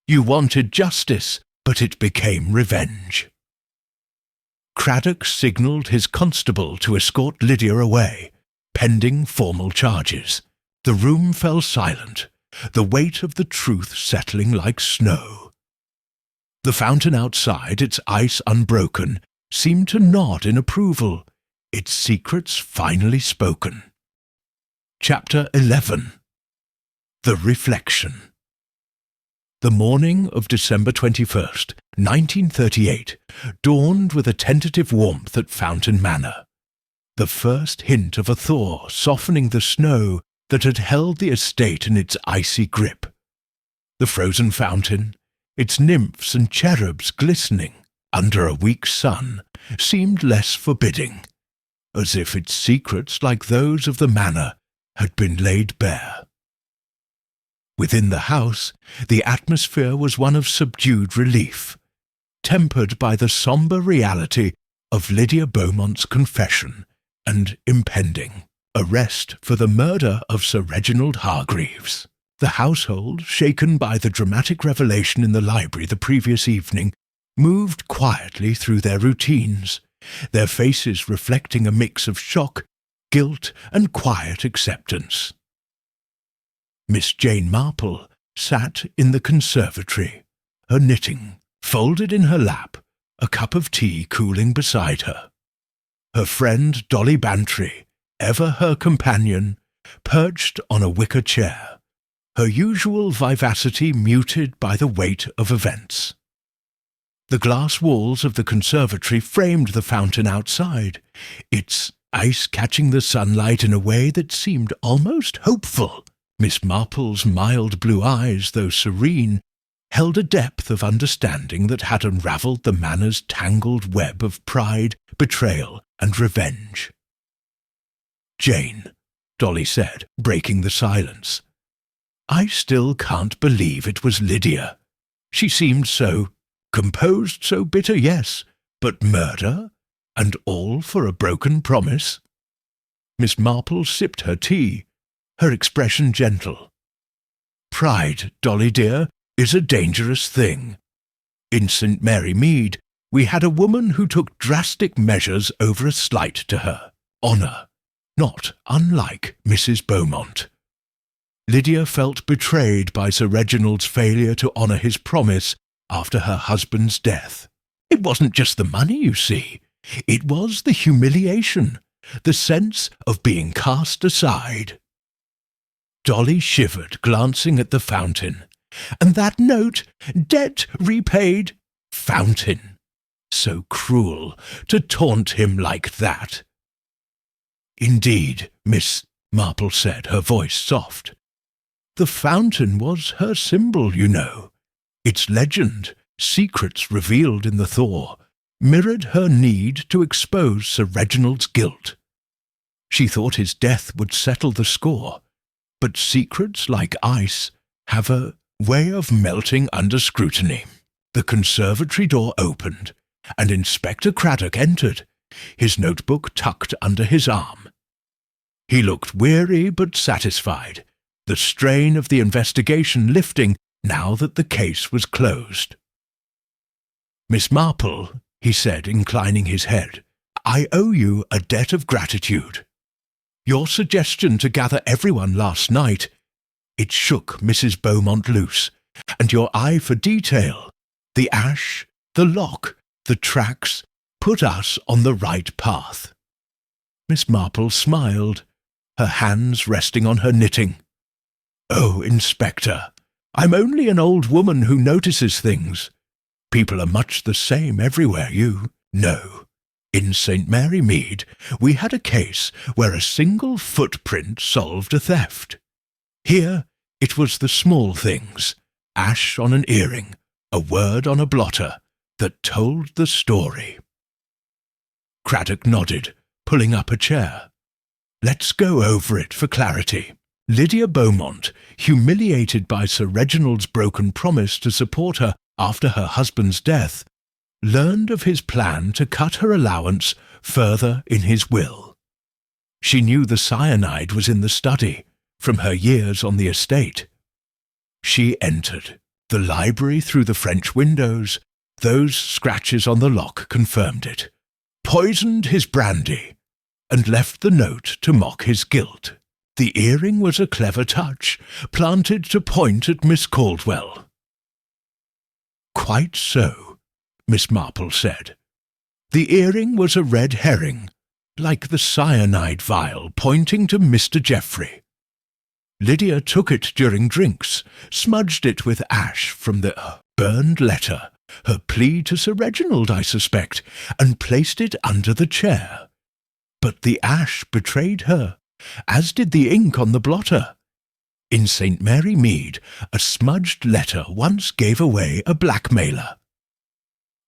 You wanted justice, but it became revenge." Craddock signalled his constable to escort Lydia away, pending formal charges. The room fell silent, the weight of the truth settling like snow. The fountain outside, its ice unbroken, seemed to nod in approval, its secrets finally spoken. Chapter 11. The Reflection. The morning of December 21st, 1938, dawned with a tentative warmth at Fountain Manor, the first hint of a thaw softening the snow that had held the estate in its icy grip. The frozen fountain, its nymphs and cherubs glistening under a weak sun, seemed less forbidding, as if its secrets, like those of the manor, had been laid bare. Within the house, the atmosphere was one of subdued relief, tempered by the sombre reality of Lydia Beaumont's confession and impending arrest for the murder of Sir Reginald Hargreaves. The household, shaken by the dramatic revelation in the library the previous evening, moved quietly through their routines, their faces reflecting a mix of shock, guilt, and quiet acceptance. Miss Jane Marple sat in the conservatory, her knitting folded in her lap, a cup of tea cooling beside her. Her friend Dolly Bantry, ever her companion, perched on a wicker chair, her usual vivacity muted by the weight of events. The glass walls of the conservatory framed the fountain outside, its ice catching the sunlight in a way that seemed almost hopeful. Miss Marple's mild blue eyes, though serene, held a depth of understanding that had unravelled the manor's tangled web of pride, betrayal, and revenge. "Jane," Dolly said, breaking the silence, "I still can't believe it was Lydia. She seemed so composed, so bitter, yes, but murder? And all for a broken promise?" Miss Marple sipped her tea, her expression gentle. "Pride, Dolly dear, is a dangerous thing. In St. Mary Mead, we had a woman who took drastic measures over a slight to her honour, not unlike Mrs. Beaumont. Lydia felt betrayed by Sir Reginald's failure to honour his promise after her husband's death. It wasn't just the money, you see. It was the humiliation, the sense of being cast aside. Dolly shivered, glancing at the fountain. And that note, debt repaid, fountain. So cruel to taunt him like that. Indeed, Miss Marple said, her voice soft. The fountain was her symbol, you know. Its legend, secrets revealed in the thaw, mirrored her need to expose Sir Reginald's guilt. She thought his death would settle the score, but secrets like ice have a way of melting under scrutiny. The conservatory door opened, and Inspector Craddock entered, his notebook tucked under his arm. He looked weary but satisfied, the strain of the investigation lifting now that the case was closed. Miss Marple, he said, inclining his head, I owe you a debt of gratitude. Your suggestion to gather everyone last night, it shook Mrs. Beaumont loose, and your eye for detail, the ash, the lock, the tracks, put us on the right path. Miss Marple smiled, her hands resting on her knitting. Oh, Inspector, I'm only an old woman who notices things. People are much the same everywhere, you know. In St. Mary Mead, we had a case where a single footprint solved a theft. Here, it was the small things, ash on an earring, a word on a blotter, that told the story. Craddock nodded, pulling up a chair. Let's go over it for clarity. Lydia Beaumont, humiliated by Sir Reginald's broken promise to support her after her husband's death, learned of his plan to cut her allowance further in his will. She knew the cyanide was in the study, from her years on the estate. She entered the library through the French windows. Those scratches on the lock confirmed it, poisoned his brandy, and left the note to mock his guilt. The earring was a clever touch, planted to point at Miss Caldwell. Quite so, Miss Marple said. The earring was a red herring, like the cyanide vial pointing to Mr. Geoffrey. Lydia took it during drinks, smudged it with ash from the burned letter, her plea to Sir Reginald, I suspect, and placed it under the chair. But the ash betrayed her, as did the ink on the blotter. In St. Mary Mead, a smudged letter once gave away a blackmailer.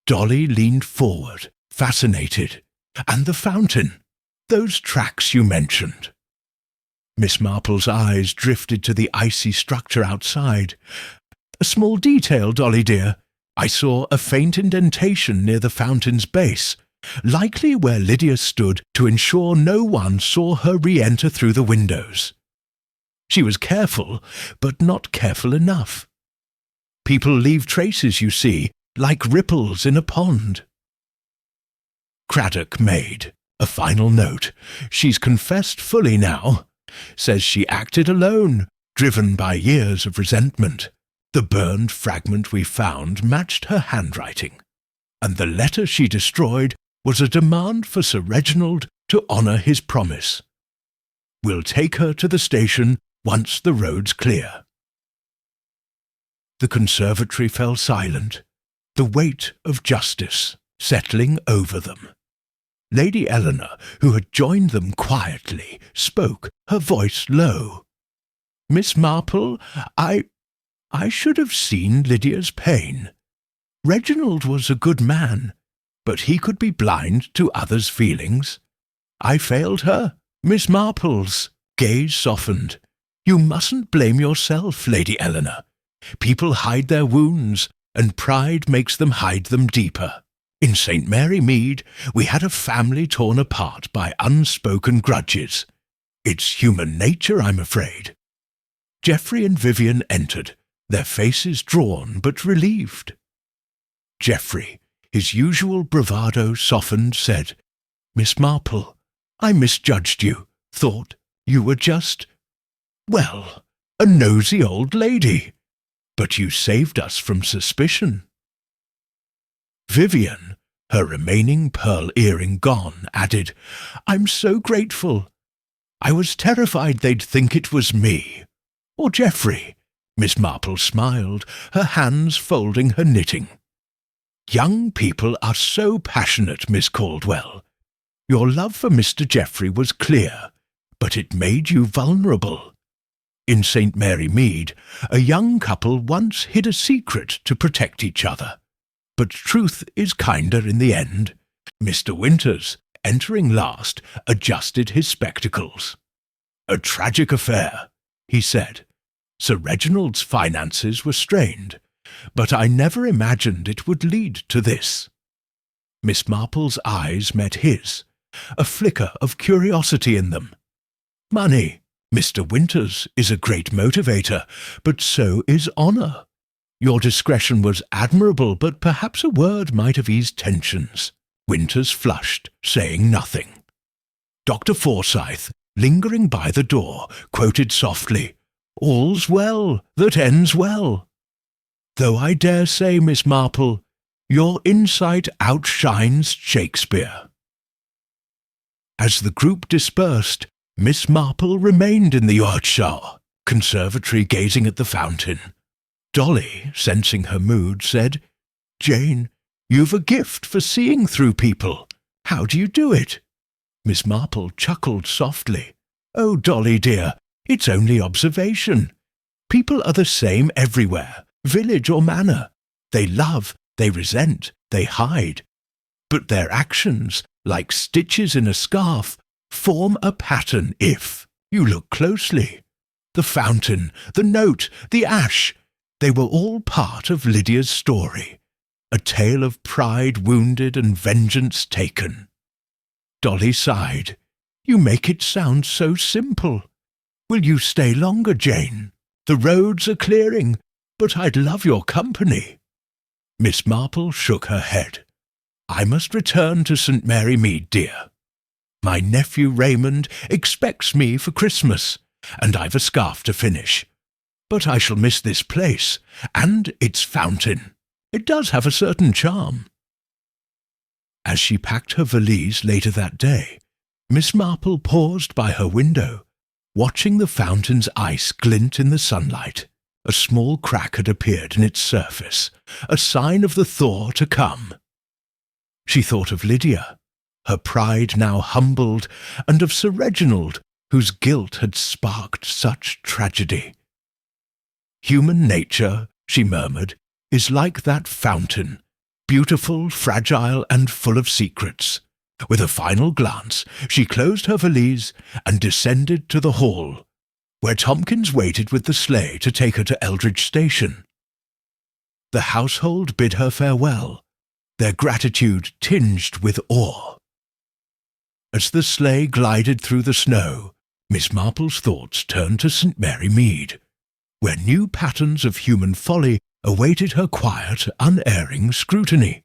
Dolly leaned forward, fascinated. And the fountain, those tracks you mentioned. Miss Marple's eyes drifted to the icy structure outside. A small detail, Dolly dear. I saw a faint indentation near the fountain's base, likely where Lydia stood to ensure no one saw her re-enter through the windows. She was careful, but not careful enough. People leave traces, you see, like ripples in a pond. Craddock made a final note. She's confessed fully now. Says she acted alone, driven by years of resentment. The burned fragment we found matched her handwriting, and the letter she destroyed was a demand for Sir Reginald to honour his promise. We'll take her to the station once the road's clear. The conservatory fell silent, the weight of justice settling over them. Lady Eleanor, who had joined them quietly, spoke, her voice low. Miss Marple, I should have seen Lydia's pain. Reginald was a good man, but he could be blind to others' feelings. I failed her. Miss Marple's gaze softened. You mustn't blame yourself, Lady Eleanor. People hide their wounds, and pride makes them hide them deeper. In St. Mary Mead, we had a family torn apart by unspoken grudges. It's human nature, I'm afraid. Geoffrey and Vivian entered, their faces drawn but relieved. Geoffrey, his usual bravado softened, said, "Miss Marple, I misjudged you, thought you were just, well, a nosy old lady. But you saved us from suspicion." Vivian, her remaining pearl earring gone, added, "I'm so grateful. I was terrified they'd think it was me. Or Geoffrey." Miss Marple smiled, her hands folding her knitting. "Young people are so passionate, Miss Caldwell. Your love for Mr. Geoffrey was clear, but it made you vulnerable. In St. Mary Mead, a young couple once hid a secret to protect each other. But truth is kinder in the end." Mr. Winters, entering last, adjusted his spectacles. "A tragic affair," he said. "Sir Reginald's finances were strained, but I never imagined it would lead to this." Miss Marple's eyes met his, a flicker of curiosity in them. "Money, Mr. Winters, is a great motivator, but so is honour. Your discretion was admirable, but perhaps a word might have eased tensions." Winters flushed, saying nothing. Dr. Forsyth, lingering by the door, quoted softly, "All's well that ends well." "Though I dare say, Miss Marple, your insight outshines Shakespeare." As the group dispersed, Miss Marple remained in the Yorkshire conservatory gazing at the fountain. Dolly, sensing her mood, said, "Jane, you've a gift for seeing through people. How do you do it?" Miss Marple chuckled softly. "Oh, Dolly dear, it's only observation. People are the same everywhere, village or manor. They love, they resent, they hide. But their actions, like stitches in a scarf, form a pattern if you look closely. The fountain, the note, the ash, they were all part of Lydia's story, a tale of pride wounded and vengeance taken." Dolly sighed. "You make it sound so simple. Will you stay longer, Jane? The roads are clearing, but I'd love your company." Miss Marple shook her head. "I must return to St. Mary Mead, dear. My nephew Raymond expects me for Christmas, and I've a scarf to finish. But I shall miss this place, and its fountain. It does have a certain charm." As she packed her valise later that day, Miss Marple paused by her window, watching the fountain's ice glint in the sunlight. A small crack had appeared in its surface, a sign of the thaw to come. She thought of Lydia, her pride now humbled, and of Sir Reginald, whose guilt had sparked such tragedy. "Human nature," she murmured, "is like that fountain, beautiful, fragile, and full of secrets." With a final glance, she closed her valise and descended to the hall, where Tomkins waited with the sleigh to take her to Eldridge Station. The household bid her farewell, their gratitude tinged with awe. As the sleigh glided through the snow, Miss Marple's thoughts turned to St. Mary Mead, where new patterns of human folly awaited her quiet, unerring scrutiny.